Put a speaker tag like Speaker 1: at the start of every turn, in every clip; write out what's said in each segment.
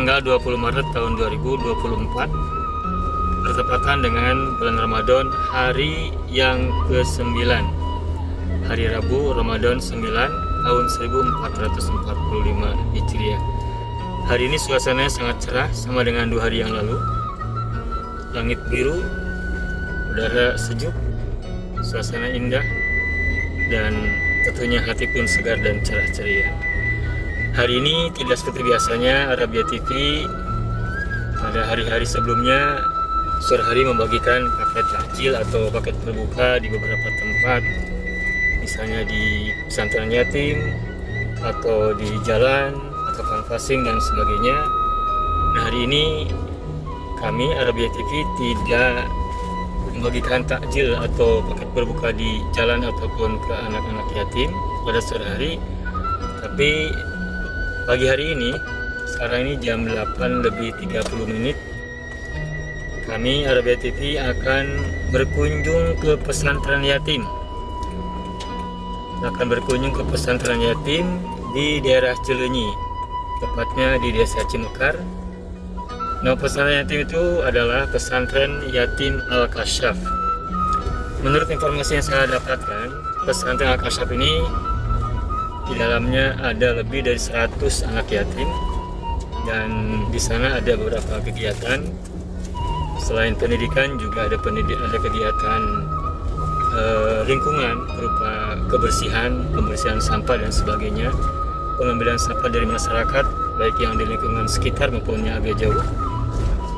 Speaker 1: tanggal 20 Maret tahun 2024, bertepatan dengan bulan Ramadan, hari yang ke-9, hari Rabu Ramadan 9 tahun 1445 Hijriah. Hari ini suasananya sangat cerah sama dengan 2 hari yang lalu. Langit biru, udara sejuk, suasana indah, dan tentunya hati pun segar dan cerah ceria. Hari ini tidak seperti biasanya Arabia TV pada hari-hari sebelumnya sore hari membagikan paket takjil atau paket berbuka di beberapa tempat, misalnya di pesantren yatim atau di jalan atau canvassing dan sebagainya. Nah, hari ini kami Arabia TV tidak membagikan takjil atau paket berbuka di jalan ataupun ke anak-anak yatim pada sore hari, tapi pagi hari ini, sekarang ini jam 8:30, kami Arabia TV akan berkunjung ke pesantren yatim. Akan berkunjung ke pesantren yatim di daerah Cileunyi, tepatnya di Desa Cimekar. Nama pesantren yatim itu adalah Pesantren Yatim Al-Kasyaf. Menurut informasi yang saya dapatkan, pesantren Al-Kasyaf ini di dalamnya ada lebih dari 100 anak yatim, dan di sana ada beberapa kegiatan. Selain pendidikan juga ada kegiatan lingkungan berupa pembersihan sampah dan sebagainya, pengambilan sampah dari masyarakat baik yang di lingkungan sekitar maupun yang agak jauh.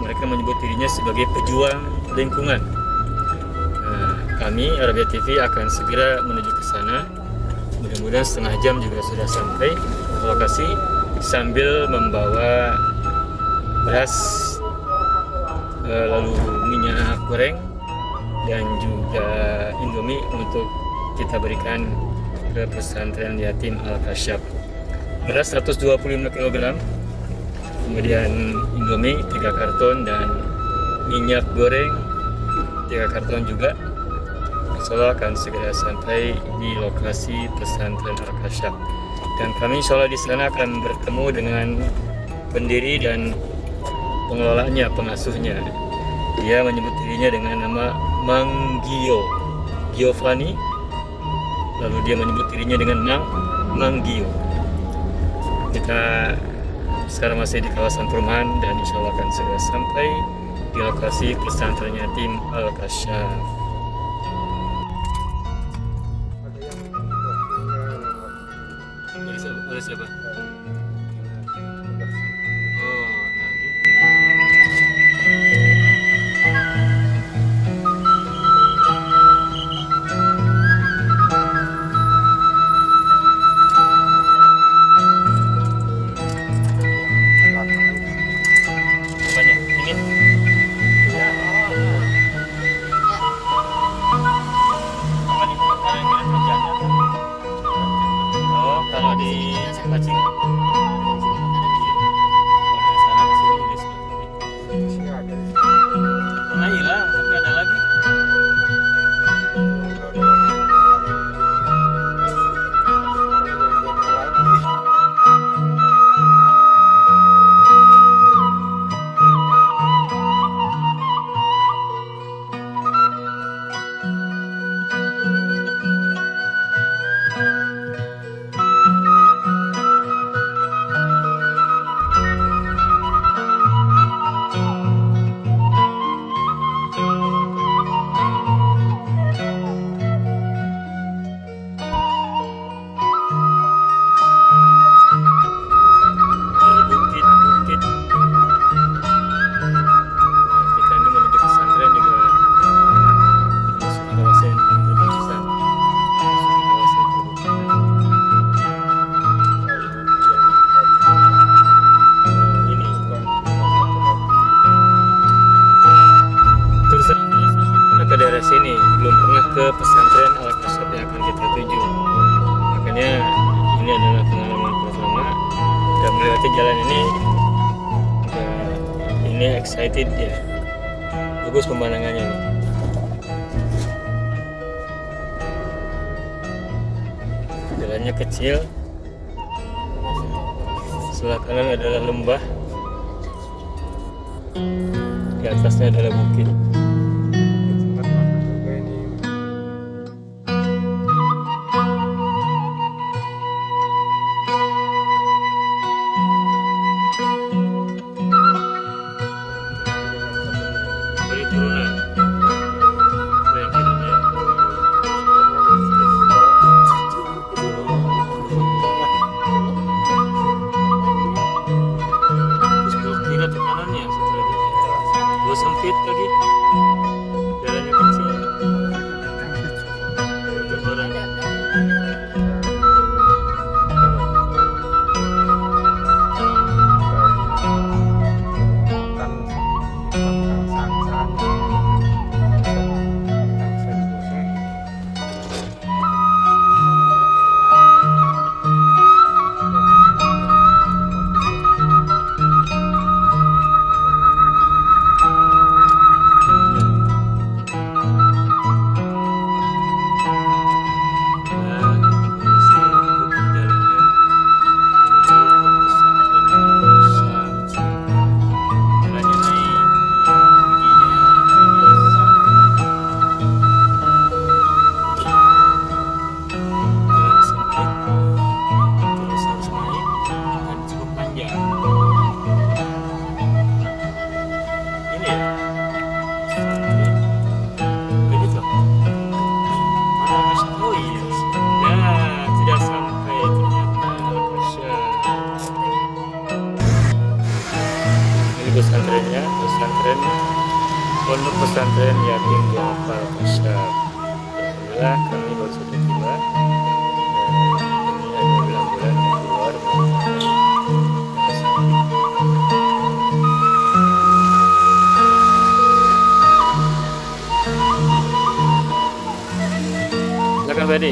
Speaker 1: Mereka menyebut dirinya sebagai pejuang lingkungan. Nah, kami Arabia TV akan segera menuju ke sana. Mudah-mudahan setengah jam juga sudah sampai ke lokasi sambil membawa beras, lalu minyak goreng, dan juga Indomie untuk kita berikan ke pesantren yatim Al-Kasyaf. Beras 125 kg, kemudian Indomie 3 karton, dan minyak goreng 3 karton juga. Insyaallah akan segera sampai di lokasi pesantren Al-Kasyaf, dan kami insyaallah di sana akan bertemu dengan pendiri dan pengelolanya, pengasuhnya. Dia menyebut dirinya dengan nama Mang Giovanni, lalu dia menyebut dirinya dengan Mang Gio. Kita sekarang masih di kawasan perumahan dan insyaallah akan segera sampai di lokasi pesantren yatim Al-Kasyaf. Oleh siapa? Oh, nah gitu. Banyak. Ini? Oh, kalau di Cipacing. Pernah hilang, tapi ada lagi. Ke daerah sini, belum pernah ke pesantren Al-Kasyaf yang akan kita tuju. Makanya ini adalah pengalaman pertama dan melewati jalan ini. Ini excited ya, bagus pemandangannya nih. Jalannya kecil, sebelah kanan adalah lembah, Di atasnya adalah bukit.
Speaker 2: Sempat makan juga ini.
Speaker 1: Dari turunan. Yang kirinya. Terus belok kiri atau kanannya setelah itu. Gue sempit lagi. Jalannya kecil. Untuk orang. Pesantrennya, pesantren Pondok Pesantren Yatim Duafa Al-Kasyaf. Alhamdulillah kami baru saja tiba. Ini ada bulan-bulan yang keluar. Silakan Fadi.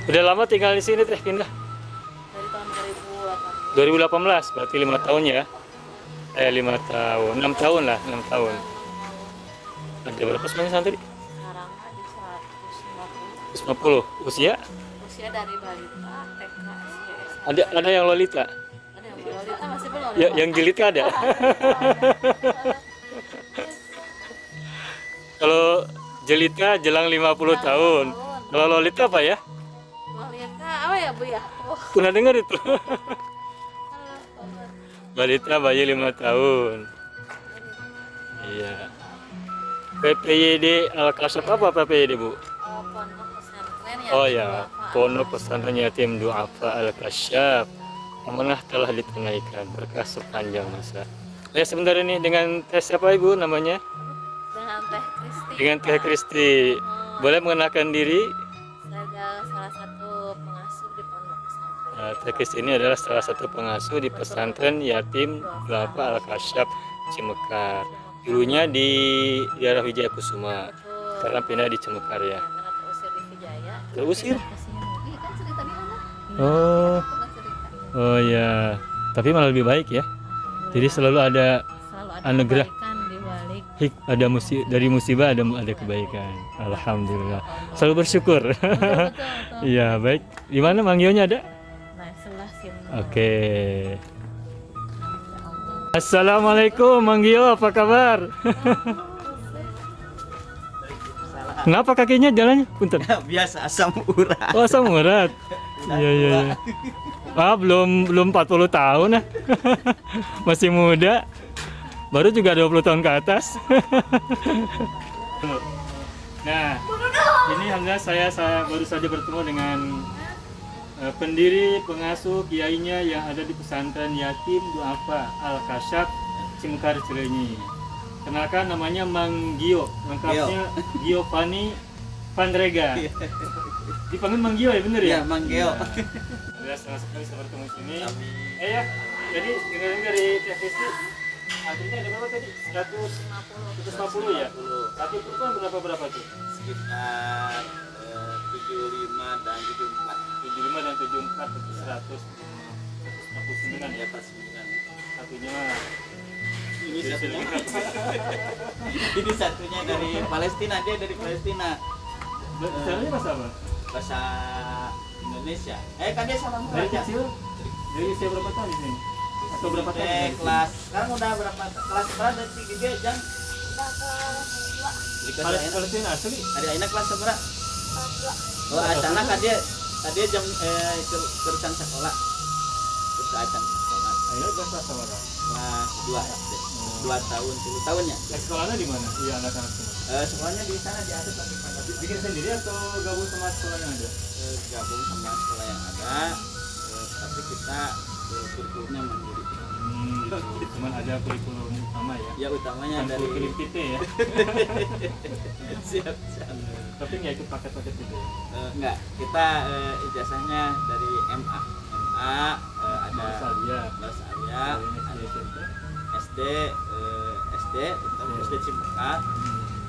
Speaker 1: Udah lama tinggal di sini teh pindah?
Speaker 3: Dari tahun 2018.
Speaker 1: 2018, berarti 5 tahun ya? 5 tahun, 6 tahun lah, 6 tahun. Ada berapa sebenarnya santri?
Speaker 3: Sekarang ada
Speaker 1: 150.
Speaker 3: 150.
Speaker 1: Usia?
Speaker 3: Usia dari balita, TK, SD.
Speaker 1: Ada yang lolita?
Speaker 3: Ada yang balita masih belum.
Speaker 1: Ya, yang jelita ada. Kalau jelita jelang 50 tahun. Kalau lolita apa ya?
Speaker 3: Balita apa ya Bu ya? Oh,
Speaker 1: Pernah dengar itu?
Speaker 3: Allah.
Speaker 1: Balita bayi 5 tahun. Iya. PPYD Al-Kasyaf apa PPYD Bu?
Speaker 3: Pondok pesantren ya.
Speaker 1: Oh ya, Pondok Pesantren Yatim Duafa Al-Kasyaf. Amanah telah ditunaikan berkah sepanjang masa. Ya sebentar ini dengan teh siapa Ibu namanya?
Speaker 3: Dengan Teh Kristi.
Speaker 1: Dengan Teh Kristi. Boleh mengenalkan diri?
Speaker 3: Saya adalah salah satu pengasuh di pondok pesantren.
Speaker 1: Teh Kristi ini adalah salah satu pengasuh di pesantren Yatim Duafa Al-Kasyaf Cimekar. Dulunya di daerah Wijaya Kusuma.
Speaker 3: Betul.
Speaker 1: Sekarang pindah di Cimekar ya.
Speaker 3: Karena terusir di Vijaya.
Speaker 1: Terusir?
Speaker 3: Iya kan cerita di mana?
Speaker 1: Oh,
Speaker 3: Pernah cerita.
Speaker 1: oh ya. Tapi malah lebih baik ya. Jadi selalu ada
Speaker 3: Selalu ada
Speaker 1: anugerah.
Speaker 3: kebaikan di balik.
Speaker 1: Ada dari musibah ada kebaikan. Alhamdulillah. Selalu bersyukur.
Speaker 3: Betul.
Speaker 1: Iya, baik. Di mana manggilnya ada?
Speaker 3: Nah, sebelah sini.
Speaker 1: Oke. Assalamualaikum Manggio, apa kabar? Kenapa kakinya jalannya? Punten.
Speaker 4: Biasa asam urat.
Speaker 1: Oh, asam urat. Iya, iya, iya. Ah, belum 40 tahun nah. Masih muda. Baru juga 20 tahun ke atas. Nah, ini alhamdulillah saya baru saja bertemu dengan pendiri pengasuh kiainya yang ada di pesantren Yatim Duafa Al-Kasyaf Cimekar Cileunyi. Kenalkan namanya Mang Gio, lengkapnya Giovanni Vandrega. Dipanggil Mang Gio ya bener ya?
Speaker 4: Iya, Mang Gio.
Speaker 1: Alhamdulillah senang sekali bisa bertemu di sini. Ya, jadi dengar dari Teh Kristi Antrinya ada berapa tadi? 150 ya? Satu truk kan berapa tuh?
Speaker 4: Sekitar 75 dan 74.
Speaker 1: 75 dan 74 itu 149
Speaker 4: Ya,
Speaker 1: ya?
Speaker 4: 49.
Speaker 1: Satunya
Speaker 4: Ini satunya. Ini satunya dari Palestina, dia dari Palestina.
Speaker 1: caranya bahasa apa?
Speaker 4: Bahasa Indonesia. Kan dia sama
Speaker 1: Dari
Speaker 4: aja.
Speaker 1: kecil? Dari usia berapa tahun di sini? Atau berapa tahun? dari sini?
Speaker 4: Kelas sekarang udah berapa kelas berapa dari tiga jam?
Speaker 3: Udah ke
Speaker 4: Di kelas
Speaker 1: Palestina asli?
Speaker 4: Ada aina kelas berapa?
Speaker 3: kelas 2.
Speaker 4: Oh, asana kan dia tadi jam kerusan sekolah. Terus acan sekolah
Speaker 1: Ayo bahasa apa?
Speaker 4: kelas 2 SD. 2 tahun, 10 tahun ya.
Speaker 1: Sekolahnya di mana? Iya anak-anak semua.
Speaker 4: Sekolahnya di sana di atas lagi pada
Speaker 1: Bikin sendiri atau gabung sama sekolah yang ada?
Speaker 4: gabung sama sekolah yang ada. Tapi kita kurikulumnya mandiri.
Speaker 1: Gitu. Cuman ada kurikulum utama ya.
Speaker 4: Ya utamanya
Speaker 1: Bukan
Speaker 4: dari
Speaker 1: kurikulum PT ya.
Speaker 4: siap.
Speaker 1: Tapi nggak ikut paket-paket itu ya.
Speaker 4: Enggak, kita ijazahnya dari MA. Ada
Speaker 1: Australia.
Speaker 4: Los Alia,
Speaker 1: Dari SMP.
Speaker 4: SD, terus SD Cimekat,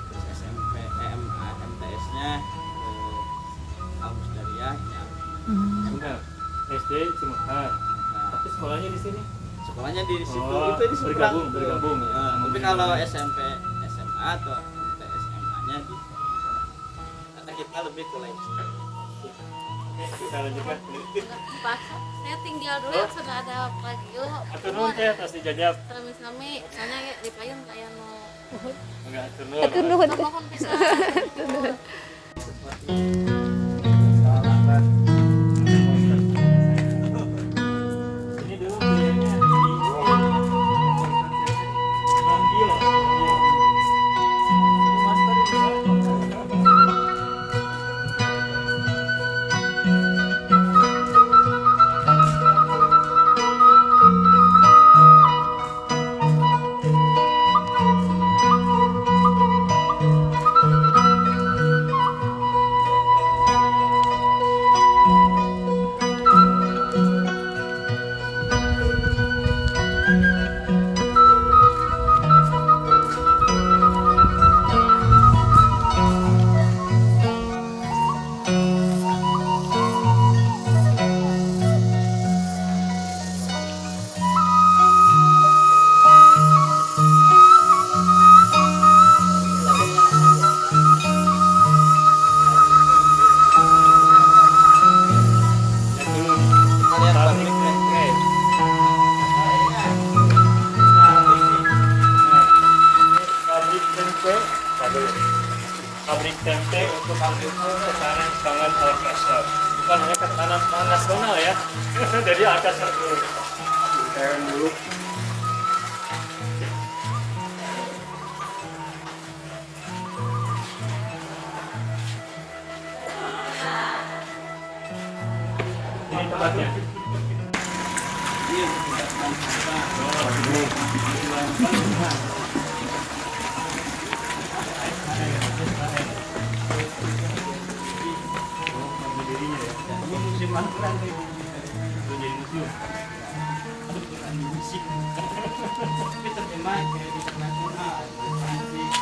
Speaker 4: terus SMP, MA, MTS-nya Aus Daria, ya.
Speaker 1: Enggak. SD Cimekar.
Speaker 4: Nah,
Speaker 1: Tapi sekolahnya di sini.
Speaker 4: sekolahnya di situ,
Speaker 1: Oh,
Speaker 4: itu di seberang.
Speaker 1: bergabung.
Speaker 4: Tapi kalau SMP, SMA atau MTS, MA-nya di sana. Karena kita lebih ke lifestyle.
Speaker 1: Oke, kita lanjutkan.
Speaker 3: Pas saya tinggal dulu ya sudah ada radio.
Speaker 1: Atur nuhun teh tas dijajab.
Speaker 3: Sami-sami soalnya di payung kayak mau
Speaker 1: Enggak atur nuhun.
Speaker 3: mohon bisa.
Speaker 1: Ini dulu kuliahnya di Bangkil. Ini master di mana? Pabrik tempe untuk ketahanan pangan Alkasar. Bukan hanya ketahanan pangan nasional ya, dari Alkasar dulu. Keren dulu. Ini tempatnya.
Speaker 4: Iya, kita musim angkuran itu jadi museum. Tapi terima kayak di internasional, di Prancis.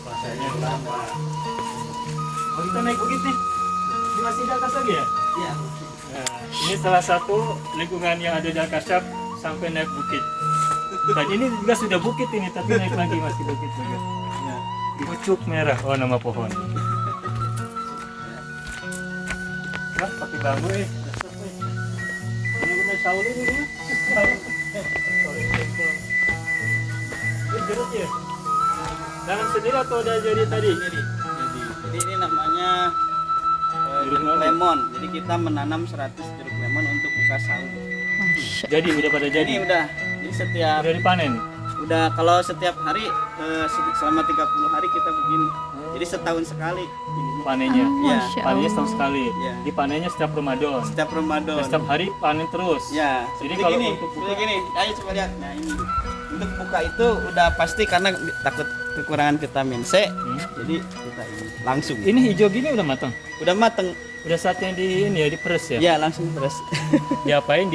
Speaker 1: Bahasanya lama. Oh kita naik bukit nih. Ini masih di atas lagi ya?
Speaker 4: Iya.
Speaker 1: Nah, ini salah satu lingkungan yang ada di Alkasab sampai naik bukit. Dan ini juga sudah bukit ini, tapi naik lagi masih bukit juga.
Speaker 4: Ya.
Speaker 1: Pucuk merah, oh nama pohon. Wah, pakai bambu Benar-benar Saul ini kan? Ini jeruk ya? Nanam sendiri atau ada jadi tadi?
Speaker 4: Jadi ini namanya
Speaker 1: Jeruk
Speaker 4: jeruk
Speaker 1: lemon.
Speaker 4: lemon. Jadi kita menanam 100 jeruk lemon untuk buka sahur.
Speaker 1: Jadi udah pada jadi.
Speaker 4: Ini udah. Jadi setiap
Speaker 1: Udah dipanen.
Speaker 4: udah kalau setiap hari selama 30 hari kita begini. Jadi setahun sekali.
Speaker 1: Panennya.
Speaker 4: Iya.
Speaker 1: Panennya setahun sekali.
Speaker 4: Iya.
Speaker 1: Dipanennya setiap Ramadan.
Speaker 4: Setiap Ramadan.
Speaker 1: Dan setiap hari panen terus.
Speaker 4: Ya,
Speaker 1: Jadi
Speaker 4: seperti
Speaker 1: kalau
Speaker 4: gini,
Speaker 1: untuk
Speaker 4: seperti gini. Ayo coba lihat. Nah ini untuk buka itu udah pasti karena takut kekurangan vitamin C. Jadi kita ini langsung.
Speaker 1: Ini hijau gini udah matang.
Speaker 4: Udah mateng.
Speaker 1: Udah saatnya di ini ya diperes ya.
Speaker 4: Ya langsung terus.
Speaker 1: Diapain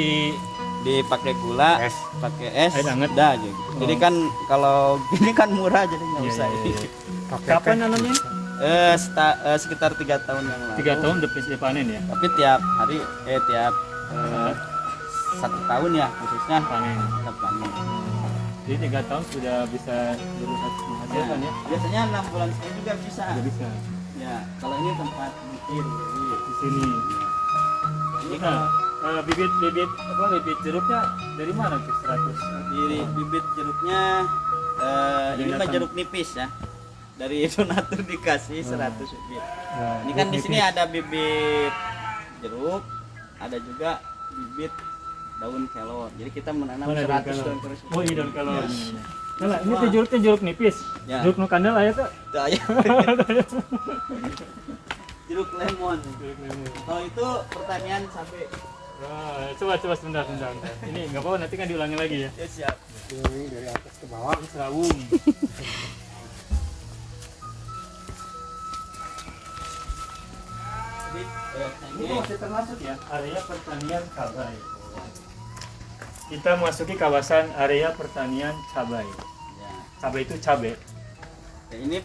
Speaker 4: dipakai gula,
Speaker 2: Es.
Speaker 4: pakai es,
Speaker 1: Air hangat.
Speaker 4: dah aja gitu. Jadi kan kalau gini kan murah jadi nggak
Speaker 1: Iya,
Speaker 4: usah
Speaker 1: iya,
Speaker 4: ini.
Speaker 1: iya. Kapan nanamnya?
Speaker 4: Sekitar 3 tahun yang lalu.
Speaker 1: 3 tahun udah bisa panen ya.
Speaker 4: Tapi tiap hari tiap 1 tahun ya khususnya
Speaker 1: Panen.
Speaker 4: kita panen.
Speaker 1: Jadi 3 tahun sudah bisa menghasilkan ya.
Speaker 4: Biasanya 6 bulan sekali juga bisa.
Speaker 1: Sudah bisa
Speaker 4: Ya, kalau ini tempat bikin.
Speaker 1: di sini.
Speaker 4: Ini
Speaker 1: Nah,
Speaker 4: kalau
Speaker 1: bibit jeruknya dari mana tuh 100?
Speaker 4: di bibit jeruknya ini mah
Speaker 1: datang.
Speaker 4: jeruk nipis ya. Dari donatur dikasih 100 bibit.
Speaker 1: Nah,
Speaker 4: Ini kan di
Speaker 1: jeruk
Speaker 4: sini
Speaker 1: nipis.
Speaker 4: ada bibit jeruk, ada juga bibit daun kelor. Jadi kita menanam
Speaker 1: Mana
Speaker 4: 100
Speaker 1: kelor?
Speaker 4: daun kelor.
Speaker 1: Oh iya daun kelor.
Speaker 4: Ya.
Speaker 1: Nah, ini tuh jeruknya jeruk nipis.
Speaker 4: Ya.
Speaker 1: Jeruk nu kandel aya tuh.
Speaker 4: Itu aja. Jeruk lemon. Kalau itu pertanian cabai.
Speaker 1: Wah, coba sebentar. Ini nggak apa-apa nanti kan diulangi lagi ya.
Speaker 4: Ya siap.
Speaker 2: Ini dari atas ke bawah.
Speaker 1: Ini serawung.
Speaker 4: Jadi
Speaker 1: Ini masih termasuk ya area pertanian cabai. Kita memasuki kawasan area pertanian cabai.
Speaker 4: ya.
Speaker 1: Cabai itu cabai.
Speaker 4: Ya, ini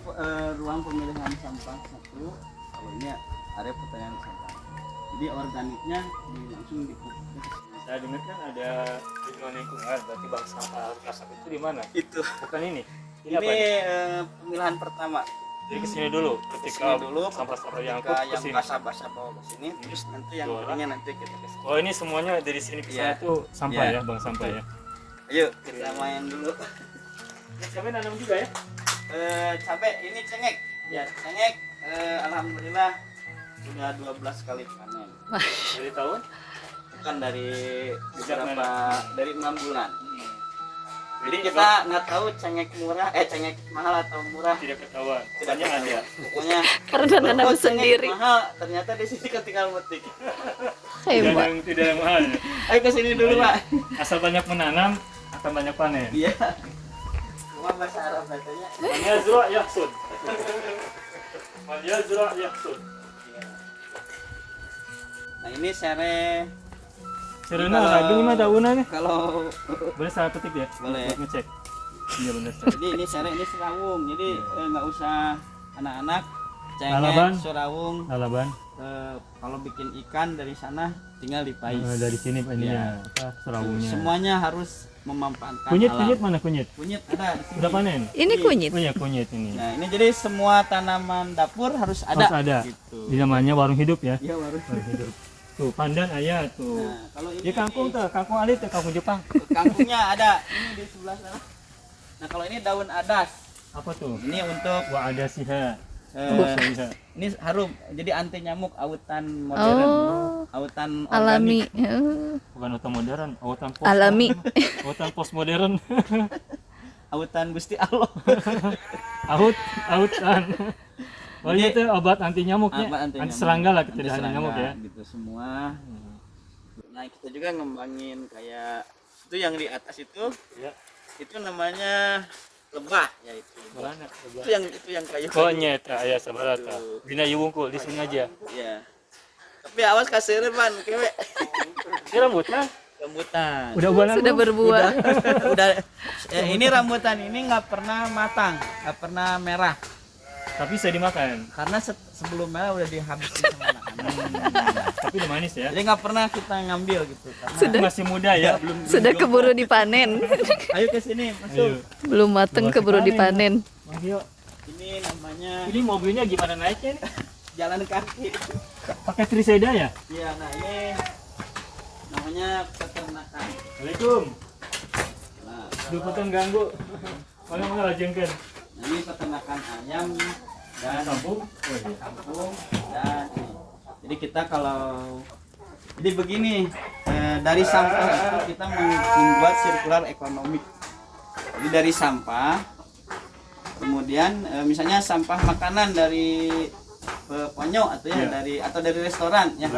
Speaker 4: ruang pemilihan sampah satu. Kalau ini area pertanian sampah. Jadi organiknya langsung dipupuk.
Speaker 1: Saya dengar kan ada lingkungan lingkungan, berarti bank sampah Harkasap itu di mana?
Speaker 4: Itu.
Speaker 1: Bukan ini. Ini
Speaker 4: Ini
Speaker 1: apa? Ini?
Speaker 4: pemilihan pertama.
Speaker 1: Jadi kesini dulu. Ketika
Speaker 4: Kesini dulu,
Speaker 1: sampah-sampah yang
Speaker 4: ketika yang
Speaker 1: kesini.
Speaker 4: basah-basah bawa ke sini, terus nanti yang
Speaker 1: Jualan.
Speaker 4: keringnya nanti kita ke sini.
Speaker 1: Oh ini semuanya dari sini ke sana
Speaker 4: Iya.
Speaker 1: tuh sampah
Speaker 4: Iya.
Speaker 1: ya, bank sampah ya.
Speaker 4: Ayo kita main dulu.
Speaker 1: Ini cabai nanam juga ya?
Speaker 4: Cabai ini cengek. Ya cengek. Alhamdulillah sudah 12 kali panen.
Speaker 1: Dari tahun?
Speaker 4: Bukan dari
Speaker 1: Sejak
Speaker 4: beberapa dari 6 bulan. Jadi
Speaker 1: Jadi
Speaker 4: kita nggak tahu cengek murah, cengek mahal atau murah.
Speaker 1: tidak ketahuan.
Speaker 4: Tidak
Speaker 1: Pokoknya ada.
Speaker 4: Pokoknya
Speaker 3: Karena nanam
Speaker 4: oh, cengek
Speaker 3: sendiri.
Speaker 4: mahal. Ternyata di sini ketika metik.
Speaker 3: Hebat.
Speaker 1: Tidak yang mahal. Ya.
Speaker 4: Ayo ke sini dulu pak.
Speaker 1: Asal banyak menanam akan banyak panen.
Speaker 4: Iya. Cuma bahasa Arab bacanya.
Speaker 1: Man yazra' yahsud. Man yazra' yahsud.
Speaker 4: Nah ini serai.
Speaker 1: Serena
Speaker 4: Kalau-
Speaker 1: lagi lima tahunannya.
Speaker 4: Kalau
Speaker 1: Boleh saya petik ya?
Speaker 4: Boleh.
Speaker 1: Buat ngecek. Iya benar.
Speaker 4: jadi ini serai ini serawung. Jadi nggak usah anak-anak
Speaker 1: Lalaban.
Speaker 4: cengek serawung.
Speaker 1: Lalaban.
Speaker 4: Kalau bikin ikan dari sana tinggal dipais.
Speaker 1: Dari sini Pak ini
Speaker 4: Iya.
Speaker 1: ya. Apa serawungnya.
Speaker 4: Semuanya harus memanfaatkan
Speaker 1: Kunyit
Speaker 4: alam.
Speaker 1: mana kunyit?
Speaker 4: Kunyit ada di sini.
Speaker 1: Udah panen?
Speaker 3: Ini kunyit.
Speaker 1: Punya kunyit ini.
Speaker 4: Nah ini jadi semua tanaman dapur harus ada.
Speaker 1: Harus ada.
Speaker 4: Gitu.
Speaker 1: Di namanya warung hidup ya.
Speaker 4: Iya baru.
Speaker 1: Warung hidup. Tuh pandan ayah tuh.
Speaker 4: Nah kalau ini
Speaker 1: Di kangkung tuh, kangkung alit tuh, kangkung Jepang.
Speaker 4: kangkungnya ada. Ini di sebelah sana. Nah kalau ini daun adas.
Speaker 1: Apa tuh?
Speaker 4: Ini untuk
Speaker 1: Wah ada siha.
Speaker 4: eh, ini harum. Jadi anti nyamuk autan modern.
Speaker 3: Oh,
Speaker 4: Autan
Speaker 3: alami.
Speaker 4: organik.
Speaker 1: Bukan autan modern, autan pos.
Speaker 3: Alami.
Speaker 1: Autan pos modern.
Speaker 4: Autan Gusti Allah.
Speaker 1: Autan. Oh
Speaker 4: Jadi-
Speaker 1: itu obat anti nyamuknya.
Speaker 4: Obat anti
Speaker 1: Anti
Speaker 4: nyamuk.
Speaker 1: serangga lah kita
Speaker 4: Anti
Speaker 1: hanya
Speaker 4: serangga,
Speaker 1: nyamuk ya.
Speaker 4: Gitu semua. Nah kita juga ngembangin kayak itu yang di atas itu.
Speaker 1: Ya.
Speaker 4: Itu namanya lebah ya itu.
Speaker 1: Mana?
Speaker 4: Itu yang kayu.
Speaker 1: Oh nyeta ayah sabarata. Bina wungkul di sini aja.
Speaker 4: Iya. Tapi awas kasir ban kewe.
Speaker 1: Ini rambutnya
Speaker 4: Rambutan.
Speaker 1: udah bulan
Speaker 3: Sudah berbuah.
Speaker 4: Udah ini rambutan ini nggak pernah matang, nggak pernah merah.
Speaker 1: tapi bisa dimakan.
Speaker 4: Karena sebelum merah udah dihabisin sama anak-anak.
Speaker 1: Tapi udah manis ya.
Speaker 4: Jadi nggak pernah kita ngambil gitu. Karena
Speaker 3: Sudah.
Speaker 1: Masih muda ya.
Speaker 4: belum.
Speaker 3: Sudah keburu dipanen.
Speaker 4: Ayo ke sini masuk.
Speaker 1: Ayo.
Speaker 3: Belum mateng
Speaker 1: Luas
Speaker 3: keburu
Speaker 1: sekali.
Speaker 3: dipanen.
Speaker 1: Manggil.
Speaker 4: Ini namanya
Speaker 1: Ini mobilnya gimana naiknya nih?
Speaker 4: jalan kaki.
Speaker 1: Pakai triseda ya?
Speaker 4: Iya, nah ini namanya peternakan.
Speaker 1: Assalamualaikum.
Speaker 4: Nah,
Speaker 1: Duh potong ganggu. Kalau mau lajengkeun.
Speaker 4: nah, ini peternakan ayam dan
Speaker 1: Kampung. Oh iya.
Speaker 4: kampung dan ini. Jadi kita kalau jadi begini dari sampah itu kita membuat sirkular ekonomi. Jadi dari sampah kemudian misalnya sampah makanan dari ponyo atau ya
Speaker 1: Iya.
Speaker 4: dari restoran ya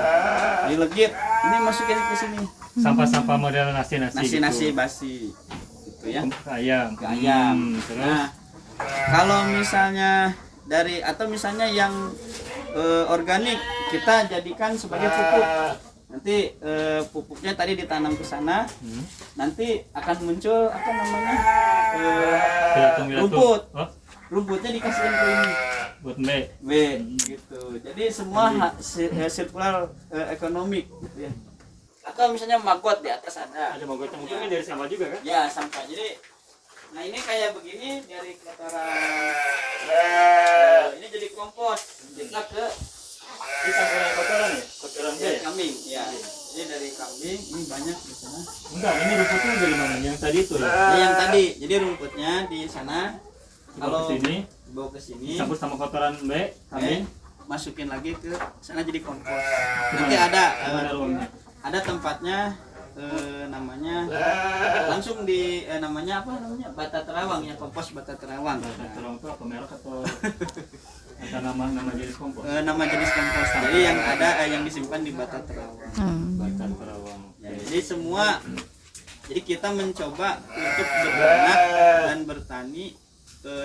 Speaker 4: dilegit ini masukin ke sini
Speaker 1: Sampah-sampah model nasi-nasi
Speaker 4: nasi
Speaker 1: gitu.
Speaker 4: basi gitu ya
Speaker 1: Ke ayam.
Speaker 4: ke ayam.
Speaker 1: Terus
Speaker 4: Nah, kalau misalnya atau misalnya yang organik kita jadikan sebagai pupuk. Nanti pupuknya tadi ditanam ke sana. Nanti akan muncul apa namanya? Rumput.
Speaker 1: Oh,
Speaker 4: Rumputnya dikasihin ke ini.
Speaker 1: buat B.
Speaker 4: B gitu. Jadi semua sirkular ekonomi gitu ya. Atau misalnya maggot di atas ada.
Speaker 1: Ada magotnya mungkin kan dari sampah juga kan?
Speaker 4: Ya, sampah. Jadi nah ini kayak begini dari kotoran. Ini jadi kompos. Kita ke
Speaker 1: Ini sampah kotoran ya? Kotoran B
Speaker 4: dari
Speaker 1: ya?
Speaker 4: kambing. Ya. Ini dari kambing, ini banyak di sana.
Speaker 1: Enggak, ini rumputnya dari mana? Yang tadi itu ya?
Speaker 4: Ini yang tadi. Jadi rumputnya di sana.
Speaker 1: Kalau ke sini,
Speaker 4: dibawa ke sini,
Speaker 1: campur sama kotoran B, kambing.
Speaker 4: masukin lagi ke sana jadi kompos. Nanti ada
Speaker 1: Gimana ruangnya?
Speaker 4: ada tempatnya namanya langsung di namanya apa namanya bata terawang ya, kompos bata terawang.
Speaker 1: Terang itu apa merek atau nama jenis kompos?
Speaker 4: Nama jenis kompos. Jadi yang ada yang disimpan di bata terawang.
Speaker 1: Bata terawang.
Speaker 4: Ya, jadi semua jadi kita mencoba untuk beranak dan bertani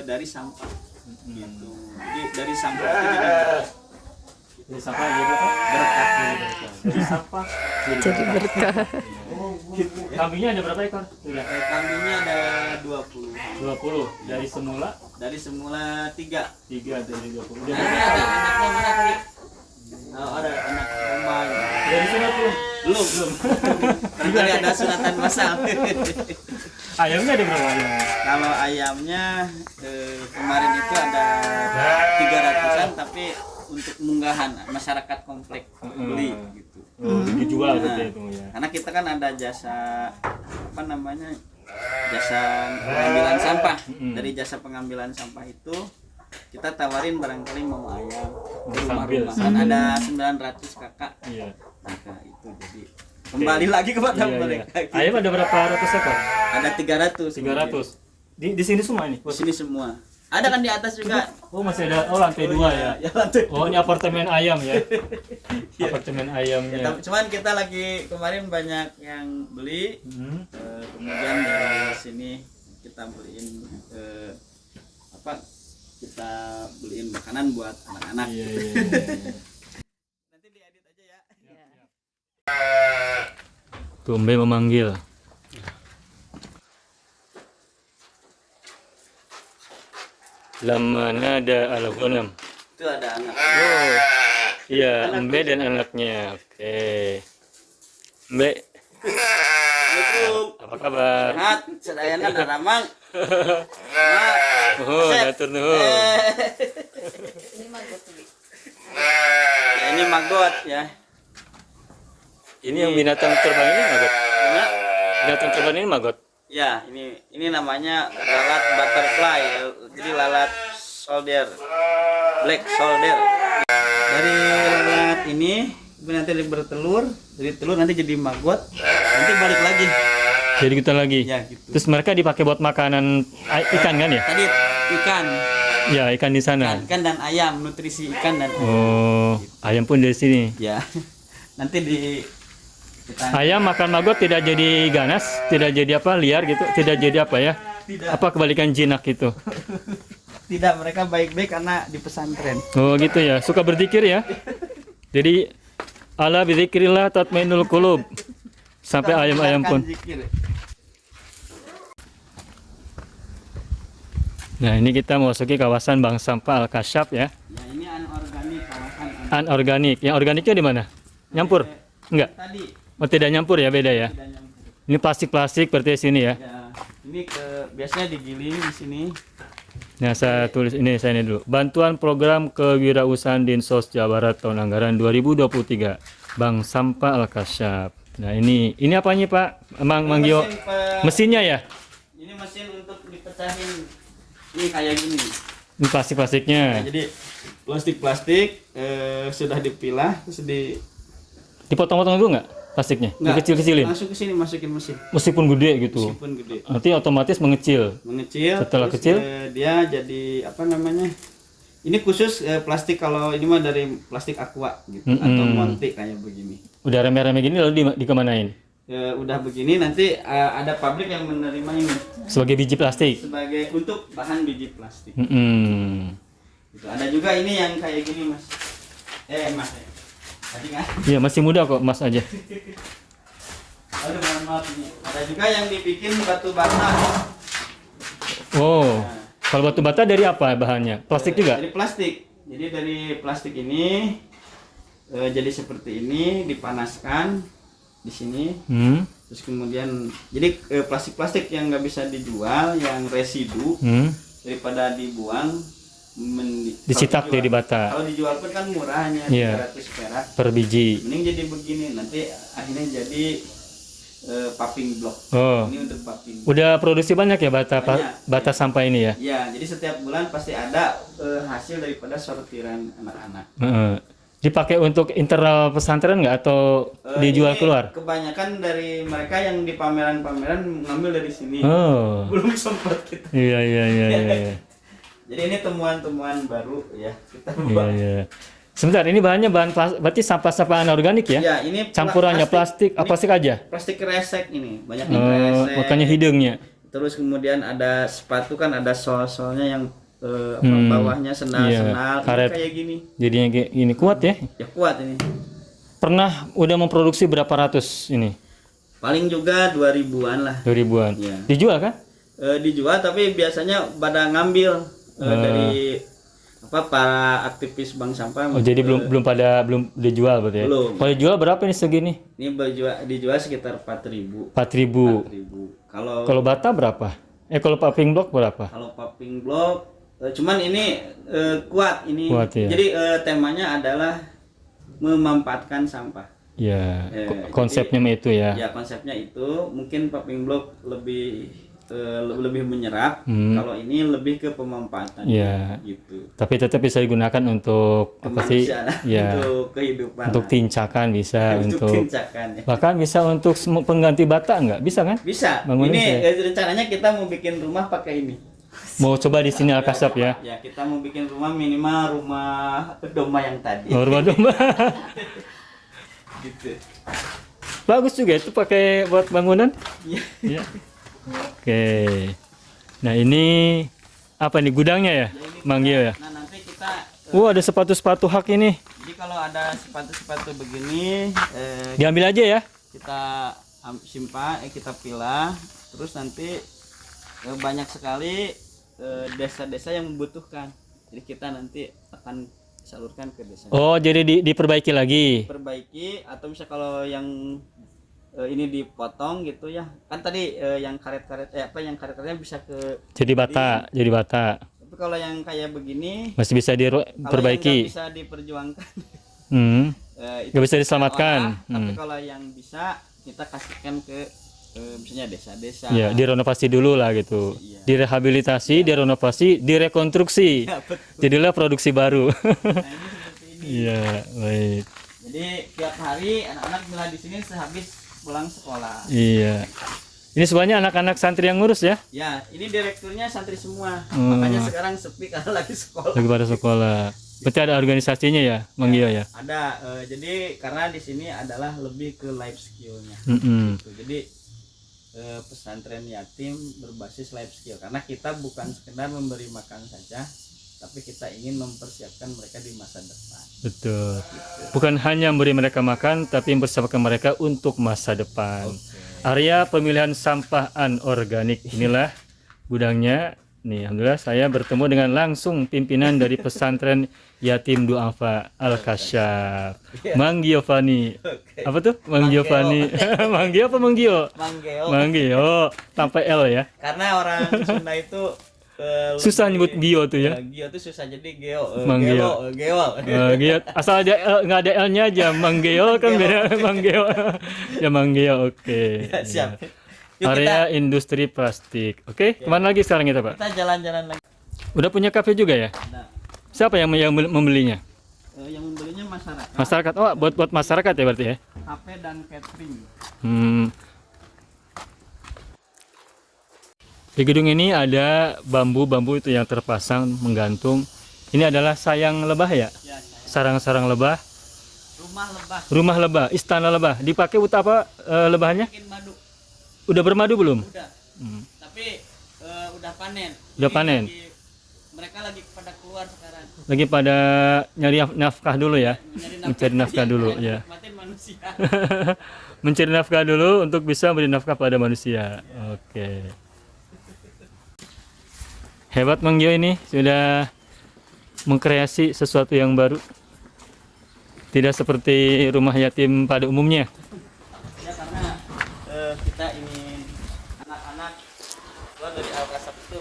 Speaker 4: dari sampah gitu. Jadi dari sampah itu jadi berkah.
Speaker 1: Jadi sampah jadi apa? Berkah. Jadi sampah
Speaker 3: Jadi berkah.
Speaker 1: Kambingnya ada berapa ekor? Sudah.
Speaker 4: Kambingnya ada 20.
Speaker 1: 20. Dari semula
Speaker 4: 3.
Speaker 1: 3 dari 20.
Speaker 4: Nah, ini ada anaknya mana tadi? Oh, ada anak rumah.
Speaker 1: Dari sunat belum?
Speaker 4: Belum. Barangkali ada sunatan massal.
Speaker 1: Ayamnya ada berapa ayam?
Speaker 4: Kalau ayamnya kemarin itu ada 300-an tapi untuk munggahan masyarakat komplek beli gitu.
Speaker 1: Dijual
Speaker 4: Nah,
Speaker 1: gitu itu ya.
Speaker 4: karena kita kan ada jasa apa namanya? Jasa pengambilan sampah. Dari jasa pengambilan sampah itu kita tawarin barangkali mau ayam ke rumah-rumah. Kan ada 900 kakak.
Speaker 1: Iya.
Speaker 4: Maka itu jadi kembali lagi kepada
Speaker 1: Iya,
Speaker 4: mereka.
Speaker 1: iya. Ayam ada berapa ratus ekor?
Speaker 4: Ada 300.
Speaker 1: 300. Di sini semua ini.
Speaker 4: Di sini semua. Ada kan di atas juga.
Speaker 1: Oh, masih ada. Oh, lantai 2 ya.
Speaker 4: Ya lantai.
Speaker 1: Oh, ini apartemen ayam ya. Apartemen ayamnya.
Speaker 4: Cuman kita lagi kemarin banyak yang beli. Kemudian dari sini kita beliin apa? Kita beliin makanan buat anak-anak.
Speaker 1: Iya, iya.
Speaker 4: Nanti diedit aja ya.
Speaker 1: Tumbe memanggil. Lamana ada al-ghanam.
Speaker 4: Itu ada anak.
Speaker 1: Oh. Iya, Mbe dan anaknya. Oke. Mbe,
Speaker 4: Assalamualaikum.
Speaker 1: apa kabar?
Speaker 4: Sehat, sedayana ada ramang.
Speaker 1: Oh, atur nuhun.
Speaker 3: Ini maggot tuh.
Speaker 4: Ya, ini maggot ya.
Speaker 1: Ini yang binatang terbang ini maggot.
Speaker 4: Ya.
Speaker 1: Binatang terbang ini maggot.
Speaker 4: Ya, ini namanya lalat butterfly, jadi lalat soldier, black soldier. Dari lalat ini nanti bertelur, dari telur nanti jadi maggot, nanti balik lagi.
Speaker 1: Jadi kita lagi.
Speaker 4: Ya, gitu.
Speaker 1: Terus mereka dipakai buat makanan ikan kan ya?
Speaker 4: Tadi ikan,
Speaker 1: Ya, ikan di sana.
Speaker 4: ikan dan ayam, nutrisi ikan dan ayam.
Speaker 1: Oh, ayam pun dari sini.
Speaker 4: Ya, nanti kita
Speaker 1: Ayam makan maggot tidak jadi ganas, tidak jadi apa liar gitu, tidak jadi apa ya?
Speaker 4: Tidak.
Speaker 1: Apa kebalikan jinak gitu?
Speaker 4: tidak, mereka baik-baik karena di pesantren.
Speaker 1: Oh gitu ya, suka berzikir ya. Jadi ala bizikrillah tatmainul qulub. Sampai ayam-ayam pun.
Speaker 4: Zikir.
Speaker 1: Nah, ini kita memasuki kawasan Bank Sampah Al-Kasyaf ya.
Speaker 4: Ya, ini anorganik, kawasan
Speaker 1: Anorganik. Yang organiknya di mana? Nyampur? Enggak.
Speaker 4: tadi.
Speaker 1: Oh, tidak nyampur ya, beda ya.
Speaker 4: Tidak nyampur.
Speaker 1: Ini plastik-plastik seperti sini ya.
Speaker 4: Ya, ini biasanya digiling di sini.
Speaker 1: Nah, saya tulis ini dulu. Bantuan program kewirausahaan Dinsos Jawa Barat tahun anggaran 2023. Bank Sampah Al-Kasyaf. Nah, ini apanya, Pak? Manggio mesinnya ya?
Speaker 4: Ini mesin untuk dipecahin. Ini kayak gini.
Speaker 1: Ini plastik-plastiknya.
Speaker 4: Nah, jadi plastik sudah dipilah terus
Speaker 1: Dipotong-potong dulu nggak plastiknya? Dikecil-kecilin?
Speaker 4: langsung ke sini masukin mesin.
Speaker 1: Meskipun gede gitu.
Speaker 4: Meskipun gede.
Speaker 1: Nanti otomatis mengecil. Setelah
Speaker 4: Terus,
Speaker 1: kecil?
Speaker 4: dia jadi apa namanya? Ini khusus plastik, kalau ini mah dari plastik aqua gitu atau monti kayak begini.
Speaker 1: Udah rame-rame gini lalu dikemanain?
Speaker 4: Udah begini nanti ada pabrik yang menerima ini
Speaker 1: Sebagai biji plastik.
Speaker 4: sebagai untuk bahan biji plastik.
Speaker 1: Mm-mm.
Speaker 4: Gitu. Ada juga ini yang kayak gini mas. Mas. Tadi kan?
Speaker 1: Iya, masih muda kok, emas aja.
Speaker 4: Aduh, mohon maaf ini. Ada juga yang dibikin batu bata.
Speaker 1: Oh, kalau batu bata dari apa bahannya? Plastik juga?
Speaker 4: Dari plastik. Jadi dari plastik ini jadi seperti ini, dipanaskan di sini. Terus kemudian jadi plastik-plastik yang nggak bisa dijual, yang residu daripada dibuang,
Speaker 1: Dicetak
Speaker 4: kalau
Speaker 1: jadi bata.
Speaker 4: Kalau dijual pun kan murah, hanya
Speaker 1: Iya.
Speaker 4: 300 perak.
Speaker 1: Per biji.
Speaker 4: Mending jadi begini, nanti akhirnya jadi paving block.
Speaker 1: Oh,
Speaker 4: Ini untuk paving.
Speaker 1: udah produksi banyak ya bata
Speaker 4: Banyak,
Speaker 1: bata sampah ini ya?
Speaker 4: Ya, jadi setiap bulan pasti ada hasil daripada sortiran anak-anak.
Speaker 1: Heeh. Dipakai untuk internal pesantren nggak atau dijual
Speaker 4: Ini
Speaker 1: keluar?
Speaker 4: Kebanyakan dari mereka yang di pameran-pameran ngambil dari sini.
Speaker 1: Oh,
Speaker 4: Belum sempat kita.
Speaker 1: iya iya iya iya.
Speaker 4: Jadi ini temuan-temuan baru ya kita
Speaker 1: Iya
Speaker 4: buat.
Speaker 1: iya. Sebentar, ini bahannya bahan berarti sampah-sampah anorganik ya?
Speaker 4: Ya, ini
Speaker 1: Campurannya plastik,
Speaker 4: Ini
Speaker 1: plastik aja.
Speaker 4: plastik kresek ini, banyak yang kresek.
Speaker 1: Makanya hidungnya.
Speaker 4: Terus kemudian ada sepatu kan ada sol-solnya yang bawahnya
Speaker 1: Iya,
Speaker 4: sendal-sendal. Ini
Speaker 1: karet.
Speaker 4: kayak gini.
Speaker 1: Jadinya kayak gini kuat ya?
Speaker 4: Ya kuat ini.
Speaker 1: Pernah udah memproduksi berapa ratus ini?
Speaker 4: Paling juga 2000-an lah.
Speaker 1: 2000-an.
Speaker 4: Iya.
Speaker 1: Dijual kan?
Speaker 4: Dijual tapi biasanya pada ngambil dari para aktivis bank sampah.
Speaker 1: Oh, jadi belum dijual berarti ya?
Speaker 4: Belum.
Speaker 1: Kalau dijual berapa nih segini?
Speaker 4: Ini dijual sekitar 4.000.
Speaker 1: 4.000.
Speaker 4: 4.000. Kalau
Speaker 1: Kalau bata berapa? Kalau paving block berapa?
Speaker 4: kalau paving block cuman ini kuat ini.
Speaker 1: Kuat, ya.
Speaker 4: Jadi temanya adalah memanfaatkan sampah.
Speaker 1: Ya, konsepnya mah itu ya.
Speaker 4: Ya konsepnya itu mungkin paving block lebih menyerap. Kalau ini lebih ke pemanfaatan.
Speaker 1: Ya.
Speaker 4: Gitu.
Speaker 1: Tapi tetap bisa digunakan untuk apa sih?
Speaker 4: Kemanusiaan,
Speaker 1: Ya.
Speaker 4: untuk kehidupan.
Speaker 1: Untuk tincakan bisa, untuk
Speaker 4: tincakan ya.
Speaker 1: bahkan bisa untuk pengganti bata nggak? Bisa kan?
Speaker 4: Bisa.
Speaker 1: Bangunin
Speaker 4: Ini
Speaker 1: saya.
Speaker 4: rencananya kita mau bikin rumah pakai ini.
Speaker 1: Mau coba di sini Alkasab ya.
Speaker 4: Ya kita mau bikin rumah minimal rumah domba yang tadi.
Speaker 1: Oh, rumah domba.
Speaker 4: Gitu.
Speaker 1: Bagus juga itu pakai buat bangunan.
Speaker 4: Iya.
Speaker 1: Iya. Oke. Nah, ini apa nih gudangnya ya? Manggil ya.
Speaker 4: Nah nanti kita
Speaker 1: Ada sepatu-sepatu hak ini.
Speaker 4: jadi kalau ada sepatu-sepatu begini
Speaker 1: Diambil aja ya.
Speaker 4: kita simpan, kita pilah, terus nanti banyak sekali desa-desa yang membutuhkan. Jadi kita nanti akan salurkan ke desa.
Speaker 1: Oh, jadi diperbaiki lagi.
Speaker 4: Perbaiki atau bisa kalau yang ini dipotong gitu ya. Kan tadi yang karet-karet yang karet-karetnya bisa ke
Speaker 1: Jadi bata.
Speaker 4: tapi kalau yang kayak begini
Speaker 1: Masih bisa
Speaker 4: kalau yang
Speaker 1: diperbaiki.
Speaker 4: nggak bisa diperjuangkan itu
Speaker 1: Nggak bisa diselamatkan.
Speaker 4: tapi kalau yang bisa kita kasihkan ke misalnya desa-desa.
Speaker 1: Ya, direnovasi dulu lah gitu.
Speaker 4: Iya.
Speaker 1: Direhabilitasi, direnovasi, direkonstruksi.
Speaker 4: Ya, betul.
Speaker 1: Jadilah produksi baru.
Speaker 4: Nah, ini seperti ini.
Speaker 1: Iya, baik.
Speaker 4: Jadi tiap hari anak-anak bila di sini sehabis pulang sekolah.
Speaker 1: Iya. Ini semuanya anak-anak santri yang ngurus ya?
Speaker 4: Ya, ini direkturnya santri semua. Makanya sekarang sepi karena lagi sekolah.
Speaker 1: Lagi pada sekolah. Berarti ada organisasinya ya, Mang Gio ya?
Speaker 4: Ada. Jadi karena di sini adalah lebih ke life skill-nya. Gitu. Jadi pesantren yatim berbasis life skill karena kita bukan sekedar memberi makan saja, tapi kita ingin mempersiapkan mereka di masa depan.
Speaker 1: Betul. Bukan hanya memberi mereka makan, tapi mempersiapkan mereka untuk masa depan. Area pemilihan sampah anorganik inilah gudangnya. Nih, alhamdulillah saya bertemu dengan langsung pimpinan dari pesantren Yatim Du'afa Al-Kasyaf, Mang Giovanni. Apa tuh? Mang Giovanni. Mang Gio apa Mang Gio?
Speaker 4: Manggeo.
Speaker 1: Mang Gio, tanpa L ya.
Speaker 4: Karena orang Sunda itu
Speaker 1: Susah nyebut Gio tuh ya.
Speaker 4: Gio itu susah jadi Geo.
Speaker 1: Mang Geo.
Speaker 4: Geo.
Speaker 1: Gio, asal ada L, nggak ada L-nya aja. Mang Gio kan beda. Mang Gio. Ya Mang Gio, oke.
Speaker 4: Ya, siap. Yuk,
Speaker 1: Area industri plastik. Oke, kemana lagi sekarang kita, Pak?
Speaker 4: kita jalan-jalan lagi.
Speaker 1: Udah punya kafe juga ya?
Speaker 4: Nah,
Speaker 1: Siapa yang membelinya?
Speaker 4: yang membelinya masyarakat.
Speaker 1: Masyarakat. Oh, buat masyarakat ya berarti ya?
Speaker 4: Kafe dan catering.
Speaker 1: Di gedung ini ada bambu-bambu itu yang terpasang menggantung. Ini adalah sayang lebah ya?
Speaker 4: Ya,
Speaker 1: Sarang-sarang lebah,
Speaker 4: rumah lebah.
Speaker 1: rumah lebah, istana lebah. Dipakai untuk apa lebahnya?
Speaker 4: Bikin madu.
Speaker 1: Udah bermadu belum?
Speaker 4: Udah. Tapi udah panen.
Speaker 1: Udah
Speaker 4: Ini
Speaker 1: panen.
Speaker 4: lagi mereka lagi pada keluar sekarang.
Speaker 1: Lagi pada nyari nafkah dulu ya.
Speaker 4: Mencari
Speaker 1: Mencari nafkah dulu ya.
Speaker 4: Nikmatin manusia.
Speaker 1: Mencari nafkah dulu untuk bisa beri nafkah pada manusia. Oke. Hebat Mang Gio ini sudah mengkreasi sesuatu yang baru. Tidak seperti rumah yatim pada umumnya.
Speaker 4: Ya karena kita ingin anak-anak keluar dari Al-Kasab itu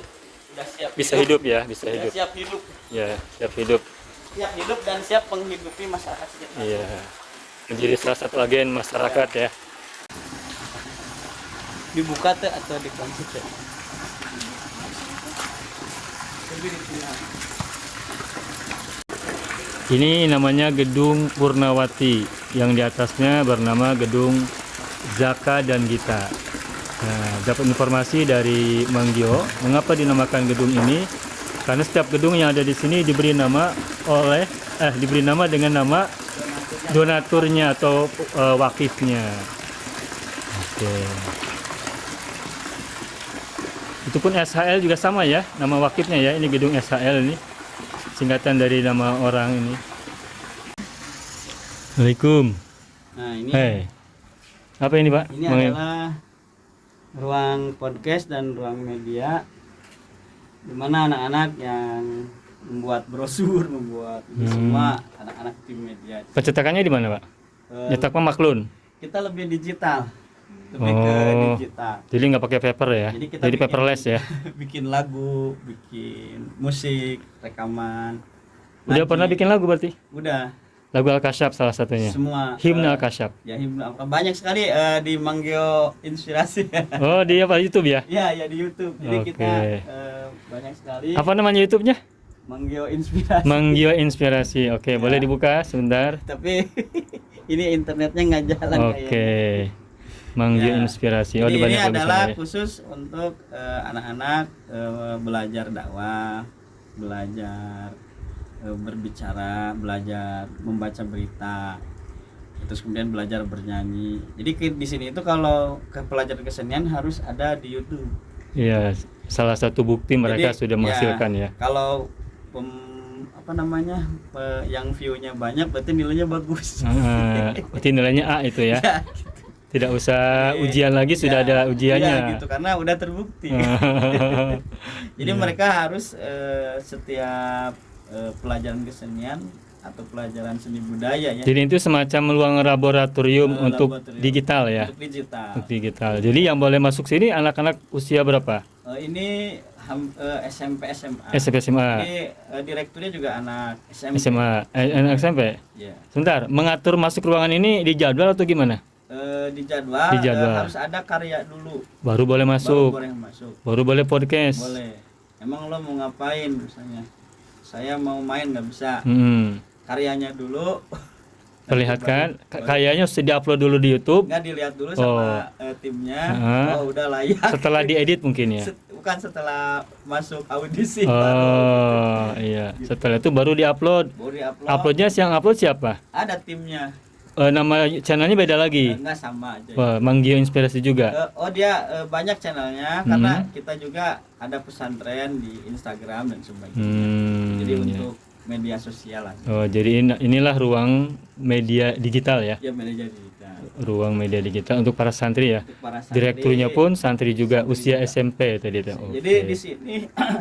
Speaker 4: sudah siap
Speaker 1: Bisa hidup ya, bisa
Speaker 4: sudah
Speaker 1: hidup.
Speaker 4: siap hidup,
Speaker 1: Ya, siap hidup.
Speaker 4: siap hidup dan siap menghidupi masyarakat sekitar.
Speaker 1: Iya. Menjadi salah satu agen masyarakat ya.
Speaker 4: Dibuka tuh atau dikunci tuh?
Speaker 1: Ini namanya Gedung Purnawati, yang di atasnya bernama Gedung Zaka dan Gita. Nah, dapat informasi dari Mang Gio, mengapa dinamakan gedung ini? Karena setiap gedung yang ada di sini diberi nama dengan nama donaturnya atau wakifnya. Oke. Itu pun SHL juga sama ya, nama wakifnya ya. Ini gedung SHL ini. Singkatan dari nama orang ini. Assalamualaikum.
Speaker 4: Nah ini
Speaker 1: Apa ini Pak?
Speaker 4: ini adalah ruang podcast dan ruang media di mana anak-anak yang membuat brosur, membuat ini semua anak-anak tim media.
Speaker 1: Pencetakannya di mana Pak?
Speaker 4: Eh,
Speaker 1: Nyetak mah maklun.
Speaker 4: Kita lebih digital, lebih ke digital.
Speaker 1: Jadi nggak pakai paper ya?
Speaker 4: Jadi kita
Speaker 1: Jadi
Speaker 4: bikin-
Speaker 1: paperless ya?
Speaker 4: Bikin lagu, bikin musik, rekaman.
Speaker 1: Udah
Speaker 4: Nanti-
Speaker 1: pernah bikin lagu berarti?
Speaker 4: Udah,
Speaker 1: Lagu Al-Kasyaf salah satunya.
Speaker 4: semua.
Speaker 1: Himne
Speaker 4: eh,
Speaker 1: Al-Kasyaf.
Speaker 4: Ya himne banyak sekali di Mang Gio Inspirasi.
Speaker 1: Oh di apa YouTube ya?
Speaker 4: Ya, ya di YouTube. Jadi
Speaker 1: Oke.
Speaker 4: kita banyak sekali
Speaker 1: Apa namanya YouTube-nya?
Speaker 4: Mang Gio Inspirasi.
Speaker 1: Mang Gio Inspirasi. Oke, boleh dibuka sebentar.
Speaker 4: Tapi ini internetnya nggak jalan
Speaker 1: Oke.
Speaker 4: kayaknya.
Speaker 1: Mang Gio
Speaker 4: Ya.
Speaker 1: Inspirasi. Oh,
Speaker 4: Jadi
Speaker 1: di
Speaker 4: ini
Speaker 1: banyak
Speaker 4: adalah
Speaker 1: tulisannya ya.
Speaker 4: khusus untuk anak-anak belajar dakwah, belajar berbicara, belajar membaca berita, terus kemudian belajar bernyanyi. Jadi di sini itu kalau ke pelajaran kesenian harus ada di YouTube.
Speaker 1: Iya, salah satu bukti mereka
Speaker 4: Jadi,
Speaker 1: sudah menghasilkan ya.
Speaker 4: Kalau yang view-nya banyak berarti nilainya bagus.
Speaker 1: Berarti nilainya A itu ya.
Speaker 4: Ya,
Speaker 1: Tidak usah ujian lagi, sudah
Speaker 4: ya,
Speaker 1: ada
Speaker 4: ya,
Speaker 1: ujiannya.
Speaker 4: gitu karena udah terbukti. Jadi
Speaker 1: Iya.
Speaker 4: mereka harus setiap pelajaran kesenian atau pelajaran seni budaya ya.
Speaker 1: Jadi itu semacam ruang laboratorium untuk
Speaker 4: Laboratorium.
Speaker 1: digital ya.
Speaker 4: Untuk digital.
Speaker 1: Untuk digital. Jadi yang boleh masuk sini anak-anak usia berapa?
Speaker 4: Ini SMP SMA.
Speaker 1: SMP SMA.
Speaker 4: Ini direkturnya juga anak SMP.
Speaker 1: SMA, anak SMP.
Speaker 4: Ya.
Speaker 1: Sebentar, mengatur masuk ruangan ini di jadwal atau gimana?
Speaker 4: Dijadwal,
Speaker 1: Dijadwal.
Speaker 4: harus ada karya dulu
Speaker 1: Baru boleh masuk.
Speaker 4: baru boleh masuk.
Speaker 1: Baru boleh podcast.
Speaker 4: Boleh. Emang lo mau ngapain misalnya? Saya mau main nggak bisa. Karyanya dulu.
Speaker 1: Perlihatkan, kayaknya sudah diupload dulu di YouTube.
Speaker 4: Nggak dilihat dulu sama timnya. Oh udah layak.
Speaker 1: Setelah diedit mungkin ya.
Speaker 4: Bukan setelah masuk audisi.
Speaker 1: Oh iya. Setelah itu baru diupload.
Speaker 4: Baru diupload.
Speaker 1: Uploadnya yang upload siapa?
Speaker 4: Ada timnya.
Speaker 1: Nama channelnya beda lagi.
Speaker 4: Enggak sama aja.
Speaker 1: Wah, Mang Gio Inspirasi juga.
Speaker 4: Dia banyak channelnya karena kita juga ada pesantren di Instagram dan sebagainya. Jadi
Speaker 1: Iya.
Speaker 4: untuk media sosial lah.
Speaker 1: Oh, jadi inilah ruang media digital ya.
Speaker 4: Ya media digital.
Speaker 1: Ruang media digital untuk para santri ya.
Speaker 4: Untuk para santri,
Speaker 1: Direkturnya pun santri juga,
Speaker 4: santri
Speaker 1: usia
Speaker 4: juga.
Speaker 1: SMP tadi itu.
Speaker 4: Jadi di sini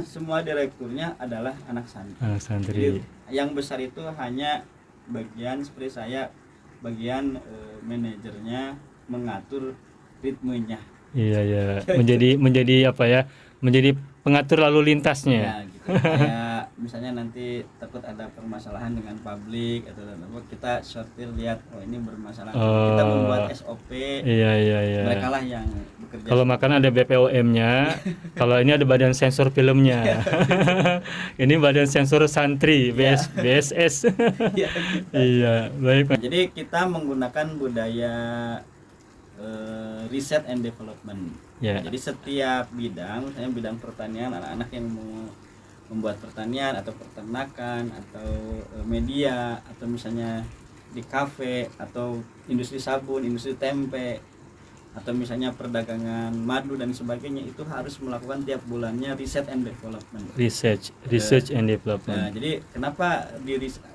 Speaker 4: semua direkturnya adalah anak santri.
Speaker 1: Anak santri.
Speaker 4: Jadi yang besar itu hanya bagian seperti saya, bagian manajernya mengatur ritmenya.
Speaker 1: Iya ya. Menjadi apa ya? Menjadi pengatur lalu lintasnya.
Speaker 4: Ya, gitu. Kayak misalnya nanti takut ada permasalahan dengan publik atau apa, kita sortir lihat oh ini bermasalah. Kita membuat SOP.
Speaker 1: Iya.
Speaker 4: Mereka lah yang bekerja.
Speaker 1: Kalau makan ada BPOM-nya, kalau ini ada badan sensor filmnya. Ini badan sensor santri, BSS.
Speaker 4: Ya, gitu.
Speaker 1: Iya, baik Pak.
Speaker 4: Jadi kita menggunakan budaya research and development.
Speaker 1: Ya.
Speaker 4: Jadi setiap bidang, misalnya bidang pertanian, anak-anak yang mau membuat pertanian atau peternakan atau media atau misalnya di kafe atau industri sabun, industri tempe atau misalnya perdagangan madu dan sebagainya itu harus melakukan tiap bulannya research and development.
Speaker 1: Research and
Speaker 4: Nah,
Speaker 1: development.
Speaker 4: jadi kenapa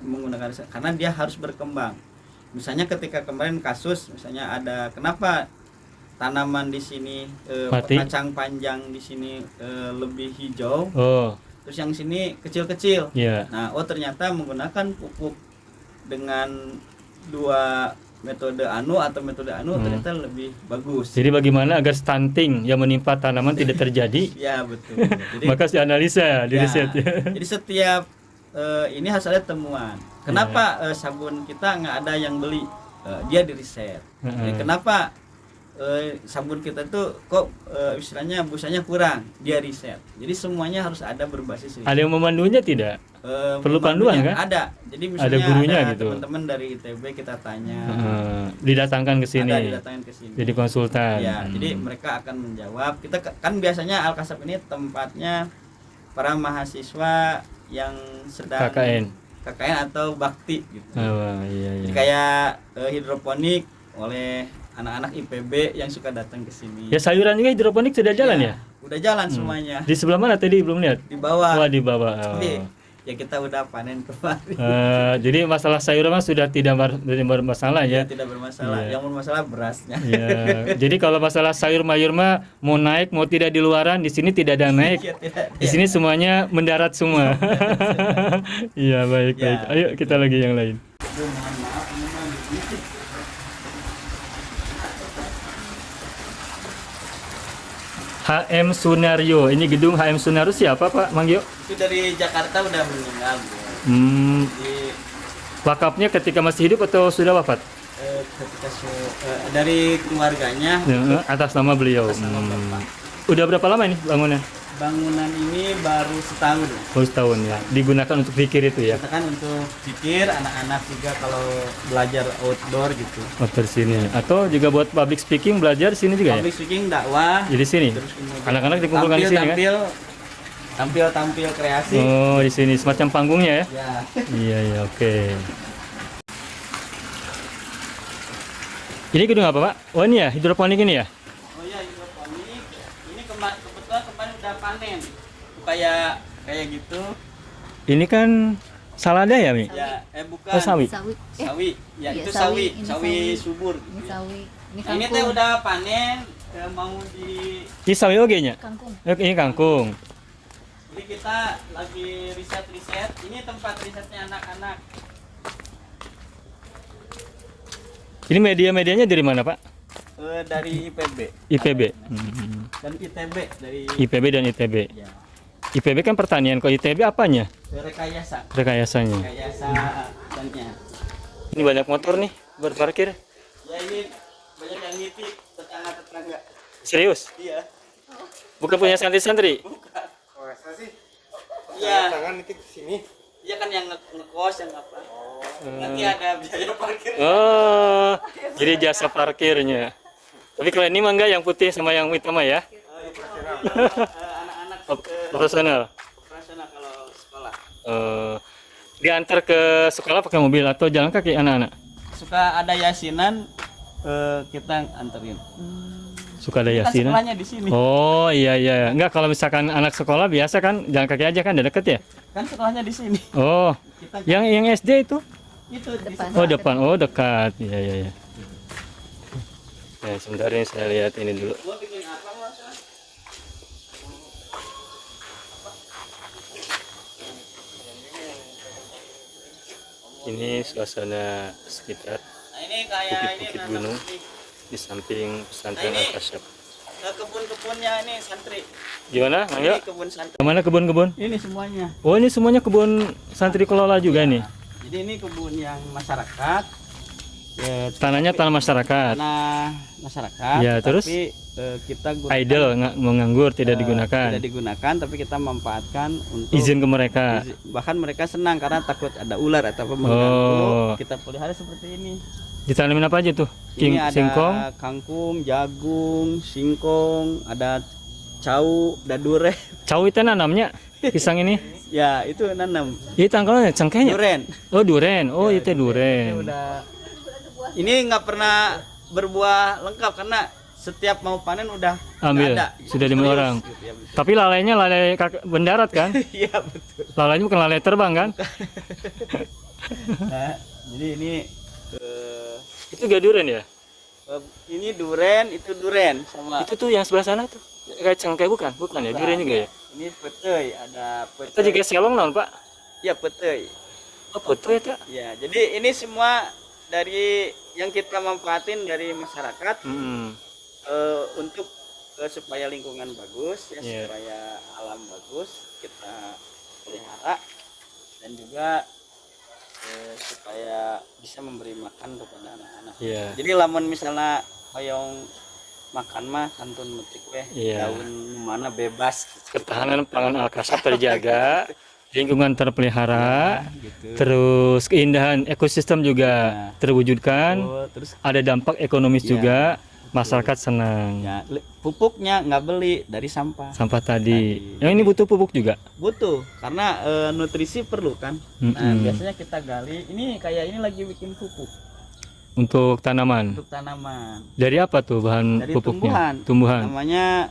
Speaker 4: menggunakan riset? Karena dia harus berkembang. Misalnya ketika kemarin kasus, misalnya ada kenapa tanaman di sini
Speaker 1: Mati.
Speaker 4: kacang panjang di sini lebih hijau,
Speaker 1: Oh,
Speaker 4: terus yang sini kecil-kecil.
Speaker 1: iya.
Speaker 4: Nah, ternyata menggunakan pupuk dengan dua metode ternyata lebih bagus.
Speaker 1: Jadi bagaimana agar stunting yang menimpa tanaman tidak terjadi?
Speaker 4: Ya betul. Jadi,
Speaker 1: Maka dianalisa, di
Speaker 4: ya,
Speaker 1: riset ya.
Speaker 4: jadi setiap ini harus ada temuan. Kenapa sabun kita nggak ada yang beli? Dia di riset. Jadi kenapa sabun kita tuh kok istilahnya busanya kurang? Dia riset. Jadi semuanya harus ada berbasis riset.
Speaker 1: Ada yang memandunya tidak? Perlu panduan
Speaker 4: Memandunya
Speaker 1: kan?
Speaker 4: Ada. Jadi misalnya
Speaker 1: Ada gurunya
Speaker 4: ada
Speaker 1: gitu.
Speaker 4: teman-teman dari ITB kita tanya.
Speaker 1: Didatangkan ke sini.
Speaker 4: Ada didatangin ke sini.
Speaker 1: Jadi konsultan.
Speaker 4: Ya, jadi mereka akan menjawab. Kita kan biasanya Alkasab ini tempatnya para mahasiswa yang sedang KKN atau bakti gitu.
Speaker 1: Oh, iya.
Speaker 4: Jadi kayak hidroponik oleh anak-anak IPB yang suka datang ke sini.
Speaker 1: Ya sayuran juga hidroponik sudah jalan ya?
Speaker 4: Udah jalan semuanya.
Speaker 1: Di sebelah mana tadi belum lihat?
Speaker 4: Di bawah.
Speaker 1: Wah, di bawah. Oh.
Speaker 4: Jadi, ya kita udah panen kemarin.
Speaker 1: Jadi masalah sayuran mah sudah tidak bermasalah ya.
Speaker 4: Tidak bermasalah.
Speaker 1: Iya.
Speaker 4: Yang bermasalah berasnya.
Speaker 1: Ya, jadi kalau masalah sayur mayur mah mau naik mau tidak di luaran, di sini tidak ada naik.
Speaker 4: Iya, tidak.
Speaker 1: Di sini semuanya mendarat semua. Iya, baik.
Speaker 4: Ya.
Speaker 1: Ayo kita lagi yang lain.
Speaker 4: Aduh, mohon maaf ini mah begitu.
Speaker 1: HM Sunario. Ini gedung HM Sunario siapa Pak Manggio?
Speaker 4: Itu dari Jakarta udah meninggal, Bu. Jadi
Speaker 1: Wakafnya ketika masih hidup atau sudah wafat?
Speaker 4: ketika dari keluarganya
Speaker 1: Ya, atas nama beliau.
Speaker 4: atas nama Bapak.
Speaker 1: Udah berapa lama ini bangunan?
Speaker 4: Bangunan ini baru setahun.
Speaker 1: Baru setahun ya. Digunakan untuk zikir itu ya.
Speaker 4: Kita kan untuk pikir anak-anak juga kalau belajar outdoor gitu.
Speaker 1: Outdoor sini. Atau juga buat public speaking belajar sini juga ya?
Speaker 4: Public speaking, dakwah.
Speaker 1: Jadi sini.
Speaker 4: Terus kemudian
Speaker 1: Anak-anak dikumpulkan di sini kan?
Speaker 4: tampil kreasi.
Speaker 1: Oh, di sini semacam panggungnya ya?
Speaker 4: Ya.
Speaker 1: Iya, iya, oke. Ini gedung apa, Pak? Oh, ini ya, hidroponik ini ya?
Speaker 4: Oh iya, hidroponik. Ini kebetulan kemarin udah panen. Kayak gitu.
Speaker 1: Ini kan salada ya, Mi?
Speaker 4: Ya, bukan.
Speaker 1: Oh, sawi.
Speaker 3: Sawi.
Speaker 4: Sawi. Ya,
Speaker 3: Iya,
Speaker 4: itu
Speaker 3: sawi.
Speaker 4: sawi,
Speaker 3: Ini
Speaker 4: sawi
Speaker 3: sawi.
Speaker 4: subur.
Speaker 3: Ini sawi. Ini
Speaker 4: Nah, ini teh
Speaker 3: kangkung.
Speaker 4: udah panen, mau di.
Speaker 1: Ini sawi oge nya?
Speaker 3: Kangkung.
Speaker 1: Ini kangkung.
Speaker 4: Jadi kita lagi riset. Ini tempat risetnya anak-anak.
Speaker 1: Ini media-medianya dari mana, Pak?
Speaker 4: Dari IPB
Speaker 1: IPB.
Speaker 4: dan ITB dari.
Speaker 1: IPB dan ITB.
Speaker 4: Ya,
Speaker 1: IPB kan pertanian, kok ITB apanya?
Speaker 4: rekayasa
Speaker 1: Rekayasanya.
Speaker 4: dannya.
Speaker 1: Ini banyak motor nih berparkir.
Speaker 4: Ya ini banyak yang nitip tetangga.
Speaker 1: Serius?
Speaker 4: Iya.
Speaker 1: Bukan punya santri-santri?
Speaker 2: Oh, saya sih
Speaker 4: Iya.
Speaker 2: tangan itu di sini.
Speaker 4: Iya kan yang ngekos yang apa? Nanti ada biaya parkir.
Speaker 1: Oh, jadi jasa parkirnya. Tapi kalau ini mah enggak, yang putih sama yang hitam mah ya?
Speaker 4: Anak-anak
Speaker 1: Profesional.
Speaker 4: profesional kalau sekolah.
Speaker 1: Diantar ke sekolah pakai mobil atau jalan kaki anak-anak?
Speaker 4: Suka ada yasinan, kita anterin.
Speaker 1: Suka ada
Speaker 4: Kan
Speaker 1: yasinan?
Speaker 4: sekolahnya di sini.
Speaker 1: Oh iya iya. Enggak, kalau misalkan anak sekolah biasa kan jalan kaki aja kan, udah deket ya?
Speaker 4: Kan sekolahnya di sini.
Speaker 1: Oh,
Speaker 4: Kita
Speaker 1: yang SD itu?
Speaker 4: itu di
Speaker 3: Depan.
Speaker 1: Oh depan, oh dekat. Iya iya iya. Ya sebentar ini saya lihat ini dulu.
Speaker 4: Mau bikin apa Mas?
Speaker 1: Ini suasana sekitar
Speaker 4: Nah ini kayak ini
Speaker 1: Bukit-bukit
Speaker 4: nanam
Speaker 1: gunung.
Speaker 4: ini.
Speaker 1: di samping pesantren
Speaker 4: Nah, ini-
Speaker 1: Al-Kasyaf.
Speaker 4: Kebun-kebunnya ini santri.
Speaker 1: Gimana, Mang Yo?
Speaker 4: Ini kebun santri.
Speaker 1: Kemana kebun-kebun?
Speaker 4: Ini semuanya.
Speaker 1: Oh ini semuanya kebun santri kelola juga nih.
Speaker 4: Jadi ini kebun yang masyarakat. Ya,
Speaker 1: Tanahnya tanah masyarakat.
Speaker 4: tanah masyarakat.
Speaker 1: Ya, terus?
Speaker 4: Tapi kita gunakan,
Speaker 1: Idle, nggak menganggur, tidak digunakan.
Speaker 4: Tidak digunakan, tapi kita manfaatkan untuk
Speaker 1: Izin ke mereka.
Speaker 4: bahkan mereka senang karena takut ada ular atau apa mengganggu.
Speaker 1: Oh.
Speaker 4: Kita pelihara seperti ini.
Speaker 1: Ditanamin apa aja tuh?
Speaker 4: Ini ada
Speaker 1: Singkong.
Speaker 4: kangkung, jagung, singkong, ada cau, ada dure.
Speaker 1: Cawi itu nanamnya pisang ini.
Speaker 4: Ya, itu nanam.
Speaker 1: Ini tangkalnya cengkehnya.
Speaker 4: Duren.
Speaker 1: Oh duren. Oh itu
Speaker 4: Ini
Speaker 1: duren.
Speaker 4: udah. Ini nggak pernah berbuah lengkap karena setiap mau panen udah
Speaker 1: Ambil,
Speaker 4: ada.
Speaker 1: sudah dimulai orang.
Speaker 4: Gitu ya, betul.
Speaker 1: Tapi lalainya lalai mendarat kan?
Speaker 4: Iya betul.
Speaker 1: Lalainya bukan lalai terbang kan?
Speaker 4: Nah, jadi ini
Speaker 1: Itu gaduren ya?
Speaker 4: ini duren, itu duren sama
Speaker 1: Itu tuh yang sebelah sana tuh. Kayak cengkeh bukan? Bukan ya, duren juga ya?
Speaker 4: ini petei, ada
Speaker 1: Kita
Speaker 4: petei.
Speaker 1: juga selong naon, Pak?
Speaker 4: Ya petei.
Speaker 1: Oh, foto ya, Kak?
Speaker 4: Ya, jadi ini semua dari yang kita manfaatin dari masyarakat untuk supaya lingkungan bagus ya,
Speaker 1: Iya.
Speaker 4: supaya alam bagus kita pelihara dan juga supaya bisa memberi makan kepada anak-anak.
Speaker 1: Iya.
Speaker 4: Jadi lamun misalnya hoyong makan mah kantun metik weh,
Speaker 1: Iya.
Speaker 4: daun mana bebas.
Speaker 1: Ketahanan pangan Alkasab terjaga, lingkungan terpelihara,
Speaker 4: Gitu.
Speaker 1: terus keindahan ekosistem juga terwujudkan,
Speaker 4: Oh, terus
Speaker 1: ada dampak ekonomis
Speaker 4: Iya.
Speaker 1: juga, masyarakat senang.
Speaker 4: ya, pupuknya nggak beli dari sampah.
Speaker 1: Sampah tadi. Yang ini butuh pupuk juga.
Speaker 4: Butuh karena nutrisi perlu kan. Nah,
Speaker 1: Mm-mm.
Speaker 4: biasanya kita gali ini kayak ini lagi bikin pupuk
Speaker 1: Untuk tanaman.
Speaker 4: untuk tanaman.
Speaker 1: Dari apa tuh bahan
Speaker 4: Dari
Speaker 1: pupuknya? Tumbuhan.
Speaker 4: Namanya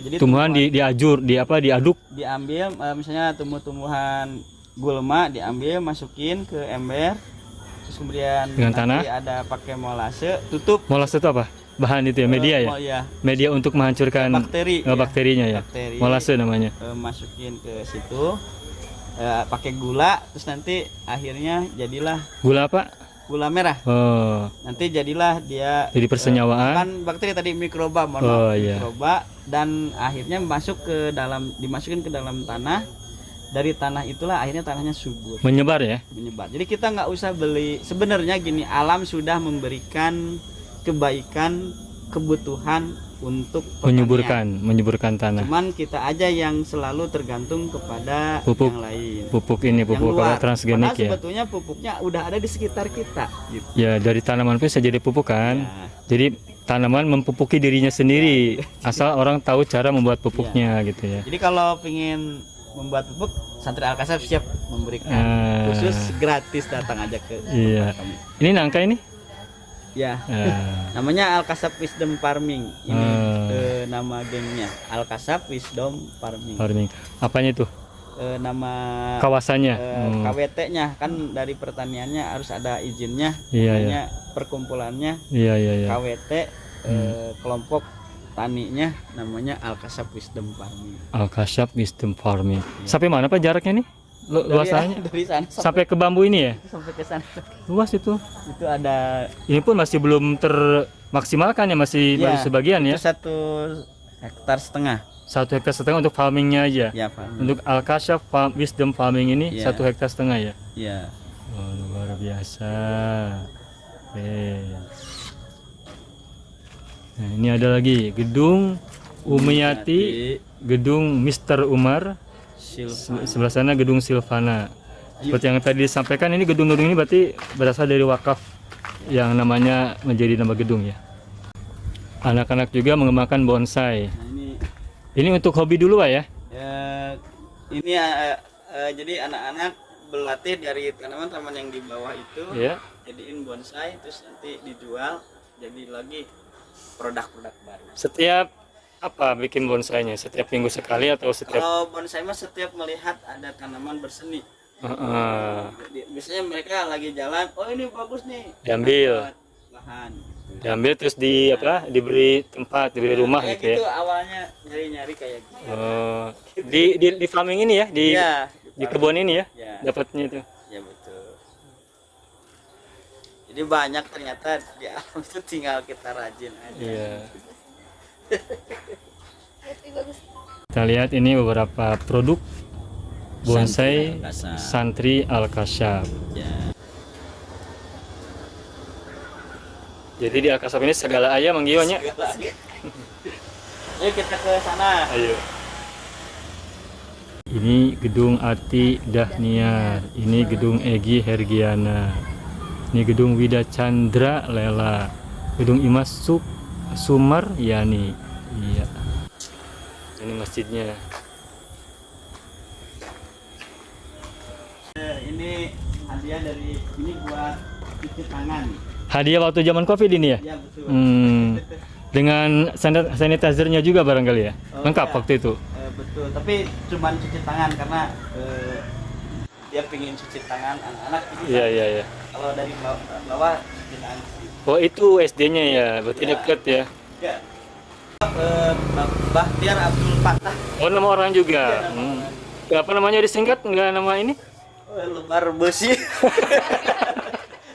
Speaker 4: jadi
Speaker 1: Tumbuhan diajur, diaduk.
Speaker 4: diambil misalnya tumbuh-tumbuhan gulma diambil masukin ke ember terus kemudian
Speaker 1: Dengan
Speaker 4: nanti ada pakai molase tutup
Speaker 1: Molase itu apa? Bahan itu ya, media ya?
Speaker 4: ya
Speaker 1: Media untuk menghancurkan
Speaker 4: bakteri
Speaker 1: bakterinya ya.
Speaker 4: bakteri
Speaker 1: Molase namanya.
Speaker 4: masukin ke situ pakai gula terus nanti akhirnya jadilah
Speaker 1: Gula apa?
Speaker 4: gula merah.
Speaker 1: Oh,
Speaker 4: Nanti jadilah dia
Speaker 1: jadi persenyawaan.
Speaker 4: kan bakteri tadi mikroba,
Speaker 1: Oh, iya.
Speaker 4: mikroba dan akhirnya dimasukin ke dalam tanah. Dari tanah itulah akhirnya tanahnya subur,
Speaker 1: Menyebar ya.
Speaker 4: menyebar. Jadi kita nggak usah beli. Sebenarnya gini, alam sudah memberikan kebaikan, kebutuhan untuk pertanian.
Speaker 1: menyuburkan tanah.
Speaker 4: Cuman kita aja yang selalu tergantung kepada
Speaker 1: Pupuk.
Speaker 4: yang lain.
Speaker 1: Pupuk ini
Speaker 4: Yang
Speaker 1: pupuk
Speaker 4: luar.
Speaker 1: apa transgenik
Speaker 4: Padahal
Speaker 1: ya.
Speaker 4: sebetulnya pupuknya udah ada di sekitar kita gitu.
Speaker 1: Ya, dari tanaman pun bisa jadi pupuk kan.
Speaker 4: Ya.
Speaker 1: Jadi tanaman mempupuki dirinya sendiri asal orang tahu cara membuat pupuknya gitu ya.
Speaker 4: Jadi kalau pengen membuat pupuk, Santri Alkasab siap memberikan khusus gratis, datang aja ke
Speaker 1: Iya.
Speaker 4: tempat kami.
Speaker 1: Ini nangka ini?
Speaker 4: Ya,
Speaker 1: Ah,
Speaker 4: namanya Alkasab Wisdom Farming. Ini
Speaker 1: Ah.
Speaker 4: nama gengnya Alkasab Wisdom Farming.
Speaker 1: farming. Apanya itu?
Speaker 4: Nama
Speaker 1: Kawasannya.
Speaker 4: KWT-nya kan dari pertaniannya harus ada izinnya.
Speaker 1: Iya,
Speaker 4: Namanya perkumpulannya
Speaker 1: Iya, iya, iya.
Speaker 4: KWT, kelompok taninya namanya Alkasab Wisdom Farming.
Speaker 1: Alkasab Wisdom Farming. Sampai mana Pak jaraknya nih? Luasannya?
Speaker 4: Dari sana
Speaker 1: Sampai ke bambu ini ya?
Speaker 4: sampai ke sana.
Speaker 1: Luas itu.
Speaker 4: Itu ada
Speaker 1: Ini pun masih belum termaksimalkan ya, masih baru sebagian ya.
Speaker 4: itu 1,5 hektar.
Speaker 1: 1,5 hektar untuk farmingnya aja.
Speaker 4: Ya, Pak.
Speaker 1: Untuk Alkasab Wisdom Farming ini
Speaker 4: Iya.
Speaker 1: 1,5 hektar ya.
Speaker 4: Ya.
Speaker 1: Oh, luar biasa. Oke. Nah, ini ada lagi gedung Umiyati, gedung Mr. Umar. Sebelah sana gedung Silvana. Seperti yang tadi disampaikan, ini gedung-gedung ini berarti berasal dari wakaf yang namanya menjadi nama gedung ya. Anak-anak juga mengembangkan bonsai.
Speaker 4: Nah,
Speaker 1: Ini untuk hobi dulu Pak ya?
Speaker 4: ini jadi anak-anak berlatih dari tanaman-tanaman yang di bawah itu,
Speaker 1: Ya.
Speaker 4: jadiin bonsai, terus nanti dijual jadi lagi produk-produk baru.
Speaker 1: Setiap apa bikin bonsainya? Setiap minggu sekali atau setiap?
Speaker 4: Kalau bonsai mah setiap melihat ada tanaman berseni. Jadi, biasanya mereka lagi jalan, oh ini bagus nih.
Speaker 1: Diambil.
Speaker 4: Dapat bahan.
Speaker 1: Diambil terus di apa? Diberi tempat, diberi rumah
Speaker 4: Kayak
Speaker 1: gitu ya.
Speaker 4: gitu awalnya nyari-nyari kayak gitu.
Speaker 1: Oh, di farming ini ya,
Speaker 4: Iya,
Speaker 1: di kebun ini ya,
Speaker 4: ya,
Speaker 1: dapatnya itu.
Speaker 4: ya betul. Jadi banyak ternyata di alam itu tinggal kita rajin aja.
Speaker 1: Iya.
Speaker 3: Itu bagus.
Speaker 1: Kita lihat ini beberapa produk bonsai
Speaker 4: Alkasab.
Speaker 1: Santri Alkasab.
Speaker 4: Ya.
Speaker 1: Jadi di Alkasab ini segala ayam manggiwanya.
Speaker 4: Ayo kita ke sana.
Speaker 1: Ayo. Ini gedung Ati Dahniar, ini gedung Egi Hergiana, ini gedung Wida Chandra Lela, gedung Imas Sumar Yani. Iya. Ini masjidnya.
Speaker 4: Ini hadiah dari ini buat cuci tangan.
Speaker 1: Hadiah waktu zaman Covid ini ya?
Speaker 4: Ya betul.
Speaker 1: Dengan sanitizernya juga barangkali ya?
Speaker 4: Oh,
Speaker 1: Lengkap
Speaker 4: iya.
Speaker 1: waktu itu?
Speaker 4: Betul, tapi cuman cuci tangan karena dia pengen cuci tangan anak-anak. Jadi
Speaker 1: Iya, iya, iya.
Speaker 4: kalau dari bawah cuci tangan.
Speaker 1: Oh itu SD-nya ya, berarti
Speaker 4: Iya.
Speaker 1: deket ya?
Speaker 4: Ya. Bahtiar Abdul Fattah.
Speaker 1: Oh nama orang juga?
Speaker 4: Iya, nama
Speaker 1: Apa namanya disingkat? Enggak nama ini?
Speaker 4: Lembar besi.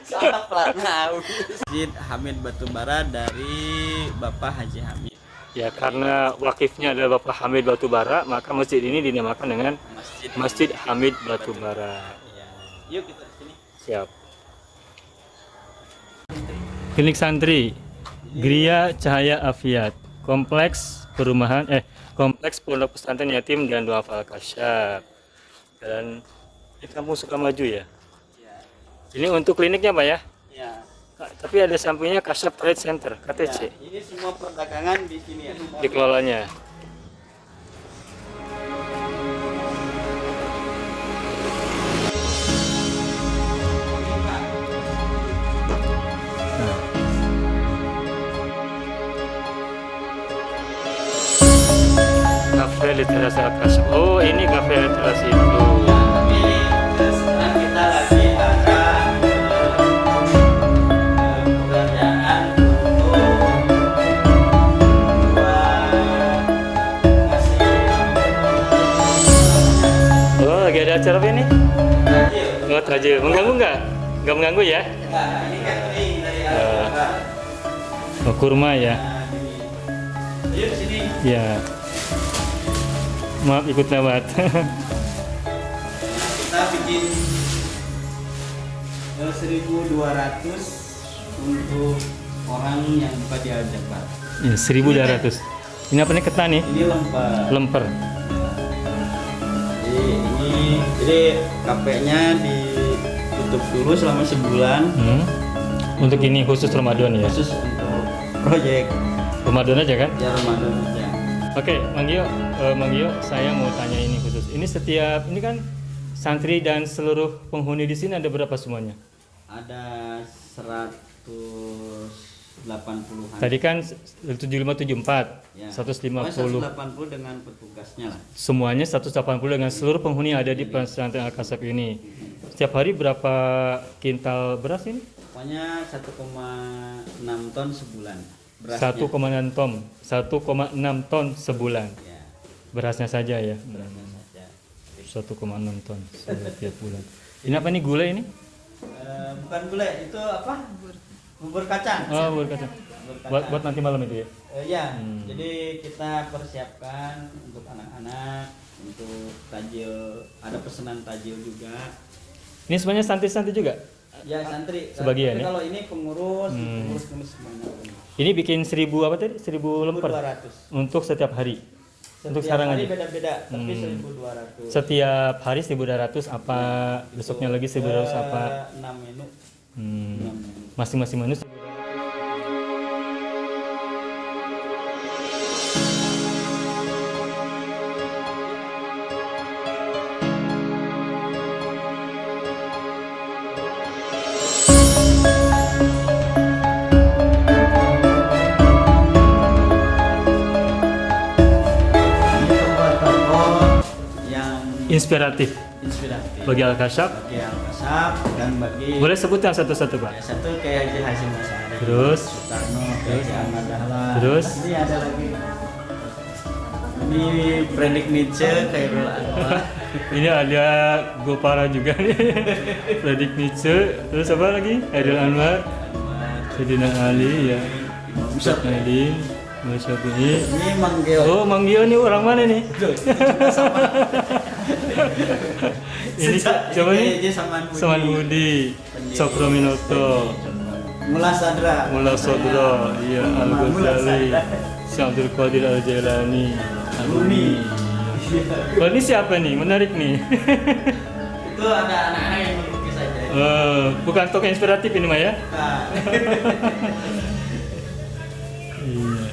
Speaker 4: Salah pelatna. Masjid Hamid Batubara dari Bapak Haji Hamid.
Speaker 1: Ya karena wakifnya adalah Bapak Hamid Batubara, maka masjid ini dinamakan dengan Masjid Hamid Batubara.
Speaker 4: Ya. Yuk kita ke sini.
Speaker 1: Siap. Klinik Santri, Gria Cahaya Afiat, Kompleks Kompleks Pondok Pesantren Yatim dan Duafa Al-Kasyaf. Dan ini kamu suka maju ya?
Speaker 4: Ya.
Speaker 1: Ini untuk kliniknya Pak ya?
Speaker 4: Ya.
Speaker 1: Tapi ada sampingnya Kasyaf Trade Center, KTC,
Speaker 4: Ya, ini semua perdagangan di sini ya.
Speaker 1: dikelolanya. Kafe Literasi Al-Kasyaf. Oh ini kafe literasi itu.
Speaker 4: Tapi sekarang kita lagi ada pekerjaan untuk ngasih
Speaker 1: Oh lagi ada acara apa ini?
Speaker 4: tajil.
Speaker 1: Oh tajil. Mengganggu nggak? Nggak mengganggu ya?
Speaker 4: Nah, ini catering dari
Speaker 1: Ya.
Speaker 4: Alfa.
Speaker 1: Oh kurma ya?
Speaker 4: Nah, ini. Yuk sini.
Speaker 1: Ya. Maaf ikut lewat.
Speaker 4: Kita bikin 1.200 untuk orang yang buka di Al-Jabar.
Speaker 1: Ya, 1.200. Ini apa nih ketan nih?
Speaker 4: Ini lembar.
Speaker 1: Lemper.
Speaker 4: Jadi KP-nya ditutup dulu selama sebulan
Speaker 1: Untuk ini khusus Ramadan ya?
Speaker 4: khusus untuk proyek
Speaker 1: Ramadan aja kan?
Speaker 4: ya Ramadan aja.
Speaker 1: Oke, Mang Gio, saya mau tanya ini khusus. Ini setiap ini kan santri dan seluruh penghuni di sini ada berapa semuanya?
Speaker 4: Ada 180-an.
Speaker 1: Tadi kan 7574,
Speaker 4: Ya.
Speaker 1: 150.
Speaker 4: 180 dengan petugasnya lah.
Speaker 1: Semuanya 180 dengan seluruh penghuni yang ada di pesantren Al-Kasyaf ini. Setiap hari berapa kintal beras ini?
Speaker 4: Pokoknya 1,6 ton sebulan. Berasnya.
Speaker 1: 1,6 ton sebulan.
Speaker 4: Ya,
Speaker 1: Berasnya saja ya.
Speaker 4: berasnya saja.
Speaker 1: 1,6 ton setiap bulan. Ini apa nih gula ini?
Speaker 4: Bukan gulai, itu apa? Bubur kacang.
Speaker 1: Oh, bubur kacang.
Speaker 4: Bubur kacang.
Speaker 1: Buat nanti malam itu ya.
Speaker 4: Ya, jadi kita persiapkan untuk anak-anak, untuk tajil, ada pesanan tajil juga.
Speaker 1: Ini semuanya santri-santri juga.
Speaker 4: Ya santri.
Speaker 1: Sebagian
Speaker 4: Tapi
Speaker 1: ya?
Speaker 4: Kalau ini pengurus, pengurus semuanya.
Speaker 1: Ini bikin 1000 apa tadi? 1000 lemper
Speaker 4: 1.200.
Speaker 1: untuk setiap hari. Untuk
Speaker 4: Setiap
Speaker 1: sekarang
Speaker 4: hari
Speaker 1: aja.
Speaker 4: beda-beda, tapi 1.200.
Speaker 1: Setiap hari 1.200 apa besoknya lagi 1.200 apa?
Speaker 4: 6 menu.
Speaker 1: Hmm.
Speaker 4: 6 menu.
Speaker 1: Masing-masing menu 1.200.
Speaker 4: Ini tokoh-tokoh yang
Speaker 1: Inspiratif
Speaker 4: inspiratif
Speaker 1: bagi Al-Kasyaf.
Speaker 4: bagi Al-Kasyaf dan bagi
Speaker 1: Boleh sebutkan satu-satu, Pak?
Speaker 4: ya, satu kayak Haji Hasyim Asy'ari,
Speaker 1: Terus?
Speaker 4: Soekarno, terus Ahmad Dahlan.
Speaker 1: Terus?
Speaker 4: Ini ada lagi. Ini Friedrich Nietzsche, Khairul Anwar.
Speaker 1: Ini ada Gopara juga nih. Friedrich Nietzsche, terus apa lagi? Hairil Anwar, Sayyidina Ali ya.
Speaker 4: Imam
Speaker 1: Ustaz
Speaker 4: Syafi'i.
Speaker 1: Nadim, Imam Syafi'i.
Speaker 4: Ini Mang Geo.
Speaker 1: Oh, Mang Gio nih orang mana nih? Ini coba nih.
Speaker 4: Ini Saman Budi.
Speaker 1: Saman Budi, Cokro Minoto,
Speaker 4: Mullah Sadra.
Speaker 1: Mullah Sodro, iya Al Ghazali, Syekh Abdul Qadir Al Jailani,
Speaker 4: Rumi.
Speaker 1: Oh ini siapa nih? Menarik nih.
Speaker 4: Itu ada anak-anak yang melukis saja.
Speaker 1: Bukan tokoh inspiratif ini mah ya?
Speaker 4: Nah,
Speaker 1: Iya.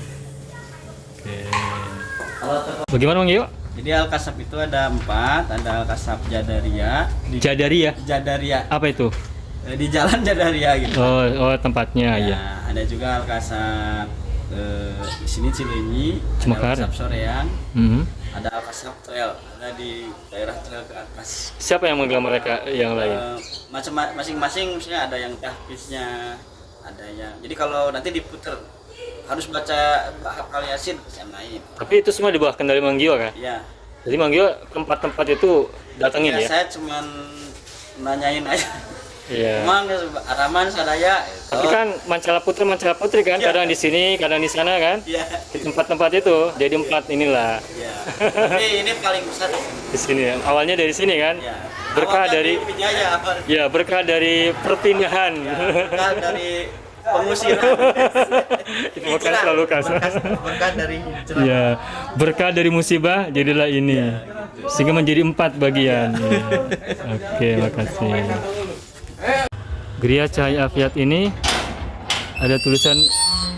Speaker 1: Oke.
Speaker 4: kalau tokoh-
Speaker 1: Bagaimana Bang Gio?
Speaker 4: jadi Al-Kasyaf itu ada 4, ada Al-Kasyaf Jadaria.
Speaker 1: Jadaria.
Speaker 4: Jadaria.
Speaker 1: Apa itu?
Speaker 4: di Jalan Jadaria gitu.
Speaker 1: Oh, tempatnya ya.
Speaker 4: Ada juga Alkasab di sini Cileunyi,
Speaker 1: Cemekar.
Speaker 4: ada Alkasab Soreang,
Speaker 1: Mhm.
Speaker 4: ada Alkasab Trail, ada di daerah trail ke atas.
Speaker 1: Siapa yang megang mereka yang lain?
Speaker 4: Masing-masing misalnya ada yang tahfiznya, ada yang. Jadi kalau nanti diputer harus baca hafal Yasin yang lain.
Speaker 1: Tapi itu semua di bawah kendali Manggio kan?
Speaker 4: Iya.
Speaker 1: Jadi Manggio tempat-tempat itu datengin ya?
Speaker 4: Saya cuman nanyain aja.
Speaker 1: Iya.
Speaker 4: Emang Araman sadaya.
Speaker 1: Tapi kan Mancala Putri kan,
Speaker 4: Iya.
Speaker 1: kadang di sini, kadang di sana kan?
Speaker 4: Iya.
Speaker 1: Di tempat-tempat itu, jadi 4 inilah
Speaker 4: Iya. Tapi ini paling besar di sini.
Speaker 1: di sini. Awalnya dari sini kan?
Speaker 4: Ya.
Speaker 1: Berkah
Speaker 4: Awalnya
Speaker 1: dari-
Speaker 4: di Wijaya,
Speaker 1: Ya, berkah dari perpindahan.
Speaker 4: ya, berkah dari pengusiran.
Speaker 1: Itu bukan selalu kasar.
Speaker 4: Berkah dari hijrah.
Speaker 1: Ya, berkah dari musibah jadilah ini. Sehingga menjadi 4 bagian. Ya. Oke, makasih. Gria Cahaya Afiat ini ada tulisan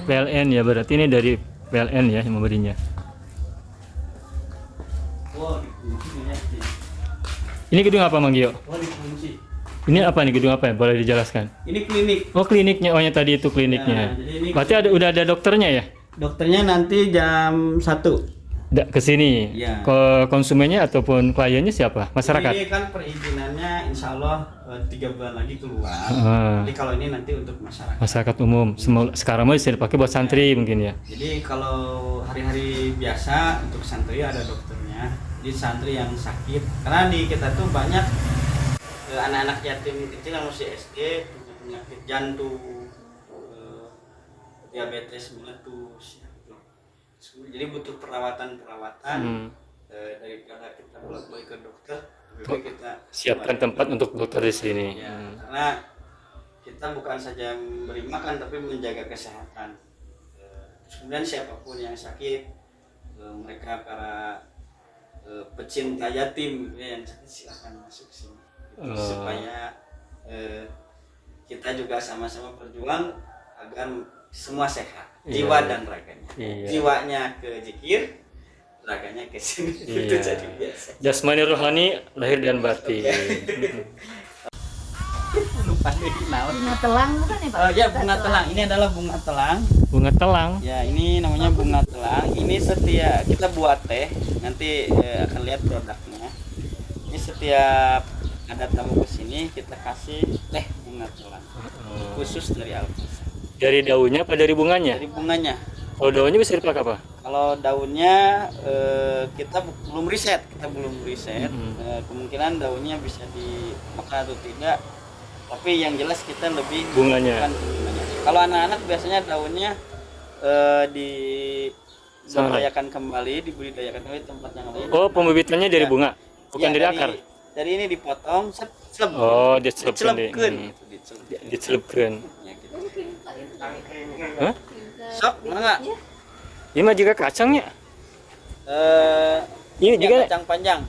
Speaker 1: PLN ya, berarti ini dari PLN ya yang memberinya.
Speaker 4: Oh, dikunci ya.
Speaker 1: Ini gedung apa Mang Gio?
Speaker 4: Oh, dikunci.
Speaker 1: Ini apa nih gedung apa ya? Boleh dijelaskan?
Speaker 4: Ini klinik.
Speaker 1: Oh, kliniknya. Oh, yang tadi itu kliniknya.
Speaker 4: Ya, jadi ini
Speaker 1: Berarti udah ada dokternya ya?
Speaker 4: dokternya nanti jam 1.
Speaker 1: Ke sini.
Speaker 4: Iya.
Speaker 1: Ke konsumennya ataupun kliennya siapa? Masyarakat.
Speaker 4: Ini kan perizinannya insya Allah 3 bulan lagi keluar.
Speaker 1: Ah.
Speaker 4: Jadi kalau ini nanti untuk masyarakat.
Speaker 1: Masyarakat umum. Sekarang mah bisa dipakai buat santri mungkin ya.
Speaker 4: Jadi kalau hari-hari biasa untuk santri ada dokternya. Jadi santri yang sakit. Karena di kita tuh banyak anak-anak yatim kecil yang masih SD punya penyakit jantung, diabetes meletus. Jadi butuh perawatan daripada kita bolak-balik ke dokter, lebih baik kita
Speaker 1: Siapkan tempat untuk dokter di sini.
Speaker 4: ya, karena kita bukan saja memberi makan tapi menjaga kesehatan. Kemudian siapapun yang sakit, mereka para pecinta yatim gitu ya, yang sakit silahkan masuk sini supaya kita juga sama-sama berjuang agar semua sehat, jiwa
Speaker 1: Iya.
Speaker 4: dan raganya.
Speaker 1: Iya.
Speaker 4: Jiwanya ke zikir, raganya ke sini. Itu
Speaker 1: Iya.
Speaker 4: jadi biasa.
Speaker 1: Jasmani rohani lahir dan batin.
Speaker 4: Lupa deh naon.
Speaker 3: Bunga telang bukan ya Pak?
Speaker 4: Oh ya, bunga telang. Ini adalah bunga telang.
Speaker 1: Bunga telang.
Speaker 4: Ya, ini namanya bunga telang. Ini kita buat teh. Nanti akan lihat produknya. Ini setiap ada tamu ke sini kita kasih teh bunga telang. Khusus dari Alkasab.
Speaker 1: Dari daunnya apa dari bunganya?
Speaker 4: Dari bunganya.
Speaker 1: Kalau daunnya bisa dipakai apa?
Speaker 4: Kalau daunnya kita belum riset. Kemungkinan daunnya bisa dimakan atau tidak. Tapi yang jelas kita lebih
Speaker 1: Bunganya.
Speaker 4: bukan bunganya. Kalau anak-anak biasanya daunnya dibudidayakan kembali di tempat yang lain.
Speaker 1: Oh, pembibitannya dari
Speaker 4: Ya.
Speaker 1: bunga, bukan
Speaker 4: Ya,
Speaker 1: dari akar.
Speaker 4: Dari ini dipotong, celep.
Speaker 1: Oh, dicelupkan.
Speaker 4: Dicelupkeun gitu,
Speaker 1: Dicelupkan.
Speaker 4: Ya, gitu.
Speaker 1: Hah?
Speaker 4: Sok, mana enggak?
Speaker 1: Ini mah juga kacangnya. Ini
Speaker 4: Ini
Speaker 1: juga
Speaker 4: kacang panjang.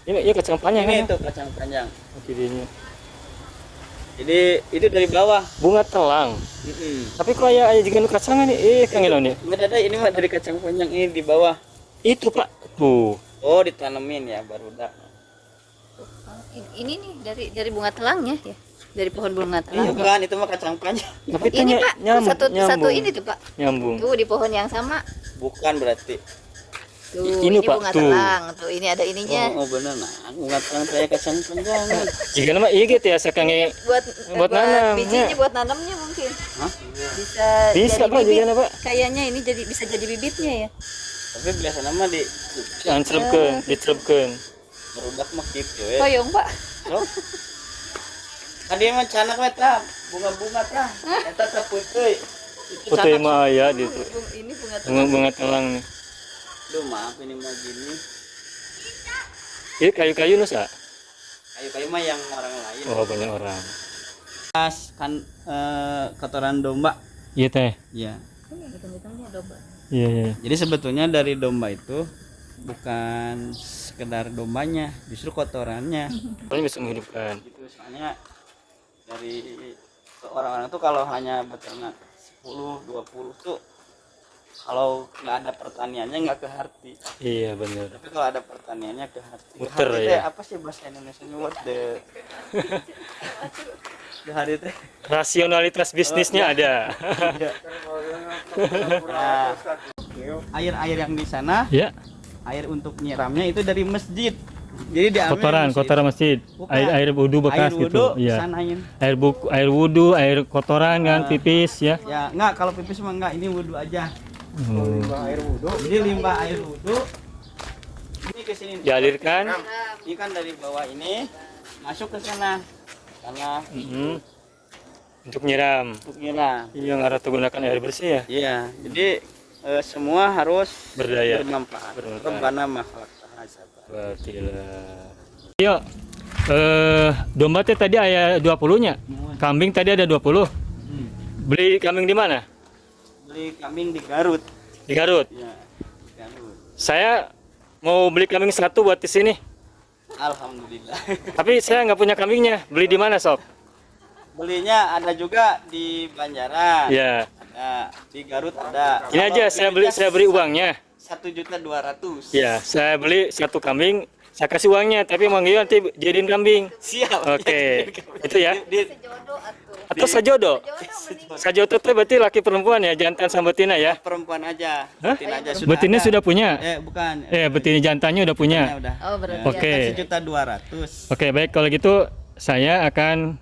Speaker 1: ini kacang panjang
Speaker 4: Ini
Speaker 1: kan?
Speaker 4: tuh kacang panjang.
Speaker 1: Jadinya.
Speaker 4: Jadi itu dari bawah.
Speaker 1: Bunga telang. Tapi kok aya juga kacang nih? Kang Ilon ya.
Speaker 4: Enggak ada, ini mah dari kacang panjang ini di bawah.
Speaker 1: Itu Pak. Tuh.
Speaker 4: Oh, ditanemin ya barudak.
Speaker 3: Ini nih dari bunga telangnya ya. Dari pohon bunga
Speaker 4: Iya
Speaker 3: telang.
Speaker 4: kan, itu mah kacang panjang.
Speaker 1: Tapi itu
Speaker 3: Ini Pak, satu
Speaker 1: nyambung.
Speaker 3: ini tuh Pak.
Speaker 1: Nyambung.
Speaker 3: Tuh di pohon yang sama.
Speaker 4: Bukan berarti.
Speaker 3: Tuh,
Speaker 1: Ini,
Speaker 3: ini
Speaker 1: Pak,
Speaker 3: bunga
Speaker 1: tuh.
Speaker 3: telang. Tuh ini ada ininya.
Speaker 4: Oh bener nah, bunga telang kayak kacang panjang.
Speaker 1: Jika nama iya gitu ya sakange
Speaker 3: Buat
Speaker 1: nanam,
Speaker 3: bijinya
Speaker 1: ya.
Speaker 3: buat nanamnya mungkin.
Speaker 4: Hah?
Speaker 3: Bisa
Speaker 1: Pak
Speaker 3: bibit.
Speaker 1: jika Pak.
Speaker 3: Kayaknya ini bisa jadi bibitnya ya.
Speaker 4: Tapi biasa nama di
Speaker 1: Dicelupkeun.
Speaker 4: barudak mah gitu ya.
Speaker 3: Koyong Pak.
Speaker 4: So. Tadi mah canak we tah, bunga-bunga tah. Eta teh puteuy. Itu
Speaker 1: Putih
Speaker 4: canak.
Speaker 1: mah aya di itu.
Speaker 3: Ini bunga telang.
Speaker 1: Bunga telang nih.
Speaker 4: Duh, maaf ini mah gini.
Speaker 1: Ini kayu-kayu nusa.
Speaker 4: Kayu-kayu mah yang orang lain.
Speaker 1: Oh, banyak orang.
Speaker 4: Pas kan kotoran domba.
Speaker 1: Iya teh.
Speaker 4: Ya.
Speaker 3: Hitung-hitungnya domba.
Speaker 1: Iya, iya.
Speaker 4: Jadi sebetulnya dari domba itu bukan sekedar dombanya, justru kotorannya.
Speaker 1: Paling bisa menghidupkan.
Speaker 4: Gitu soalnya dari orang-orang tuh kalau hanya beternak 10, 20 tuh kalau nggak ada pertaniannya nggak ke hati.
Speaker 1: Iya, benar.
Speaker 4: Tapi kalau ada pertaniannya ke hati. Ke
Speaker 1: Muter
Speaker 4: hati
Speaker 1: ya.
Speaker 4: teh apa sih bahasa Indonesia-nya what the hari teh.
Speaker 1: Rasionalitas bisnisnya ada.
Speaker 4: Nah, air yang di sana,
Speaker 1: Ya,
Speaker 4: air untuk nyiramnya itu dari masjid. Jadi diambil
Speaker 1: kotoran masjid.
Speaker 4: Bukan.
Speaker 1: Air wudhu bekas
Speaker 4: air
Speaker 1: gitu.
Speaker 4: wudhu
Speaker 1: Iya.
Speaker 4: sanain.
Speaker 1: Air wudhu, air kotoran kan, pipis ya.
Speaker 4: Ya, enggak, kalau pipis mah enggak, ini wudhu aja.
Speaker 2: Limbah air wudhu.
Speaker 4: Jadi limbah air wudhu ini ke sini.
Speaker 1: Dialirkan.
Speaker 4: Ini kan dari bawah ini masuk ke sana. Karena
Speaker 1: Untuk nyiram.
Speaker 4: untuk nyiram.
Speaker 1: Yang harus menggunakan air bersih ya.
Speaker 4: Iya, jadi semua harus
Speaker 1: Berdaya.
Speaker 4: bermanfaat.
Speaker 1: Bermanfaat.
Speaker 4: Rabbana ma khalaqtana sabata.
Speaker 1: Batilah. Yuk. Domba teh tadi ada 20-nya. Kambing tadi ada 20. Beli kambing di mana?
Speaker 4: Beli kambing di Garut.
Speaker 1: Di Garut.
Speaker 4: Ya, di Garut.
Speaker 1: Saya mau beli kambing 1 buat di sini.
Speaker 4: Alhamdulillah.
Speaker 1: Tapi saya nggak punya kambingnya. Beli di mana, Sob?
Speaker 4: Belinya ada juga di Banjaran.
Speaker 1: Ya.
Speaker 4: Ada di Garut ada.
Speaker 1: Ini aja saya beri uangnya.
Speaker 4: 1.200.000.
Speaker 1: Ya, saya beli 1 kambing, saya kasih uangnya, tapi Mang Gio nanti jadiin kambing.
Speaker 4: Siap.
Speaker 1: Oke. Itu ya.
Speaker 3: Sejodoh atuh.
Speaker 1: Atau sajodo?
Speaker 3: Jodoh mending.
Speaker 1: Sajodo itu berarti laki perempuan ya, jantan sama betina ya.
Speaker 4: Perempuan aja.
Speaker 1: Hah?
Speaker 4: Betina aja
Speaker 1: Betinanya
Speaker 4: ada.
Speaker 1: sudah punya?
Speaker 4: Bukan.
Speaker 1: Betina jantannya udah punya.
Speaker 4: Udah.
Speaker 3: Oh, berarti
Speaker 1: Oke.
Speaker 4: 1.200.000.
Speaker 1: Oke, baik kalau gitu saya akan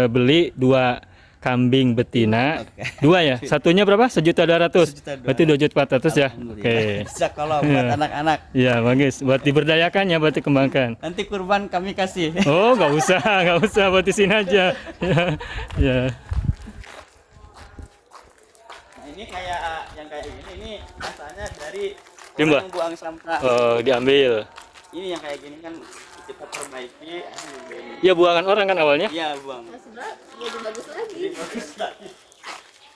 Speaker 1: beli 2 kambing betina.
Speaker 4: Oke.
Speaker 1: 2 ya. Satunya berapa? 1.200.000.
Speaker 4: 1.200.000.
Speaker 1: Berarti 2.400.000 ya. Oke.
Speaker 4: Bisa kalau buat
Speaker 1: Iya.
Speaker 4: anak-anak.
Speaker 1: Ya, bagus. Buat diberdayakan ya, buat dikembangkan.
Speaker 4: Nanti kurban kami kasih.
Speaker 1: Oh, nggak usah buat di sini aja. Ya, ya.
Speaker 4: Nah, ini kayak yang kayak ini asalnya dari
Speaker 1: Limbah?
Speaker 4: orang buang sampah.
Speaker 1: Oh, diambil.
Speaker 4: Ini yang kayak gini kan kita perbaiki.
Speaker 1: Ya buangan orang kan awalnya.
Speaker 4: Iya, buang.
Speaker 3: sebelah jadi bagus lagi.
Speaker 4: Jadi bagus lagi.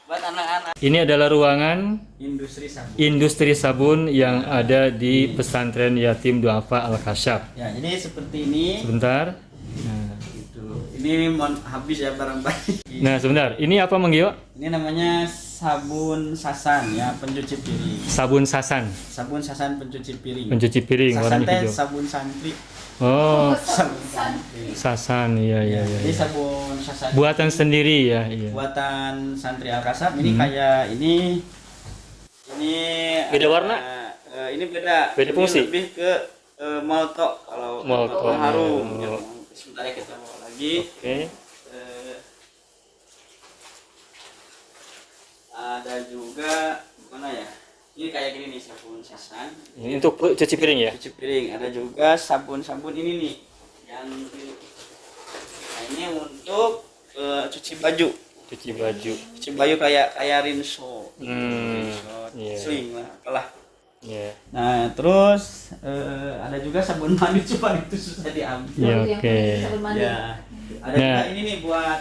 Speaker 4: Buat anak-anak.
Speaker 1: Ini adalah ruangan
Speaker 4: Industri sabun.
Speaker 1: industri sabun yang ada di pesantren Yatim Duafa Al-Kasyaf.
Speaker 4: Ya, jadi seperti ini.
Speaker 1: Sebentar. Nah,
Speaker 4: Gitu. Ini mohon habis ya barang-barang.
Speaker 1: nah sebentar. Ini apa Mang Gio?
Speaker 4: Ini namanya sabun sasan ya, pencuci piring.
Speaker 1: Sabun sasan.
Speaker 4: Sabun sasan pencuci piring.
Speaker 1: Pencuci piring
Speaker 4: Sasan
Speaker 1: warna
Speaker 4: teh
Speaker 1: hijau.
Speaker 4: sabun santri.
Speaker 1: Oh,
Speaker 4: Sabun santri.
Speaker 1: sasan. Iya, iya, iya.
Speaker 4: Jadi sabun sasan
Speaker 1: Buatan sendiri ya. Iya.
Speaker 4: buatan santri Al-Kasab ini kayak ini
Speaker 1: Beda warna?
Speaker 4: Ini beda.
Speaker 1: Beda
Speaker 4: Ini
Speaker 1: fungsi?
Speaker 4: lebih ke molto kalau
Speaker 1: Molto.
Speaker 4: harum.
Speaker 1: Oh.
Speaker 4: Ya, sebentar ya kita bawa lagi.
Speaker 1: Oke.
Speaker 4: Eh, ada juga mana ya? Ini kayak gini nih sabun sasan.
Speaker 1: Ini untuk cuci piring ya.
Speaker 4: Cuci piring. Ada juga sabun-sabun ini nih yang nah, ini untuk cuci baju.
Speaker 1: Cuci baju.
Speaker 4: Cuci baju kayak rinso.
Speaker 1: Hmm, iya.
Speaker 4: Sling lah, apalah.
Speaker 1: Iya.
Speaker 4: Nah, terus ada juga sabun mandi, cuma itu susah diambil.
Speaker 1: Iya,
Speaker 3: Yang
Speaker 1: oke.
Speaker 3: sabun mandi.
Speaker 4: Ya. Ada
Speaker 1: Nah.
Speaker 4: juga ini nih buat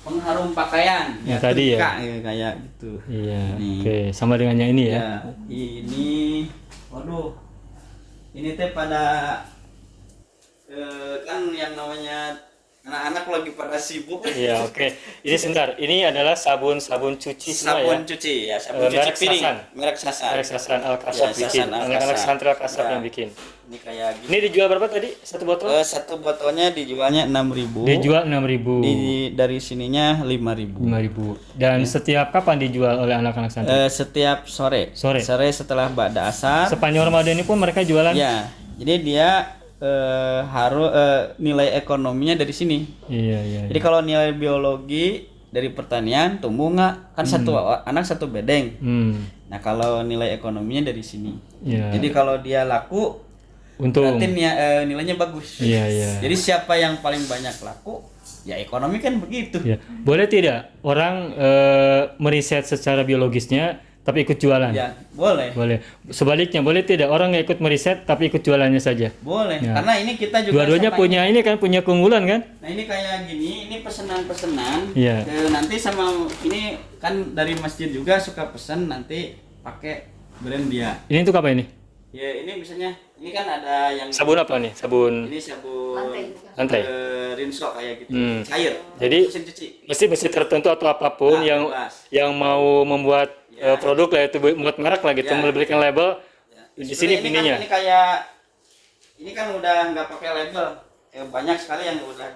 Speaker 4: pengharum pakaian.
Speaker 1: Yang tadi ya?
Speaker 4: trika, kayak gitu.
Speaker 1: Iya.
Speaker 4: Nih.
Speaker 1: Oke, sama dengan yang ini ya.
Speaker 4: Ya, ini waduh. Ini teh pada kan yang namanya anak-anak lagi pada sibuk.
Speaker 1: Iya, oke. Ini sebentar. Ini adalah sabun cuci semua ya.
Speaker 4: Sabun cuci ya, sabun cuci
Speaker 1: Merek
Speaker 4: piring.
Speaker 1: Sasan.
Speaker 4: Merek Sasan.
Speaker 1: Merek Sasan Al-Kasab
Speaker 4: Ya,
Speaker 1: bikin.
Speaker 4: Sasan Al-Kasab.
Speaker 1: Anak-anak santri Al-Kasab
Speaker 4: Ya.
Speaker 1: yang bikin.
Speaker 4: Ini kayak gini.
Speaker 1: Ini dijual berapa tadi? Satu botol?
Speaker 4: Satu botolnya dijualnya 6.000.
Speaker 1: Dijual 6.000.
Speaker 4: Dari sininya 5.000.
Speaker 1: 5.000. Dan setiap kapan dijual oleh anak-anak santri?
Speaker 4: Setiap sore.
Speaker 1: Sore.
Speaker 4: Setelah ba'da asar.
Speaker 1: Sepanjang Ramadan ini pun mereka jualan?
Speaker 4: Ya. Jadi dia harus nilai ekonominya dari sini.
Speaker 1: Iya, iya.
Speaker 4: Jadi kalau nilai biologi dari pertanian tumbuh nggak? Kan satu anak satu bedeng. Nah kalau nilai ekonominya dari sini.
Speaker 1: Iya.
Speaker 4: Jadi kalau dia laku,
Speaker 1: Untung.
Speaker 4: berarti nilainya bagus.
Speaker 1: Iya, iya.
Speaker 4: Jadi siapa yang paling banyak laku, ya ekonomi kan begitu.
Speaker 1: Ya. Boleh tidak orang meriset secara biologisnya tapi ikut jualan?
Speaker 4: Ya boleh,
Speaker 1: Boleh. Sebaliknya boleh tidak orang nggak ikut meriset tapi ikut jualannya saja?
Speaker 4: boleh.
Speaker 1: Ya.
Speaker 4: Karena ini kita juga
Speaker 1: Dua-duanya
Speaker 4: sama
Speaker 1: punya ini kan punya keunggulan kan?
Speaker 4: Nah ini kayak gini, ini pesanan-pesanan.
Speaker 1: Iya.
Speaker 4: Nanti sama ini kan dari masjid juga suka pesan nanti pakai brand dia.
Speaker 1: Ini untuk apa ini?
Speaker 4: Ya ini misalnya, ini kan ada yang
Speaker 1: Sabun apa nih? Sabun
Speaker 4: ini sabun
Speaker 1: lantai.
Speaker 4: rinso kayak gitu, cair.
Speaker 1: Jadi
Speaker 4: Mesin cuci.
Speaker 1: mesin tertentu atau apapun
Speaker 4: Nah,
Speaker 1: yang
Speaker 4: bebas.
Speaker 1: yang mau membuat produk lah itu buat merek lah gitu,
Speaker 4: Ya.
Speaker 1: memberikan label. Di sini
Speaker 4: Sebenarnya
Speaker 1: ininya.
Speaker 4: Kan, ini kayak ini kan udah nggak pakai label. Banyak sekali yang udah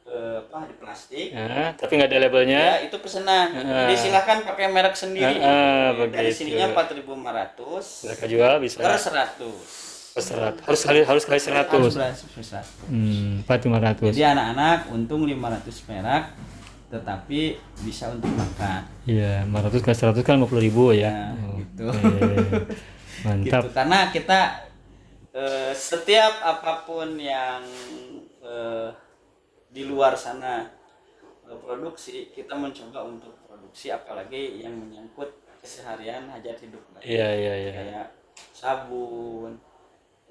Speaker 4: di plastik.
Speaker 1: Tapi nggak ada labelnya.
Speaker 4: Ya, itu pesanan. Jadi silahkan pakai merek sendiri. Dari
Speaker 1: Begitu.
Speaker 4: sininya 4.500
Speaker 1: Mereka jual bisa
Speaker 4: per 100.
Speaker 1: per 100. Harus kali 100.
Speaker 4: Harus per 100.
Speaker 1: 4.500.
Speaker 4: Jadi anak-anak untung 500 perak, tetapi bisa untuk makan.
Speaker 1: Iya, 500 kali 100 kan 50.000 ya.
Speaker 4: Nah, gitu.
Speaker 1: Mantap.
Speaker 4: Gitu. Karena kita setiap apapun yang di luar sana produksi, kita mencoba untuk produksi, apalagi yang menyangkut keseharian hajat hidup.
Speaker 1: Iya.
Speaker 4: Kayak sabun,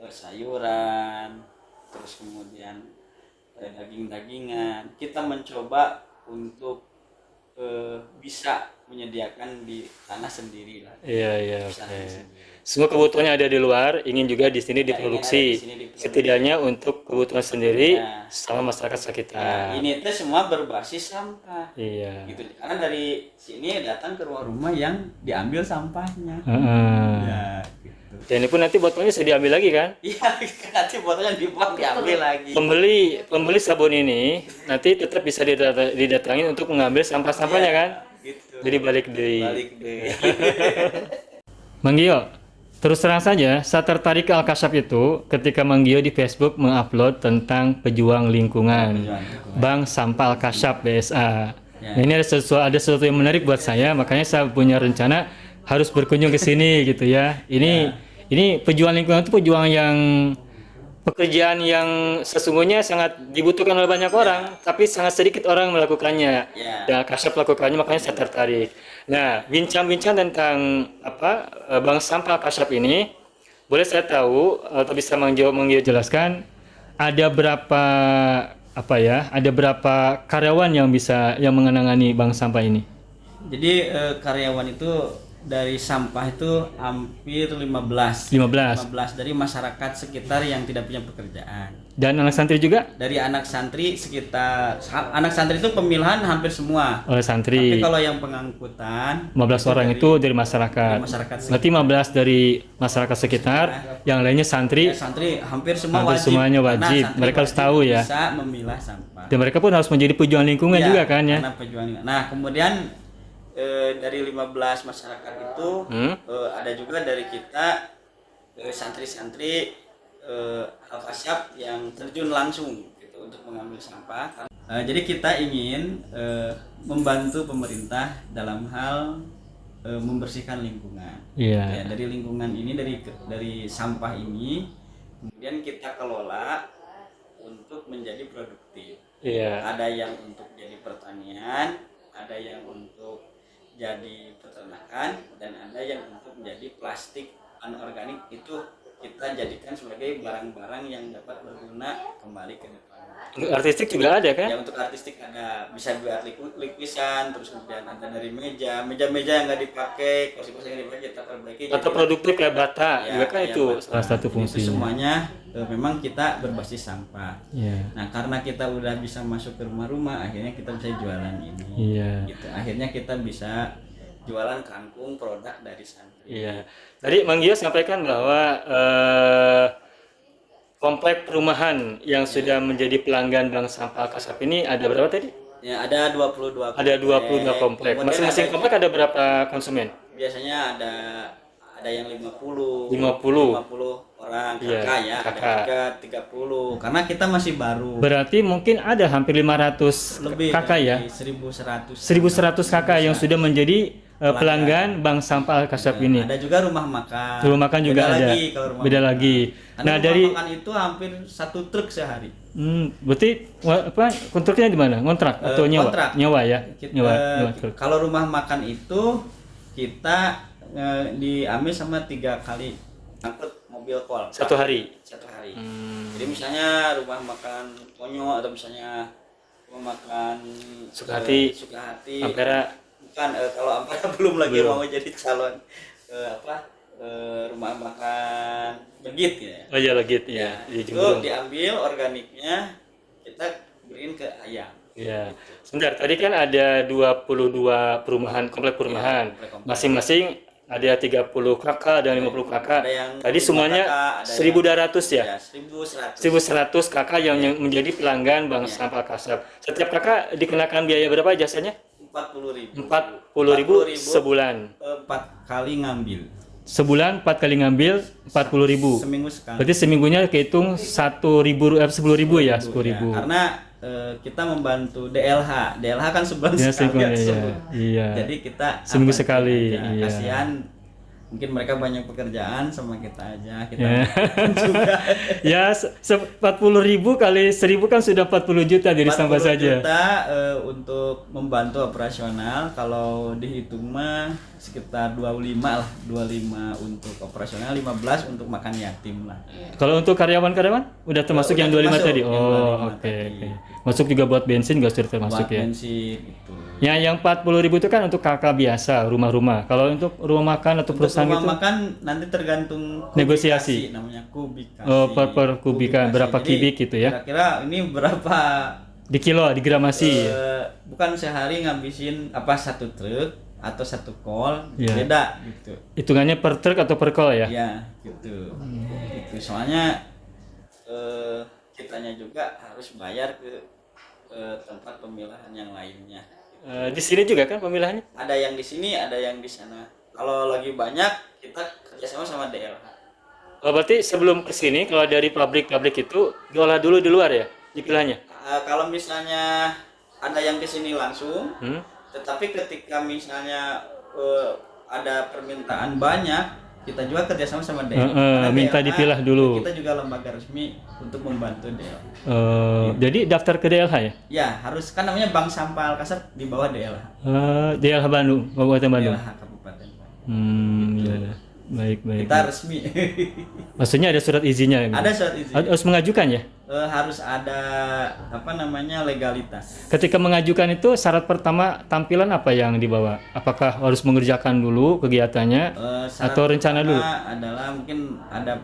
Speaker 4: sayuran, terus kemudian daging-dagingan. Kita mencoba untuk bisa menyediakan di tanah sendiri lah.
Speaker 1: Iya,
Speaker 4: Usaha
Speaker 1: oke.
Speaker 4: sendiri.
Speaker 1: Semua kebutuhannya ada di luar, ingin juga di sini
Speaker 4: Ya,
Speaker 1: diproduksi.
Speaker 4: ingin ada di sini diproduksi.
Speaker 1: Setidaknya untuk kebutuhan sendiri
Speaker 4: Ya.
Speaker 1: sama masyarakat
Speaker 4: Ya,
Speaker 1: sekitar.
Speaker 4: ini teh semua berbasis sampah.
Speaker 1: Iya.
Speaker 4: Gitu. Karena dari sini datang ke rumah yang diambil sampahnya.
Speaker 1: Heeh.
Speaker 4: Ya, gitu.
Speaker 1: Dan ini pun nanti botolnya bisa diambil lagi kan?
Speaker 4: Iya, nanti botolnya dibuang diambil lagi.
Speaker 1: Pembeli sabun ini nanti tetap bisa didatangin untuk mengambil sampah-sampahnya kan?
Speaker 4: Gitu.
Speaker 1: Jadi balik deh.
Speaker 4: Balik deh.
Speaker 1: Mang Gio, terus terang saja, saya tertarik ke Alkasap itu ketika Mang Gio di Facebook mengupload tentang pejuang lingkungan, Bank Sampah Alkasap BSA.
Speaker 4: Ya.
Speaker 1: Nah, ini ada sesuatu yang menarik buat saya, makanya saya punya rencana harus berkunjung ke sini gitu ya. Ini pejuang lingkungan itu pekerjaan yang sesungguhnya sangat dibutuhkan oleh banyak orang, tapi sangat sedikit orang melakukannya.
Speaker 4: Ya.
Speaker 1: Dan Alkasap melakukannya, makanya saya tertarik. Nah, bincang-bincang tentang Bank Sampah Alkasap ini, boleh saya tahu atau bisa Mang Gio jelaskan ada berapa karyawan yang mengenangani bank sampah ini?
Speaker 4: Jadi karyawan itu dari sampah itu hampir 15 dari masyarakat sekitar yang tidak punya pekerjaan.
Speaker 1: Dan anak santri juga?
Speaker 4: Dari anak santri itu pemilihan hampir semua.
Speaker 1: Oleh santri.
Speaker 4: Tapi kalau yang pengangkutan
Speaker 1: 15 orang itu dari masyarakat. Berarti 15 dari masyarakat sekitar, yang lainnya santri.
Speaker 4: Santri hampir semua
Speaker 1: Hampir
Speaker 4: wajib.
Speaker 1: semuanya wajib.
Speaker 4: Karena santri
Speaker 1: Mereka harus
Speaker 4: wajib
Speaker 1: tahu ya.
Speaker 4: Bisa memilah sampah.
Speaker 1: Dan mereka pun harus menjadi pejuang lingkungan
Speaker 4: Iya,
Speaker 1: juga kan ya?
Speaker 4: karena pejuang lingkungan. Nah, kemudian dari 15 masyarakat itu ada juga dari kita santri-santri Alkasap yang terjun langsung gitu untuk mengambil sampah. Jadi kita ingin membantu pemerintah dalam hal membersihkan lingkungan.
Speaker 1: Iya.
Speaker 4: Ya, dari lingkungan ini, dari sampah ini, kemudian kita kelola untuk menjadi produktif.
Speaker 1: Iya.
Speaker 4: Ada yang untuk jadi pertanian, ada yang untuk jadi peternakan, dan ada yang untuk menjadi plastik anorganik. Itu kita jadikan sebagai barang-barang yang dapat berguna kembali ke depan.
Speaker 1: Untuk artistik juga ada kan?
Speaker 4: Ya, untuk artistik ada, bisa buat lukisan, terus kemudian ada dari meja-meja yang nggak dipakai, kursi-kursi yang dipakai kita perbaiki.
Speaker 1: Atau produktif kayak bata, juga kan itu
Speaker 4: bata.
Speaker 1: salah satu
Speaker 4: Itu
Speaker 1: fungsinya.
Speaker 4: semuanya memang kita berbasis sampah.
Speaker 1: Iya.
Speaker 4: Nah, karena kita udah bisa masuk ke rumah-rumah, akhirnya kita bisa jualan ini.
Speaker 1: Iya.
Speaker 4: Gitu. Akhirnya kita bisa jualan kangkung produk dari santri.
Speaker 1: Iya. Tadi Mang Gio sampaikan bahwa komplek perumahan yang sudah menjadi pelanggan Bank Sampah Alkasap ini ada berapa tadi?
Speaker 4: Ya, ada 22
Speaker 1: Ada 22 komplek.
Speaker 4: Kemudian
Speaker 1: Masing-masing
Speaker 4: ada-
Speaker 1: komplek ada berapa konsumen?
Speaker 4: biasanya ada yang 50
Speaker 1: 50
Speaker 4: orang
Speaker 1: Iya,
Speaker 4: kakak ya,
Speaker 1: kakak.
Speaker 4: ada juga 30 karena kita masih baru.
Speaker 1: Berarti mungkin ada hampir 500
Speaker 4: Lebih
Speaker 1: kakak ya?
Speaker 4: 1100
Speaker 1: kakak yang sudah menjadi pelanggan Bank Sampah Alkasap ini.
Speaker 4: Ada juga rumah makan.
Speaker 1: Rumah makan juga
Speaker 4: Beda
Speaker 1: ada.
Speaker 4: lagi kalau rumah
Speaker 1: Beda
Speaker 4: makan.
Speaker 1: lagi.
Speaker 4: Karena
Speaker 1: Nah,
Speaker 4: rumah
Speaker 1: dari
Speaker 4: makan itu hampir 1 truk sehari.
Speaker 1: Berarti kontraknya di mana? Kontrak atau nyewa?
Speaker 4: Kontrak.
Speaker 1: Nyewa ya.
Speaker 4: Kita-
Speaker 1: Nyewa truk.
Speaker 4: Kalau rumah makan itu kita diambil sama 3 kali angkut mobil kol.
Speaker 1: Satu hari.
Speaker 4: Satu hari. Jadi misalnya rumah makan Ponyo atau misalnya rumah makan
Speaker 1: Sukahati,
Speaker 4: Sukahati.
Speaker 1: Ampera.
Speaker 4: Bukan, kalau Ampera belum lagi
Speaker 1: Belum.
Speaker 4: mau jadi calon rumah makan Begit ya.
Speaker 1: Oh iya lagi ya. Di
Speaker 4: Itu
Speaker 1: Jemberung.
Speaker 4: diambil organiknya, kita beriin ke ayam.
Speaker 1: Ya. Sebentar, tadi kan ada 22 komplek perumahan.
Speaker 4: komplek.
Speaker 1: Masing-masing Ada 30 kakak dan 50 kakak.
Speaker 4: Ada yang
Speaker 1: Tadi
Speaker 4: 5
Speaker 1: semuanya
Speaker 4: kakak, ada
Speaker 1: 1.200 ya?
Speaker 4: Ya, 1.100.
Speaker 1: 1.100 kakak yang menjadi pelanggan Bank Sampah Kasab. Setiap kakak dikenakan biaya berapa jasanya?
Speaker 4: 40.000.
Speaker 1: 40.000 sebulan.
Speaker 4: 4 kali ngambil.
Speaker 1: Sebulan 4 kali ngambil 40.000.
Speaker 4: Seminggu sekali.
Speaker 1: Berarti seminggunya kehitung 1.000 10.000 ya, 10.000.
Speaker 4: Karena kita membantu DLH. DLH kan sebulan
Speaker 1: Ya,
Speaker 4: sekali.
Speaker 1: sebulan,
Speaker 4: ya,
Speaker 1: iya. Iya.
Speaker 4: Jadi kita
Speaker 1: Seminggu
Speaker 4: apatin
Speaker 1: sekali,
Speaker 4: aja.
Speaker 1: iya.
Speaker 4: Kasihan mungkin mereka banyak pekerjaan sama kita aja. Kita
Speaker 1: Ya.
Speaker 4: juga.
Speaker 1: Ya, 40.000 kali 1.000 kan sudah 40 juta dari sampah
Speaker 4: 40
Speaker 1: saja.
Speaker 4: juta untuk membantu operasional. Kalau dihitung mah sekitar 25 lah, 25 untuk operasional, 15 untuk makan yatim lah.
Speaker 1: Kalau untuk karyawan-karyawan udah termasuk
Speaker 4: Udah
Speaker 1: yang 25
Speaker 4: termasuk
Speaker 1: tadi.
Speaker 4: yang
Speaker 1: Oh,
Speaker 4: 25
Speaker 1: oke.
Speaker 4: tadi.
Speaker 1: Masuk juga buat bensin nggak sudah termasuk
Speaker 4: Buat
Speaker 1: ya.
Speaker 4: bensin gitu.
Speaker 1: Yang 40.000 itu kan untuk kakak biasa, rumah-rumah. Kalau untuk rumah makan atau
Speaker 4: Untuk
Speaker 1: perusahaan
Speaker 4: rumah
Speaker 1: itu
Speaker 4: makan nanti tergantung
Speaker 1: Negosiasi.
Speaker 4: namanya kubikasi.
Speaker 1: Oh, per kubikan, berapa
Speaker 4: Jadi,
Speaker 1: kubik gitu ya?
Speaker 4: Kira-kira ini berapa
Speaker 1: di kilo, di gramasi.
Speaker 4: bukan sehari ngabisin apa satu truk atau satu kol,
Speaker 1: Iya.
Speaker 4: beda gitu.
Speaker 1: Hitungannya per truk atau per kol ya?
Speaker 4: Ya, gitu. Gitu. Soalnya kitanya juga harus bayar ke tempat pemilahan yang lainnya.
Speaker 1: Di sini juga kan pemilahannya?
Speaker 4: Ada yang di sini, ada yang di sana. Kalau lagi banyak, kita kerjasama sama DLH.
Speaker 1: Oh, berarti sebelum ke sini kalau dari pabrik-pabrik itu diolah dulu di luar ya, dipilahnya?
Speaker 4: Kalau misalnya ada yang ke sini langsung,
Speaker 1: Hmm?
Speaker 4: tetapi ketika misalnya ada permintaan banyak, kita juga kerjasama sama DLH. Karena
Speaker 1: minta
Speaker 4: DLH,
Speaker 1: dipilah dulu.
Speaker 4: Kita juga lembaga resmi untuk membantu DLH.
Speaker 1: Jadi daftar ke DLH ya?
Speaker 4: Ya, harus kan namanya Bank Sampah Alkasab di bawah DLH.
Speaker 1: DLH Bandung, Kabupaten Bandung.
Speaker 4: DLH Kabupaten Bandung.
Speaker 1: Ya. Baik.
Speaker 4: Kita resmi.
Speaker 1: Maksudnya ada surat izinnya? Gitu?
Speaker 4: Ada surat izin.
Speaker 1: Harus mengajukan ya?
Speaker 4: Harus ada legalitas.
Speaker 1: Ketika mengajukan itu syarat pertama tampilan apa yang dibawa? Apakah harus mengerjakan dulu kegiatannya
Speaker 4: Syarat
Speaker 1: atau rencana dulu?
Speaker 4: adalah mungkin ada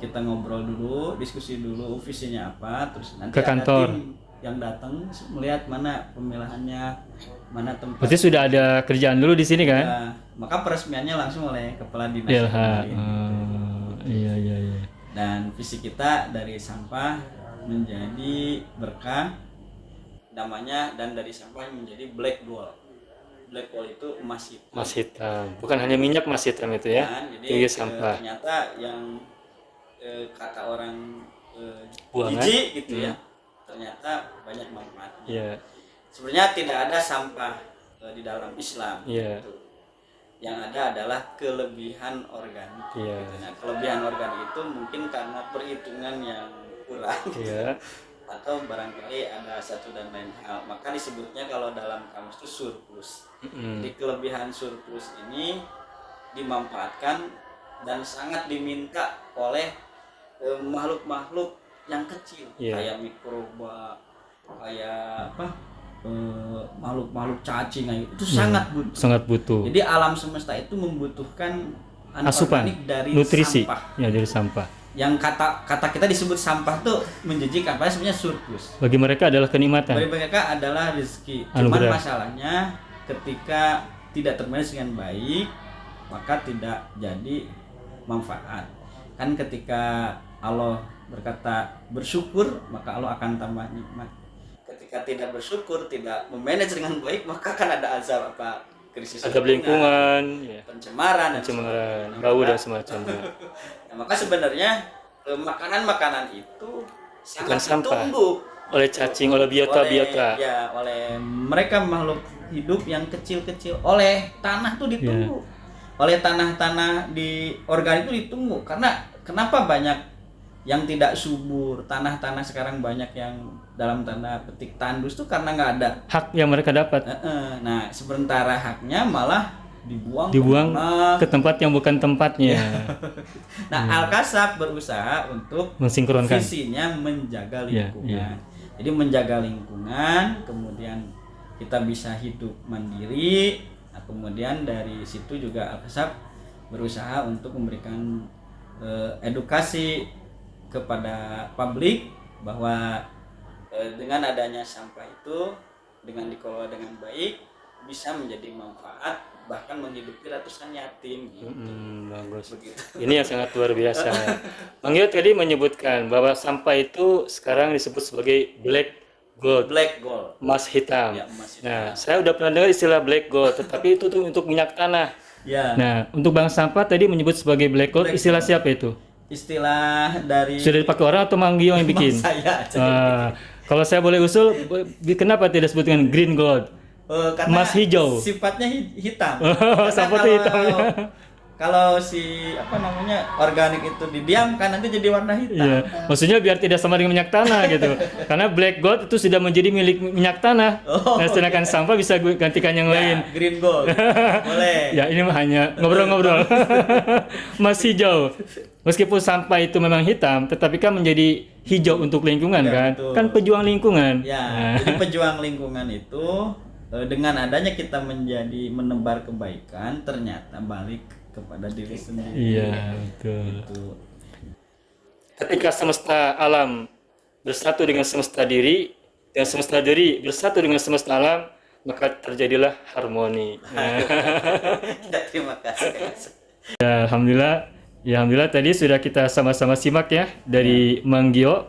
Speaker 4: kita ngobrol dulu, diskusi dulu visinya apa, terus nanti
Speaker 1: Ke kantor.
Speaker 4: ada tim yang datang melihat mana pemilahannya, mana tempat.
Speaker 1: Berarti sudah ada kerjaan dulu di sini kan?
Speaker 4: Ya, maka peresmiannya langsung oleh kepala dinas.
Speaker 1: DLH.
Speaker 4: kemarin.
Speaker 1: Iya.
Speaker 4: Dan visi kita dari sampah menjadi berkah namanya, dan dari sampah menjadi black gold. Black gold itu emas hitam.
Speaker 1: Emas hitam. Bukan hanya minyak emas hitam itu ya?
Speaker 4: Kan? Jadi
Speaker 1: Tinggi sampah.
Speaker 4: ternyata yang kata orang
Speaker 1: Buangan.
Speaker 4: jijik gitu ya, ternyata banyak manfaatnya.
Speaker 1: Iya.
Speaker 4: Sebenarnya tidak ada sampah di dalam Islam.
Speaker 1: Iya.
Speaker 4: Gitu. Yang ada adalah kelebihan organik.
Speaker 1: Iya.
Speaker 4: Gitu. Nah, kelebihan organik itu mungkin karena perhitungan yang kurang.
Speaker 1: Iya.
Speaker 4: Atau barangkali ada satu dan lain hal, maka disebutnya kalau dalam kamus itu surplus. Jadi kelebihan surplus ini dimanfaatkan dan sangat diminta oleh makhluk-makhluk yang kecil, kayak mikroba, kayak makhluk-makhluk cacing itu sangat butuh. Jadi alam semesta itu membutuhkan
Speaker 1: Asupan,
Speaker 4: anorganik dari
Speaker 1: nutrisi.
Speaker 4: sampah.
Speaker 1: Ya, dari sampah.
Speaker 4: Yang kata kita disebut sampah tuh menjijikkan, padahal sebenarnya surplus.
Speaker 1: Bagi mereka adalah kenikmatan.
Speaker 4: Bagi mereka adalah rezeki. Cuman
Speaker 1: Anugerah.
Speaker 4: masalahnya ketika tidak termanage dengan baik, maka tidak jadi manfaat. Kan ketika Allah berkata bersyukur, maka Allah akan tambah nikmat. Ketika tidak bersyukur, tidak memanage dengan baik, maka akan ada azab apa? Krisis
Speaker 1: Ada lingkungan, ya.
Speaker 4: pencemaran,
Speaker 1: Bau dan semacamnya.
Speaker 4: Nah, maka sebenarnya makanan-makanan itu
Speaker 1: Bukan
Speaker 4: sangat
Speaker 1: sampah.
Speaker 4: ditumbuh
Speaker 1: Oleh cacing, oleh biota-biota.
Speaker 4: oleh mereka makhluk hidup yang kecil-kecil, oleh tanah tuh ditumbuh. Oleh tanah-tanah di organik itu ditumbuh. Karena kenapa banyak yang tidak subur, tanah-tanah sekarang banyak yang dalam tanda petik tandus tuh karena nggak ada
Speaker 1: Hak yang mereka dapat
Speaker 4: nah sementara haknya malah dibuang
Speaker 1: ke tempat yang bukan tempatnya.
Speaker 4: Nah, Alkasab berusaha untuk
Speaker 1: Mensinkronkan.
Speaker 4: visinya menjaga lingkungan. Jadi menjaga lingkungan, kemudian kita bisa hidup mandiri. Nah, kemudian dari situ juga Alkasab berusaha untuk memberikan edukasi kepada publik bahwa dengan adanya sampah itu dengan dikelola dengan baik bisa menjadi manfaat bahkan menghidupi ratusan yatim gitu.
Speaker 1: Bagus.
Speaker 4: Begitu.
Speaker 1: Ini yang sangat luar biasa. Bang Yo tadi menyebutkan bahwa sampah itu sekarang disebut sebagai black gold,
Speaker 4: Black gold.
Speaker 1: emas hitam.
Speaker 4: Ya, emas hitam.
Speaker 1: Nah, saya udah pernah dengar istilah black gold, tetapi itu tuh untuk minyak tanah.
Speaker 4: Ya.
Speaker 1: Nah, untuk bank sampah tadi menyebut sebagai black gold,
Speaker 4: Black
Speaker 1: istilah
Speaker 4: gold.
Speaker 1: siapa itu?
Speaker 4: Istilah dari
Speaker 1: Sudah dipakai orang atau Mang Gio yang bikin?
Speaker 4: saya aja.
Speaker 1: Kalau saya boleh usul, kenapa tidak disebut dengan green gold?
Speaker 4: Karena
Speaker 1: Emas hijau.
Speaker 4: sifatnya hitam.
Speaker 1: Sampah itu hitam, ya.
Speaker 4: Kalau si apa namanya organik itu didiamkan nanti jadi warna hitam.
Speaker 1: Iya, maksudnya biar tidak sama dengan minyak tanah gitu. Karena black gold itu sudah menjadi milik minyak tanah. Nah, sedangkan sampah bisa gue gantikan yang lain.
Speaker 4: Ya, green gold. Boleh.
Speaker 1: Ya, ini mah hanya ngobrol-ngobrol. Emas hijau. Meskipun sampah itu memang hitam, tetapi kan menjadi hijau untuk lingkungan
Speaker 4: Ya,
Speaker 1: kan?
Speaker 4: betul.
Speaker 1: Kan pejuang lingkungan.
Speaker 4: Ya,
Speaker 1: Nah.
Speaker 4: jadi pejuang lingkungan itu dengan adanya kita menjadi menebar kebaikan ternyata balik kepada diri sendiri.
Speaker 1: Iya, betul.
Speaker 4: Itu.
Speaker 1: Ketika semesta alam bersatu dengan semesta diri dan semesta diri bersatu dengan semesta alam, maka terjadilah harmoni.
Speaker 4: Ya, terima kasih.
Speaker 1: Ya, alhamdulillah tadi sudah kita sama-sama simak ya dari Mang Gio,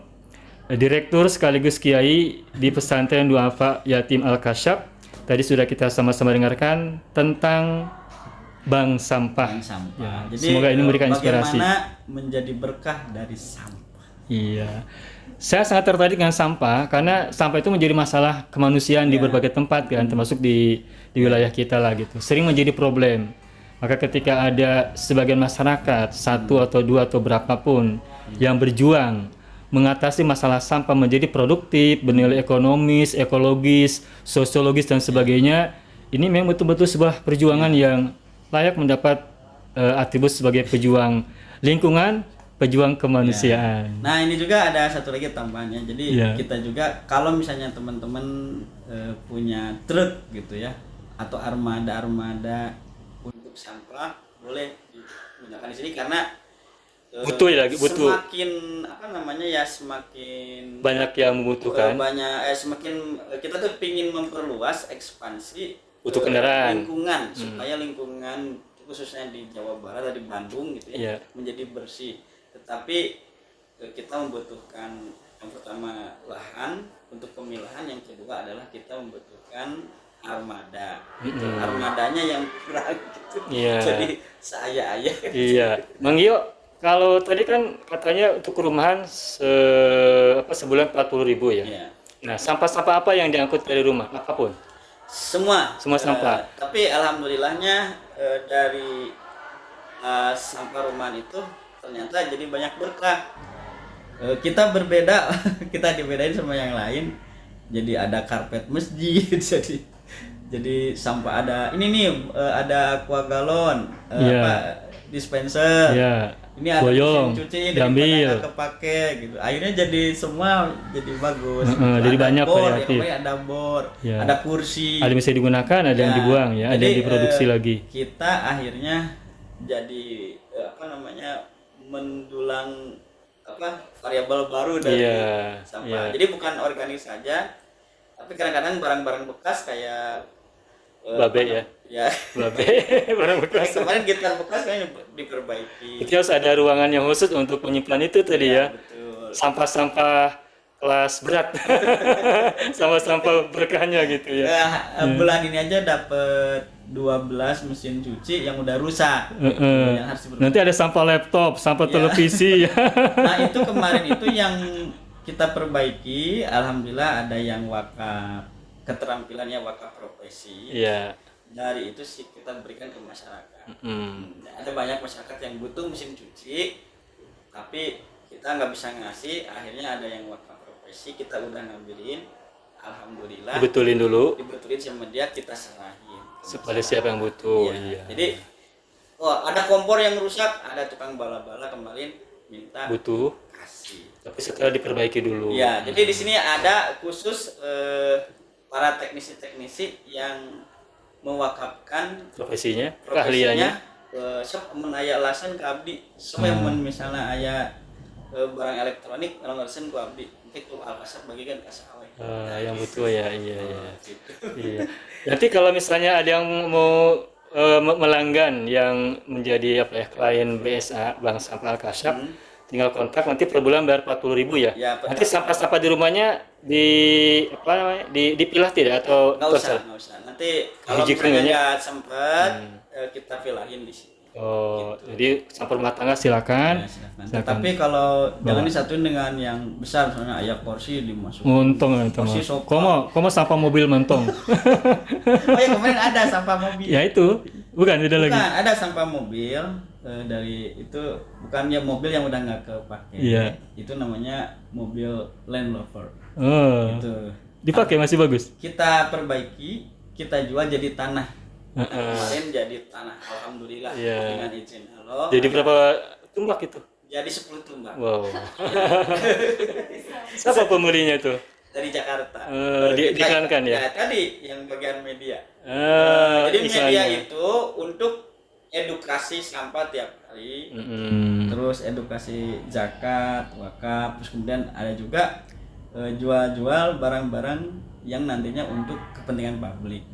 Speaker 1: Direktur sekaligus Kiai di Pesantren Duafa Yatim Al-Kasyaf. Tadi sudah kita sama-sama dengarkan tentang bank sampah.
Speaker 4: Sampah.
Speaker 1: Ya,
Speaker 4: Jadi
Speaker 1: semoga ini memberikan inspirasi.
Speaker 4: bagaimana menjadi berkah dari sampah.
Speaker 1: Iya. Saya sangat tertarik dengan sampah karena sampah itu menjadi masalah kemanusiaan di berbagai tempat kan, termasuk di wilayah kita lah gitu. Sering menjadi problem. Maka ketika ada sebagian masyarakat, satu atau dua atau berapapun yang berjuang mengatasi masalah sampah menjadi produktif, bernilai ekonomis, ekologis, sosiologis dan sebagainya, ini memang betul-betul sebuah perjuangan yang layak mendapat atribut sebagai pejuang lingkungan, pejuang kemanusiaan.
Speaker 4: Nah, ini juga ada satu lagi tambahannya. Jadi
Speaker 1: Iya.
Speaker 4: kita juga kalau misalnya teman-teman punya truk gitu ya atau armada untuk sampah boleh digunakan di sini karena
Speaker 1: Butuh ya, butuh.
Speaker 4: Semakin apa namanya ya semakin
Speaker 1: Banyak yang membutuhkan.
Speaker 4: semakin kita tuh pingin memperluas ekspansi
Speaker 1: Untuk kendaraan.
Speaker 4: lingkungan supaya lingkungan khususnya di Jawa Barat atau di Bandung gitu ya
Speaker 1: Iya.
Speaker 4: menjadi bersih. Tetapi kita membutuhkan yang pertama lahan untuk pemilahan, yang kedua adalah kita membutuhkan armada. Gitu. Armadanya yang kurang gitu.
Speaker 1: Iya.
Speaker 4: Jadi saya aja.
Speaker 1: Iya, Mang Gio, kalau tadi kan katanya untuk perumahan sebulan 40.000 ya.
Speaker 4: Iya.
Speaker 1: Nah, sampah-sampah apa yang diangkut dari rumah? Apapun.
Speaker 4: Semua
Speaker 1: sampah.
Speaker 4: Tapi alhamdulillahnya dari sampah rumahan itu ternyata jadi banyak berkah. Kita berbeda, kita dibedain sama yang lain. Jadi ada karpet masjid, jadi sampah ada ini nih ada aqua galon, dispenser.
Speaker 1: Iya.
Speaker 4: Ini ada
Speaker 1: Boyong,
Speaker 4: mesin cuci
Speaker 1: diambil.
Speaker 4: daripada nggak kepake gitu. Akhirnya jadi semua jadi bagus.
Speaker 1: Jadi
Speaker 4: Ada
Speaker 1: banyak
Speaker 4: bor,
Speaker 1: variatif.
Speaker 4: ya, ada bor,
Speaker 1: Ya.
Speaker 4: ada kursi.
Speaker 1: Ada yang bisa digunakan, ada yang
Speaker 4: Ya,
Speaker 1: dibuang ya, ada
Speaker 4: jadi,
Speaker 1: yang diproduksi lagi.
Speaker 4: Kita akhirnya jadi mendulang variabel baru dari
Speaker 1: Iya,
Speaker 4: sampah.
Speaker 1: iya.
Speaker 4: Jadi bukan organik saja, tapi kadang-kadang barang-barang bekas kayak
Speaker 1: Babe ya.
Speaker 4: Ya.
Speaker 1: Babe, barang bekas.
Speaker 4: Kemarin gitar bekas kayaknya diperbaiki.
Speaker 1: Itu harus ada ruangan yang khusus untuk menyimpan itu tadi ya.
Speaker 4: Betul.
Speaker 1: Sampah-sampah kelas berat. Sampah-sampah berkahnya gitu ya.
Speaker 4: Bulan ini aja dapat 12 mesin cuci yang udah rusak. Yang harus diperbaiki.
Speaker 1: Nanti ada sampah laptop, sampah televisi.
Speaker 4: Nah, itu kemarin itu yang kita perbaiki, alhamdulillah ada yang wakaf, keterampilannya wakaf profesi.
Speaker 1: Iya.
Speaker 4: Dari itu sih kita berikan ke masyarakat. Ada banyak masyarakat yang butuh mesin cuci, tapi kita nggak bisa ngasih. Akhirnya ada yang wakaf profesi, kita udah ngambilin, alhamdulillah.
Speaker 1: Dibetulin dulu.
Speaker 4: Dibetulin sama dia, kita serahin.
Speaker 1: Kepada siapa yang butuh. Iya.
Speaker 4: Jadi, ada kompor yang rusak, ada tukang bala-bala kemarin minta
Speaker 1: Butuh.
Speaker 4: kasih.
Speaker 1: Tapi setelah diperbaiki dulu.
Speaker 4: Ya, jadi di sini ada khusus para teknisi-teknisi yang mewakafkan
Speaker 1: Profesinya,
Speaker 4: profesinya
Speaker 1: keahliannya.
Speaker 4: sok menaya alasan ke abdi. Sok yang misalnya aya barang elektronik kalau ngalasan ku abdi. Itu Al-Kasab bagikan ka sawe.
Speaker 1: Yang butuh ya, iya. Iya. Nanti kalau misalnya ada yang mau melanggan yang menjadi apa ya klien BSA Bank Sampah Al-Kasyaf, tinggal kontak nanti per bulan bayar 40.000 ya.
Speaker 4: Ya, benar.
Speaker 1: Nanti sampah-sampah di rumahnya apa namanya dipilah tidak atau
Speaker 4: Nggak usah. Nanti kalau
Speaker 1: Hiji
Speaker 4: misalnya
Speaker 1: kayaknya.
Speaker 4: nggak sempet, kita pilahin di sini.
Speaker 1: Oh, jadi sampah rumah tangga silakan.
Speaker 4: Ya, silakan. Tapi kalau jangan disatuin dengan yang besar, misalnya ayam porsi dimasukin.
Speaker 1: Untung itu mah.
Speaker 4: Porsi sofa.
Speaker 1: Komo sampah mobil mentong.
Speaker 4: Oh ya, kemarin ada sampah mobil.
Speaker 1: Ya itu, bukan beda lagi.
Speaker 4: Bukan, ada sampah mobil dari itu, bukannya mobil yang udah nggak kepake.
Speaker 1: Iya.
Speaker 4: Itu namanya mobil Land Rover.
Speaker 1: Oh.
Speaker 4: Itu
Speaker 1: Dipakai masih bagus.
Speaker 4: kita perbaiki, kita jual jadi tanah. Kemarin jadi tanah, alhamdulillah.
Speaker 1: Iya.
Speaker 4: Dengan izin Allah.
Speaker 1: Jadi berapa tumbak itu?
Speaker 4: Jadi 10 tumbak
Speaker 1: Wow. Siapa pembelinya tuh?
Speaker 4: dari Jakarta.
Speaker 1: Diiklankan ya?
Speaker 4: Tadi yang bagian media. Jadi
Speaker 1: iklannya.
Speaker 4: media itu untuk edukasi sampah tiap hari. Terus edukasi zakat, wakaf, terus kemudian ada juga jual-jual barang-barang yang nantinya untuk kepentingan publik,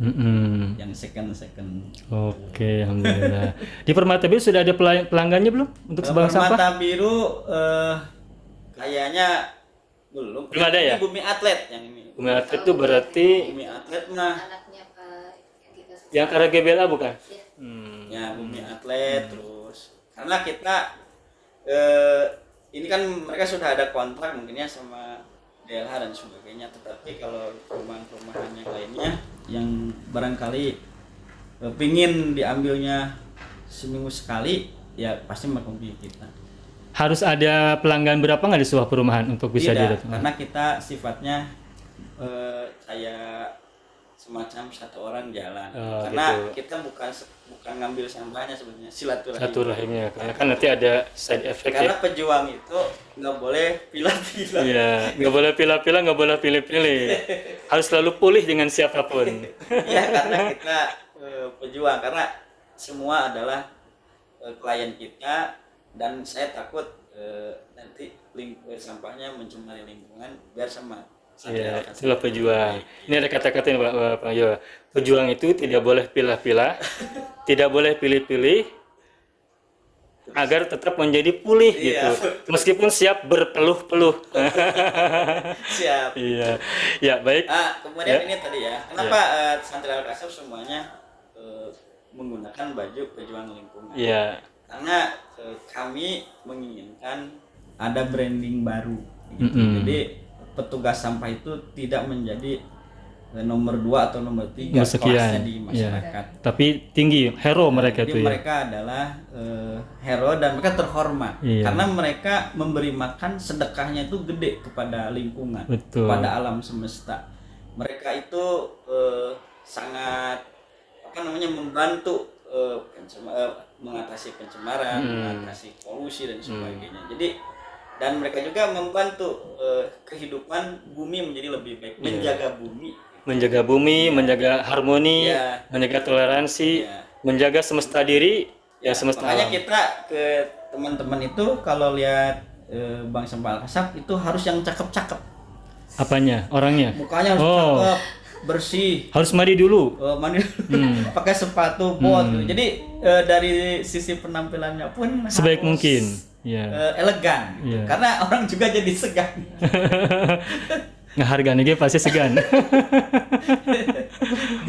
Speaker 4: yang second.
Speaker 1: Oke, alhamdulillah. Di Permata Biru sudah ada pelanggannya belum untuk bank sampah?
Speaker 4: Permata Biru kayaknya belum.
Speaker 1: Belum ada ya?
Speaker 4: Ini Bumi Atlet yang ini.
Speaker 1: Bumi Atlet itu berarti
Speaker 4: Bumi Atlet mah
Speaker 3: Anaknya Pak Eka Supriyoto.
Speaker 1: yang karena GBLA bukan?
Speaker 3: Iya.
Speaker 4: ya Bumi Atlet. Terus karena kita ini kan mereka sudah ada kontrak mungkinnya sama DLH dan sebagainya, tetapi kalau perumahan-perumahan yang lainnya yang barangkali pingin diambilnya seminggu sekali, ya pasti menghubungi kita.
Speaker 1: Harus ada pelanggan berapa nggak di sebuah perumahan untuk bisa
Speaker 4: Tidak,
Speaker 1: didatangkan?
Speaker 4: karena kita sifatnya kayak semacam satu orang jalan.
Speaker 1: Oh,
Speaker 4: Karena
Speaker 1: gitu.
Speaker 4: kita bukan ngambil sampahnya sebenarnya, silaturahmi.
Speaker 1: Satu rahimnya, karena kan nanti ada side effect
Speaker 4: Karena
Speaker 1: ya.
Speaker 4: pejuang itu nggak boleh pilah-pilah.
Speaker 1: Iya, nggak boleh pilih-pilih, nggak boleh pilih-pilih. Harus selalu pulih dengan siapapun.
Speaker 4: Ya karena kita pejuang, karena semua adalah klien kita, dan saya takut nanti sampahnya mencemari lingkungan, biar sama.
Speaker 1: Iya, itulah pejuang. Ini ada kata-kata nih Pak Yo. Pejuang itu tidak boleh pilah-pilah, tidak boleh pilih-pilih, agar tetap menjadi pulih
Speaker 4: Iya.
Speaker 1: gitu. Meskipun siap berpeluh-peluh.
Speaker 4: Siap.
Speaker 1: Iya, ya baik.
Speaker 4: Kemudian
Speaker 1: Ya.
Speaker 4: ini tadi ya, kenapa Santri Al-Kasyaf semuanya menggunakan baju pejuang lingkungan?
Speaker 1: Iya.
Speaker 4: Karena kami menginginkan ada branding baru gitu. Jadi petugas sampah itu tidak menjadi nomor 2 atau nomor 3 kelasnya di masyarakat.
Speaker 1: Ya. Tapi tinggi, hero mereka
Speaker 4: Jadi
Speaker 1: itu ya.
Speaker 4: mereka adalah hero dan mereka terhormat.
Speaker 1: Iya.
Speaker 4: Karena mereka memberi makan, sedekahnya itu gede kepada lingkungan,
Speaker 1: Betul.
Speaker 4: kepada alam semesta. Mereka itu sangat membantu mengatasi pencemaran, mengatasi polusi dan sebagainya. Jadi dan mereka juga membantu kehidupan bumi menjadi lebih baik, menjaga bumi.
Speaker 1: Menjaga bumi, menjaga harmoni,
Speaker 4: Iya.
Speaker 1: menjaga toleransi,
Speaker 4: Iya.
Speaker 1: menjaga semesta diri, ya semesta
Speaker 4: Makanya
Speaker 1: alam.
Speaker 4: kita ke teman-teman itu kalau lihat Bank Sampah Al-Kasyaf itu harus yang cakep-cakep.
Speaker 1: Apanya? Orangnya?
Speaker 4: Mukanya harus cakep, bersih.
Speaker 1: Harus mandi dulu.
Speaker 4: Mandi pakai sepatu bot gitu. Jadi dari sisi penampilannya pun
Speaker 1: Sebaik
Speaker 4: harus,
Speaker 1: mungkin. Ya.
Speaker 4: elegan gitu.
Speaker 1: Iya.
Speaker 4: Karena orang juga jadi segan.
Speaker 1: Ngeharganya dia pasti segan.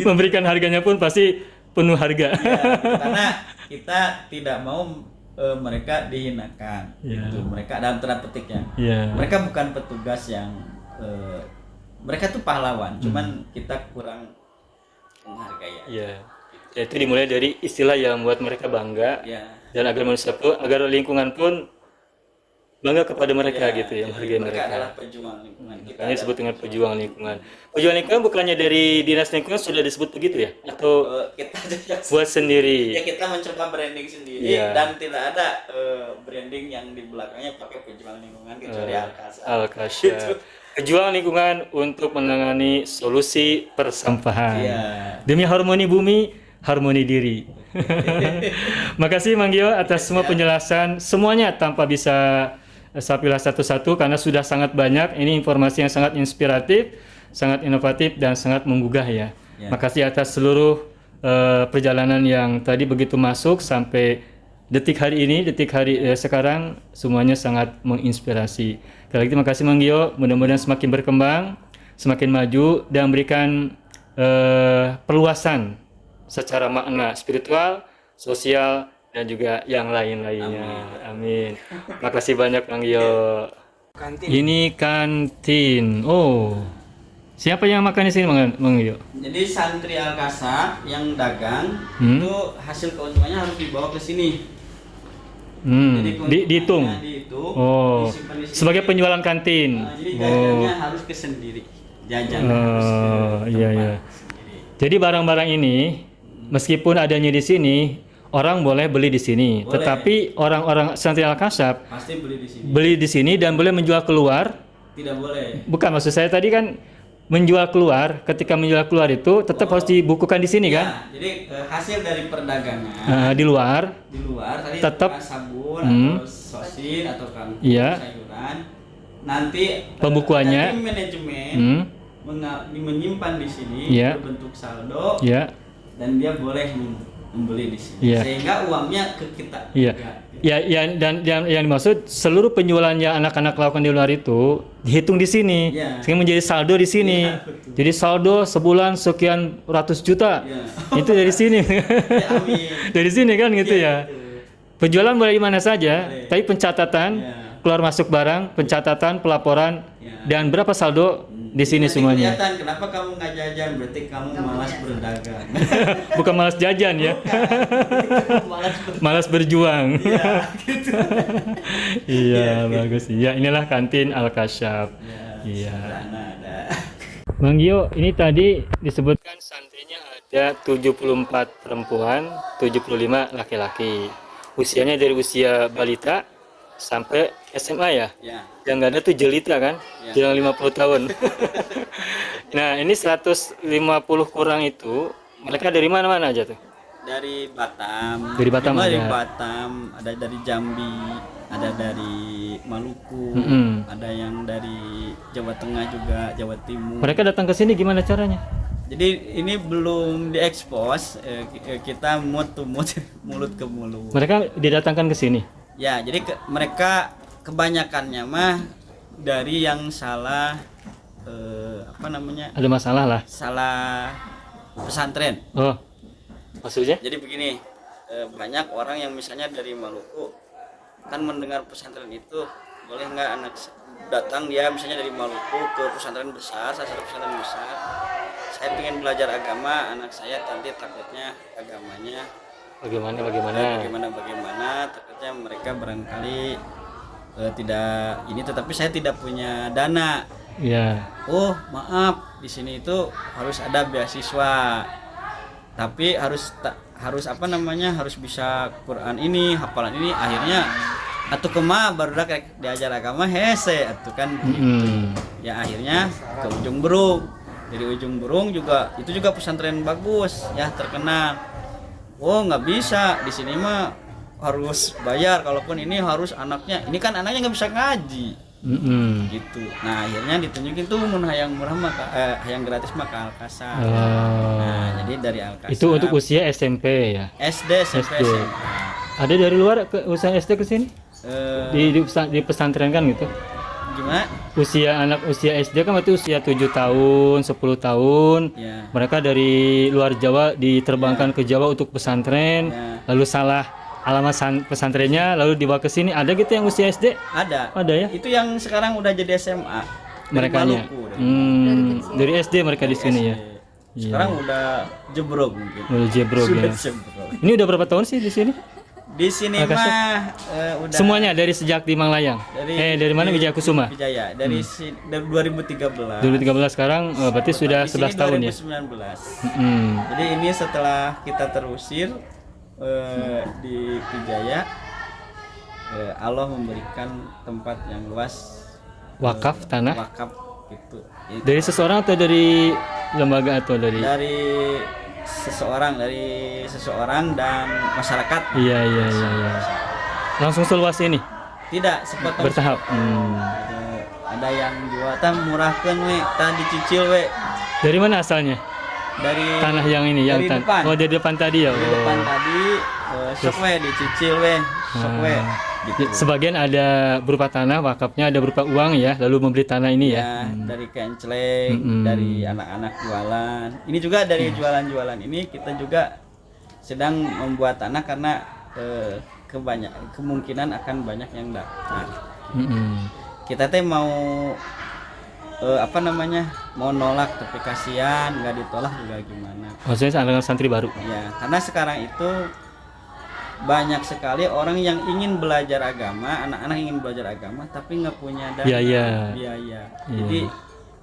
Speaker 1: Memberikan harganya pun pasti penuh harga.
Speaker 4: Ya, karena kita tidak mau mereka dihinakan.
Speaker 1: Iya.
Speaker 4: Gitu. Mereka dalam tanda petik ya.
Speaker 1: Iya.
Speaker 4: Mereka bukan petugas yang mereka tuh pahlawan, cuman kita kurang menghargai.
Speaker 1: Iya. Ya, itu dimulai dari istilah yang membuat mereka bangga,
Speaker 4: Ya.
Speaker 1: dan agar manusia pun, agar lingkungan pun bangga kepada mereka gitu ya,
Speaker 4: jadi
Speaker 1: menghargai
Speaker 4: mereka
Speaker 1: mereka.
Speaker 4: adalah pejuang lingkungan. Kita
Speaker 1: Makanya disebut dengan pejuang lingkungan. Pejuang lingkungan bukannya dari dinas lingkungan sudah disebut begitu ya? Atau
Speaker 4: kita aja
Speaker 1: buat sendiri?
Speaker 4: ya kita mencoba branding sendiri,
Speaker 1: Iya.
Speaker 4: dan tidak ada branding yang di belakangnya pakai pejuang lingkungan kecuali Al-Kasyaf.
Speaker 1: Al-Kasyaf. Pejuang lingkungan untuk menangani solusi persampahan.
Speaker 4: Iya.
Speaker 1: Demi harmoni bumi, harmoni diri. Makasih Mang Gio atas semua penjelasan semuanya tanpa bisa saya pilih satu-satu karena sudah sangat banyak. Ini informasi yang sangat inspiratif, sangat inovatif dan sangat menggugah ya.
Speaker 4: Ya.
Speaker 1: Makasih atas seluruh perjalanan yang tadi begitu masuk sampai detik hari ini, sekarang semuanya sangat menginspirasi. Sekali lagi terima kasih Mang Gio, mudah-mudahan semakin berkembang, semakin maju dan memberikan perluasan secara makna spiritual, sosial dan juga yang lain-lainnya. Amin. Makasih banyak Mang Gio. Ini kantin. Oh. Siapa yang makan di sini Mang Gio?
Speaker 4: Jadi santri Al-Kasab yang dagang itu hasil keuntungannya harus dibawa ke sini. Jadi
Speaker 1: Dihitung. Oh.
Speaker 4: disimpan di sini.
Speaker 1: Sebagai penjualan kantin.
Speaker 4: Jadi jajannya harus ke sendiri. Jajan
Speaker 1: Iya. Jadi barang-barang ini meskipun adanya di sini, orang boleh beli di sini.
Speaker 4: Boleh.
Speaker 1: Tetapi orang-orang santri Al-Kasab
Speaker 4: pasti
Speaker 1: beli di sini dan boleh menjual keluar.
Speaker 4: Tidak boleh.
Speaker 1: Bukan, maksud saya tadi kan menjual keluar. Ketika menjual keluar itu tetap harus dibukukan di sini kan?
Speaker 4: Jadi hasil dari perdagangan
Speaker 1: Di luar
Speaker 4: tadi
Speaker 1: tetap
Speaker 4: sabun atau sosin atau kangkung sayuran. Nanti
Speaker 1: pembukuannya
Speaker 4: nanti manajemen menyimpan di sini berbentuk saldo dan dia boleh membeli di sini sehingga uangnya ke kita. Dan yang dimaksud seluruh penjualannya anak-anak lakukan di luar itu dihitung di sini, sehingga menjadi saldo di sini. Jadi saldo sebulan sekian ratus juta, itu dari sini. Dari sini kan gitu ya. Penjualan boleh di mana saja, tapi pencatatan keluar masuk barang, pencatatan, pelaporan, dan berapa saldo di sini semuanya. Kelihatan kenapa kamu nggak jajan, berarti kamu malas berdagang.
Speaker 1: Bukan malas jajan ya. Malas berjuang. Iya, bagus. Ya, inilah kantin Al-Kasab. Iya. Mang Gio, ini tadi disebutkan santrinya ada 74 perempuan, 75 laki-laki. Usianya dari usia balita sampai SMA ya? Yang nggak ada tuh jelita kan? Jalan 50 tahun. Nah, ini 150 kurang itu, mereka dari mana-mana aja tuh?
Speaker 4: Dari Batam.
Speaker 1: Dari Batam
Speaker 4: Dari Batam, ada dari Jambi, ada dari Maluku, ada yang dari Jawa Tengah juga, Jawa Timur.
Speaker 1: Mereka datang ke sini gimana caranya?
Speaker 4: Jadi ini belum diekspos, kita mulut ke mulut.
Speaker 1: Mereka didatangkan ke sini?
Speaker 4: Ya, jadi mereka kebanyakannya mah dari yang salah
Speaker 1: Ada masalah lah.
Speaker 4: Salah pesantren.
Speaker 1: Oh. Maksudnya?
Speaker 4: Jadi begini, banyak orang yang misalnya dari Maluku kan mendengar pesantren itu, boleh nggak anak datang dia misalnya dari Maluku ke pesantren besar, salah satu pesantren besar. Saya ingin belajar agama, anak saya nanti takutnya agamanya bagaimana, takutnya mereka barangkali tidak ini, tetapi saya tidak punya dana. Oh maaf, di sini itu harus ada beasiswa, tapi harus harus bisa Quran ini, hafalan ini. Akhirnya atuh kemah baru diajar agama hese atuh kan gitu. Ya akhirnya ke Ujung Berung. Dari Ujung Berung juga itu juga pesantren bagus ya, terkenal. Oh nggak bisa, di sini mah harus bayar, kalaupun ini harus anaknya nggak bisa ngaji. Gitu. Nah akhirnya ditunjukin tuh hayang murah mah hayang gratis mah ke Al-Kasab. Nah jadi dari Al-Kasab
Speaker 1: itu untuk usia SMP ya?
Speaker 4: SD.
Speaker 1: Ada dari luar ke usia SD ke sini? Di pesantren kan gitu?
Speaker 4: Gimana?
Speaker 1: Usia SD kan berarti usia 7 tahun, 10 tahun. Mereka dari luar Jawa diterbangkan ke Jawa untuk pesantren, lalu salah alamat pesantrennya lalu dibawa ke sini. Ada gitu yang usia SD?
Speaker 4: Ada
Speaker 1: ya?
Speaker 4: Itu yang sekarang udah jadi SMA.
Speaker 1: Mereka dari SD mereka di sini ya.
Speaker 4: Sekarang udah jebrok mungkin.
Speaker 1: Udah jebrok ya. Ini udah berapa tahun sih di sini?
Speaker 4: Di sini mah udah
Speaker 1: semuanya dari sejak di Manglayang. Dari mana? Wijaya Kusuma.
Speaker 4: Wijaya. Dari 2013.
Speaker 1: 2013 sekarang berarti sudah 11 tahun
Speaker 4: 2019.
Speaker 1: ya.
Speaker 4: Jadi ini setelah kita terusir di Wijaya, Allah memberikan tempat yang luas,
Speaker 1: wakaf tanah.
Speaker 4: Wakaf gitu.
Speaker 1: Dari seseorang atau dari lembaga atau dari seseorang dan masyarakat. Iya. Langsung seluas ini?
Speaker 4: Tidak, sepotong
Speaker 1: bertahap.
Speaker 4: Ada yang jual murahkan we, dicicil we.
Speaker 1: Dari mana asalnya?
Speaker 4: dari
Speaker 1: Tanah yang ini, yang
Speaker 4: dari depan.
Speaker 1: oh dari depan tadi ya.
Speaker 4: Dari
Speaker 1: Oh.
Speaker 4: depan tadi sok we dicicil we, sok we. Gitu.
Speaker 1: Sebagian ada berupa tanah, wakafnya ada berupa uang ya, lalu membeli tanah ini ya.
Speaker 4: Ya, dari kenceleng, dari anak-anak jualan. Ini juga dari jualan-jualan ini kita juga sedang membuat tanah karena kemungkinan akan banyak yang datang. Kita teh mau mau nolak tapi kasihan, nggak ditolak juga gimana.
Speaker 1: Maksudnya dengan santri baru.
Speaker 4: Ya, karena sekarang itu banyak sekali orang yang ingin belajar agama, anak-anak ingin belajar agama tapi nggak punya dana,
Speaker 1: Biaya.
Speaker 4: biaya. Jadi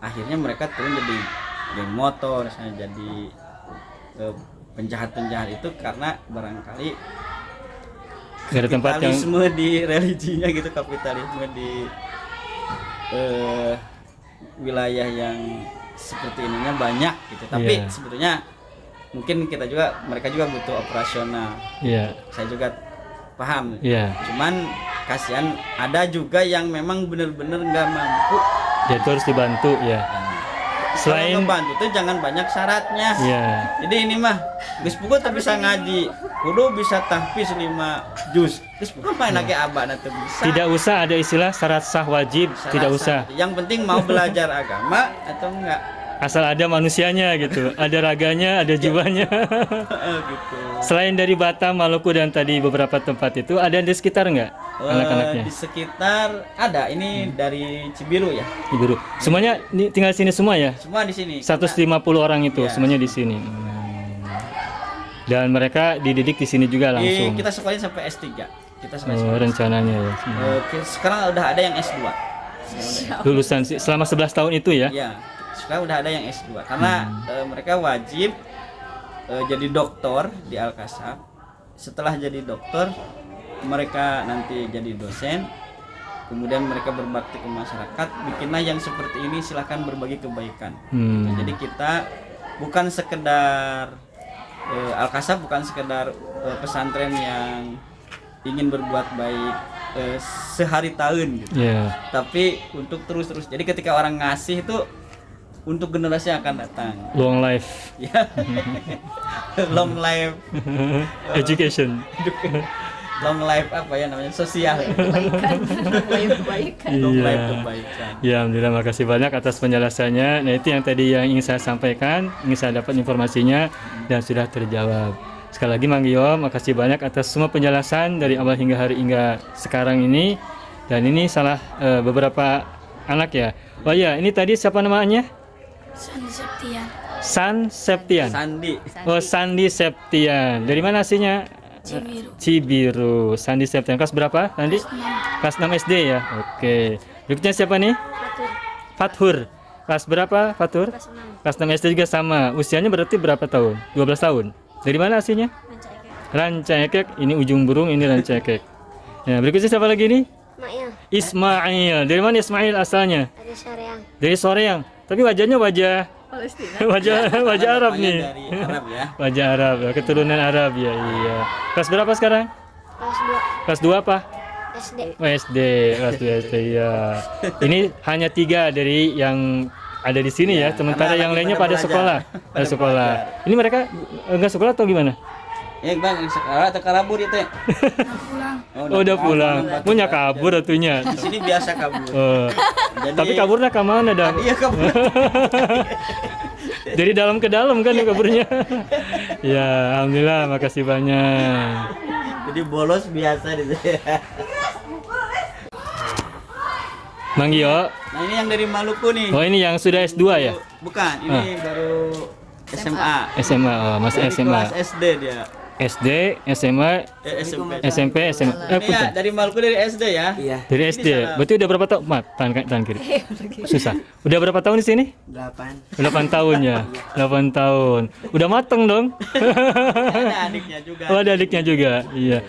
Speaker 4: akhirnya mereka turun jadi geng motor, misalnya jadi penjahat-penjahat itu karena barangkali
Speaker 1: Gak ada tempat yang
Speaker 4: kapitalisme di religinya gitu, kapitalisme di wilayah yang seperti ininya banyak gitu. Tapi sebetulnya mungkin mereka juga butuh operasional.
Speaker 1: Iya.
Speaker 4: Saya juga paham.
Speaker 1: Iya.
Speaker 4: Cuman kasihan ada juga yang memang benar-benar nggak mampu.
Speaker 1: Ya itu harus dibantu ya. Selain
Speaker 4: Kalau ngebantu tuh jangan banyak syaratnya.
Speaker 1: Iya.
Speaker 4: Jadi ini mah geus pukul tapi bisa ngaji, kudu bisa tahfiz 5 juz. Geus pukul mah lagi abana teu bisa.
Speaker 1: Tidak usah ada istilah syarat sah wajib,
Speaker 4: Syarat
Speaker 1: tidak
Speaker 4: sah.
Speaker 1: usah.
Speaker 4: Yang penting mau belajar agama atau enggak.
Speaker 1: Asal ada manusianya gitu, ada raganya, ada jiwanya.
Speaker 4: Gitu.
Speaker 1: Selain dari Batam, Maluku dan tadi beberapa tempat itu, ada di sekitar nggak anak-anaknya?
Speaker 4: Di sekitar ada, ini dari Cibiru ya.
Speaker 1: Cibiru. Semuanya tinggal sini semua ya?
Speaker 4: Semua di sini.
Speaker 1: 150 orang itu,
Speaker 4: Iya.
Speaker 1: semuanya di sini. Dan mereka dididik di sini juga langsung.
Speaker 4: Kita sekolahin sampai S3. Kita sampai
Speaker 1: Rencananya ya.
Speaker 4: sekarang udah ada yang S2.
Speaker 1: Lulusan selama 11 tahun itu ya?
Speaker 4: Iya. Sekarang udah ada yang S2 karena mereka wajib jadi doktor di Al-Kasab. Setelah jadi dokter, mereka nanti jadi dosen. Kemudian mereka berbakti ke masyarakat. Bikinlah yang seperti ini, silahkan berbagi kebaikan. Jadi kita bukan sekedar Al-Kasab bukan sekedar pesantren yang ingin berbuat baik sehari tahun gitu.
Speaker 1: Yeah.
Speaker 4: Tapi untuk terus-terus. Jadi ketika orang ngasih itu untuk generasi yang akan datang.
Speaker 1: Long life.
Speaker 4: Ya. Long life
Speaker 1: Education.
Speaker 4: long life apa ya namanya? Sosial.
Speaker 3: Kebaikan. Kebaikan.
Speaker 4: Long
Speaker 1: Iya.
Speaker 4: life kebaikan.
Speaker 1: Ya, alhamdulillah, makasih banyak atas penjelasannya. Nah, itu yang tadi yang ingin saya sampaikan, ingin saya dapat informasinya dan sudah terjawab. Sekali lagi Mang Gio, makasih banyak atas semua penjelasan dari awal hingga hari hingga sekarang ini. Dan ini salah beberapa anak ya. Oh iya, ini tadi siapa namanya?
Speaker 5: Sandi Septian.
Speaker 1: San Septian.
Speaker 4: Sandi.
Speaker 1: Oh, Sandi Septian. Dari mana aslinya?
Speaker 5: Cibiru.
Speaker 1: Cibiru. Sandi Septian. Kelas berapa, Sandi? Kelas 6 SD ya. Oke. Berikutnya siapa nih? Fathur. Kelas berapa, Fathur? Kelas 6 SD juga sama. Usianya berarti berapa tahun? 12 tahun. Dari mana aslinya? Rancaikek. Ini ujung burung, ini Rancaikek. Ya, berikutnya siapa lagi nih?
Speaker 5: Maknya
Speaker 1: Ismail. Dari mana Ismail asalnya?
Speaker 5: dari Soreang.
Speaker 1: Dari Soreang. Tapi wajahnya wajah
Speaker 3: Palestina.
Speaker 1: wajah Arab
Speaker 4: Namanya
Speaker 1: nih.
Speaker 4: Dari Arab ya.
Speaker 1: Wajah Arab, ya, keturunan Arab ya. Iya. Kelas berapa sekarang?
Speaker 5: Kelas
Speaker 1: Kelas 2 apa?
Speaker 5: 2 SD.
Speaker 1: Oh, SD, kelas 2 SD ya. Ini hanya 3 dari yang ada di sini ya, sementara
Speaker 4: karena
Speaker 1: yang
Speaker 4: lagi
Speaker 1: lainnya
Speaker 4: pada
Speaker 1: pada
Speaker 4: belajar.
Speaker 1: sekolah. Pada sekolah. Ini mereka enggak sekolah atau gimana?
Speaker 4: Ya Bang, sekarang atau kabur itu ya?
Speaker 1: Oh, udah pulang. Punya kabur atunya.
Speaker 4: Di sini biasa kabur.
Speaker 1: Oh.
Speaker 4: Jadi
Speaker 1: Tapi kaburnya ke mana dah?
Speaker 4: Iya kabur.
Speaker 1: Dari dalam ke dalam kan kaburnya. Ya, alhamdulillah, makasih banyak.
Speaker 4: Jadi bolos biasa di sini.
Speaker 1: Mang Gio.
Speaker 4: Nah, ini yang dari Maluku nih.
Speaker 1: Oh, ini yang sudah S2 ya?
Speaker 4: Bukan, ini baru SMA.
Speaker 1: SMA, oh, masih
Speaker 4: Dari
Speaker 1: SMA.
Speaker 4: kelas SD dia.
Speaker 1: SD, SMA,
Speaker 4: SMP.
Speaker 1: SMP, SMA.
Speaker 4: Ini ya, dari Maluku dari SD ya.
Speaker 2: Iya.
Speaker 1: Dari SD. Berarti udah berapa tahun? Tangan kiri. Susah. Udah berapa tahun di sini?
Speaker 2: 8.
Speaker 1: 8 tahun ya. 8 tahun. Udah mateng dong.
Speaker 4: Ada adiknya juga.
Speaker 1: Oh, ada adiknya juga. Iya.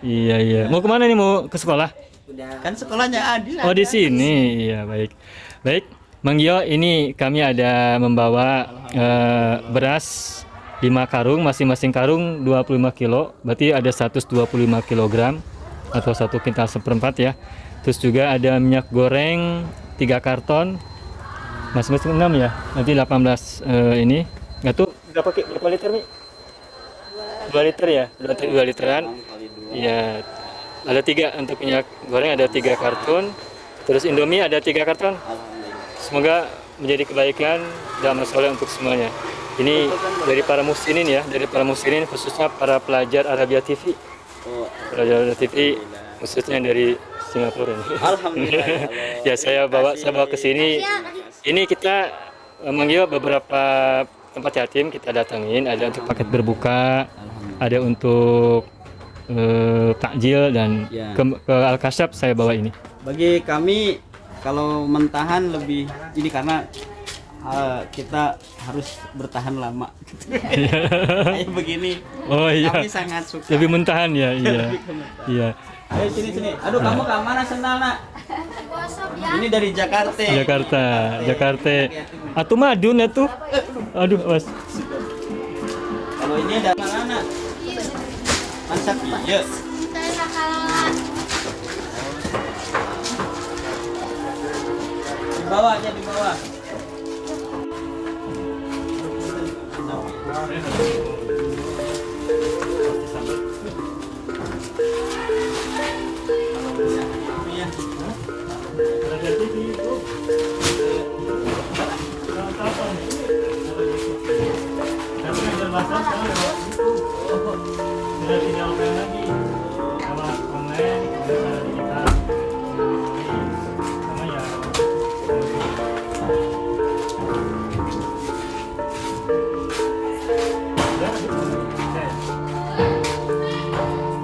Speaker 1: Iya, iya. Mau kemana nih? Mau ke sekolah?
Speaker 2: Udah.
Speaker 4: Kan sekolahnya Adil.
Speaker 1: Oh, di sini. Iya, baik. Baik. Mang Gio, ini kami ada membawa beras 5 karung, masing-masing karung 25 kilo, berarti ada 125 kg atau 1 kintal seperempat ya. Terus juga ada minyak goreng 3 karton, masing-masing 6 ya, nanti 18 ini. Nggak tuh berapa liter nih? 2 liter ya, 2 literan.
Speaker 4: 6 kali 2.
Speaker 1: Iya, ada 3 untuk minyak goreng, ada 3 karton. Terus Indomie ada 3 karton.
Speaker 4: Alhamdulillah.
Speaker 1: Semoga menjadi kebaikan dan masalah untuk semuanya. Ini dari para muslimin ya, dari para muslimin khususnya para pelajar Arabia TV.
Speaker 4: Oh,
Speaker 1: Pelajar Arabia TV khususnya dari Singapura ini.
Speaker 4: alhamdulillah.
Speaker 1: Ya saya bawa ke sini. Ini kita memanggil beberapa tempat yatim kita datangin, ada untuk paket berbuka, ada untuk takjil dan
Speaker 4: Ya.
Speaker 1: ke Al-Kasyaf saya bawa ini.
Speaker 4: Bagi kami kalau mentahan lebih ini karena kita harus bertahan lama. Kayak begini.
Speaker 1: Oh iya.
Speaker 4: Kami sangat suka.
Speaker 1: Lebih mentahan ya, iya.
Speaker 4: Lebih ke mentahan.
Speaker 1: Iya.
Speaker 4: Ayo sini. Aduh, kamu ke mana sendal, Nak? Ini dari Jakarta.
Speaker 1: Jakarta. Atuh madun atuh. Aduh, Mas.
Speaker 4: Kalau ini dari mana, Nak? Masak iya. Di bawah aja, di bawah.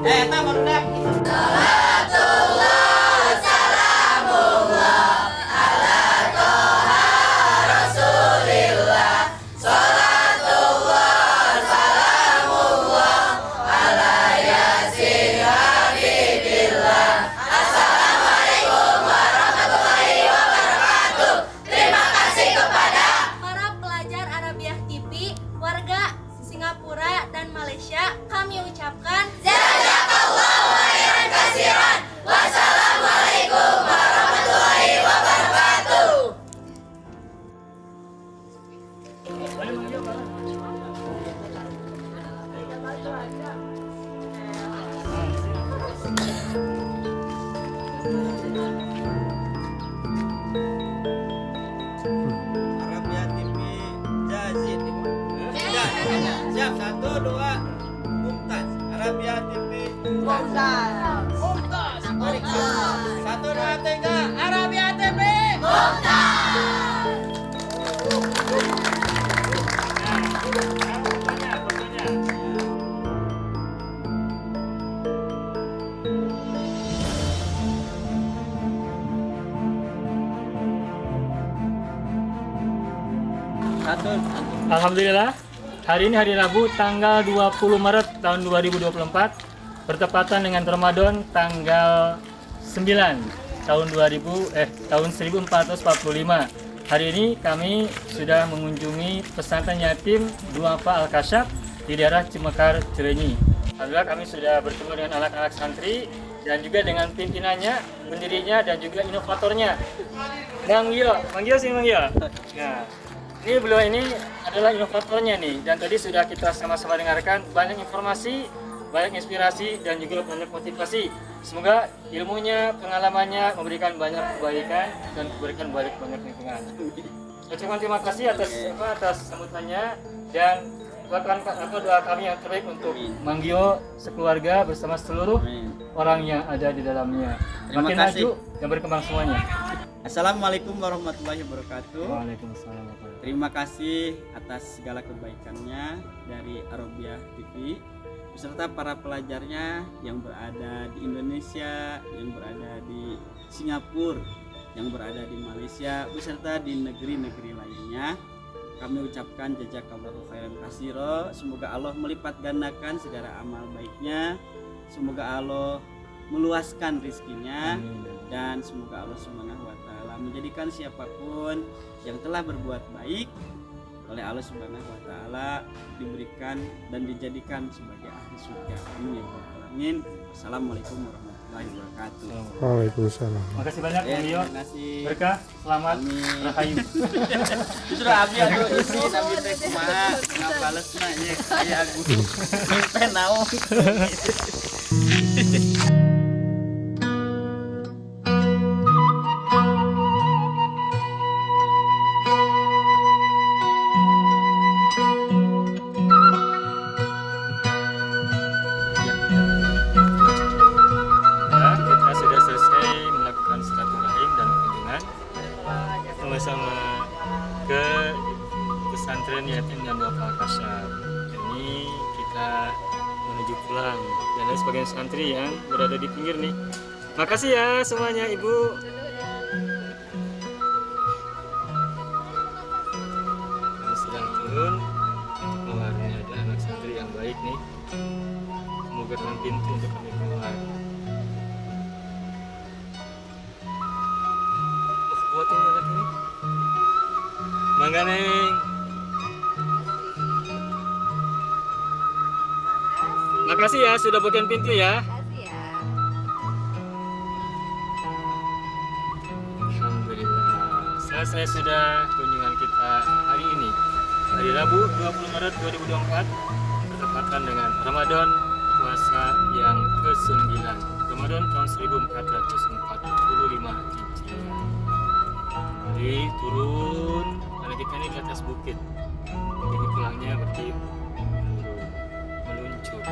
Speaker 4: Eta barudak.
Speaker 6: Para pelajar Arabiah TV, warga Singapura dan Malaysia, kami ucapkan jazakallahu khairan katsiran. Wassalamualaikum warahmatullahi wabarakatuh.
Speaker 4: Arabia TV Jazid. Siap, 1, 2, Mumtaz. Arabia TV Mumtaz. Mari, 1, 2, 3, Arabia TV Satu.
Speaker 1: Alhamdulillah, hari ini hari Rabu tanggal 20 Maret tahun 2024 bertepatan dengan Ramadan tanggal 9 tahun 1445. Hari ini kami sudah mengunjungi pesantren yatim Duafa Al-Kasyaf di daerah Cimekar, Cileunyi. Alhamdulillah kami sudah bertemu dengan anak-anak santri dan juga dengan pimpinannya, pendirinya dan juga inovatornya. Mang Gio sih Mang Gio. Nah, ini beliau ini adalah inovatornya nih, dan tadi sudah kita sama-sama dengarkan banyak informasi, banyak inspirasi dan juga banyak motivasi. Semoga ilmunya, pengalamannya memberikan banyak kebaikan dan memberikan banyak lingkungan. Ucapkan terima kasih atas sambutannya dan doa kami yang terbaik untuk Mang Gio sekeluarga bersama seluruh orang yang ada di dalamnya.
Speaker 4: Terima
Speaker 1: Makin
Speaker 4: kasih.
Speaker 1: maju dan berkembang semuanya.
Speaker 4: Assalamualaikum warahmatullahi wabarakatuh.
Speaker 1: Waalaikumsalam.
Speaker 4: Terima kasih atas segala kebaikannya dari Arabia TV beserta para pelajarnya yang berada di Indonesia, yang berada di Singapura, yang berada di Malaysia beserta di negeri-negeri lainnya. Kami ucapkan jazakallahu khairan katsira. Semoga Allah melipat gandakan segala amal baiknya. Semoga Allah meluaskan rizkinya dan semoga Allah Subhanahu wa taala menjadikan siapapun yang telah berbuat baik oleh Allah Subhanahu wa taala diberikan dan dijadikan sebagai ahli surga. Amin ya rabbal alamin. Assalamualaikum warahmatullahi wabarakatuh. wabarakatuh.
Speaker 2: Waalaikumsalam.
Speaker 1: Makasih banyak
Speaker 4: Ya,
Speaker 1: Bang Dio.
Speaker 4: terima kasih.
Speaker 1: Berkah, selamat,
Speaker 4: Amin.
Speaker 1: rahayu.
Speaker 4: Justru abi atuh isi tapi teh kumaha ngabalesna nya aya aku. Mimpi naon.
Speaker 1: Ya, kita sudah selesai melakukan silaturahim dan kunjungan sama-sama ke pesantren yatim dan duafa Kasyaf. Ini kita menuju pulang dan ada sebagian santri yang berada di pinggir nih. Makasih ya semuanya Ibu. Kami sedang turun. Keluar ini ada anak santri yang baik nih. Membukakan pintu untuk kami keluar. Buat ini anak ini. Mangga Neng. Makasih ya sudah bukain pintu ya. Alhamdulillah. Selesai sudah kunjungan kita hari ini. Hari Rabu 20 Maret 2024 bertepatan dengan Ramadan puasa yang ke-9. Ramadan tahun 1445 Hijriah. Jadi turun karena kita ini di atas bukit. Jadi pulangnya berarti turun meluncur.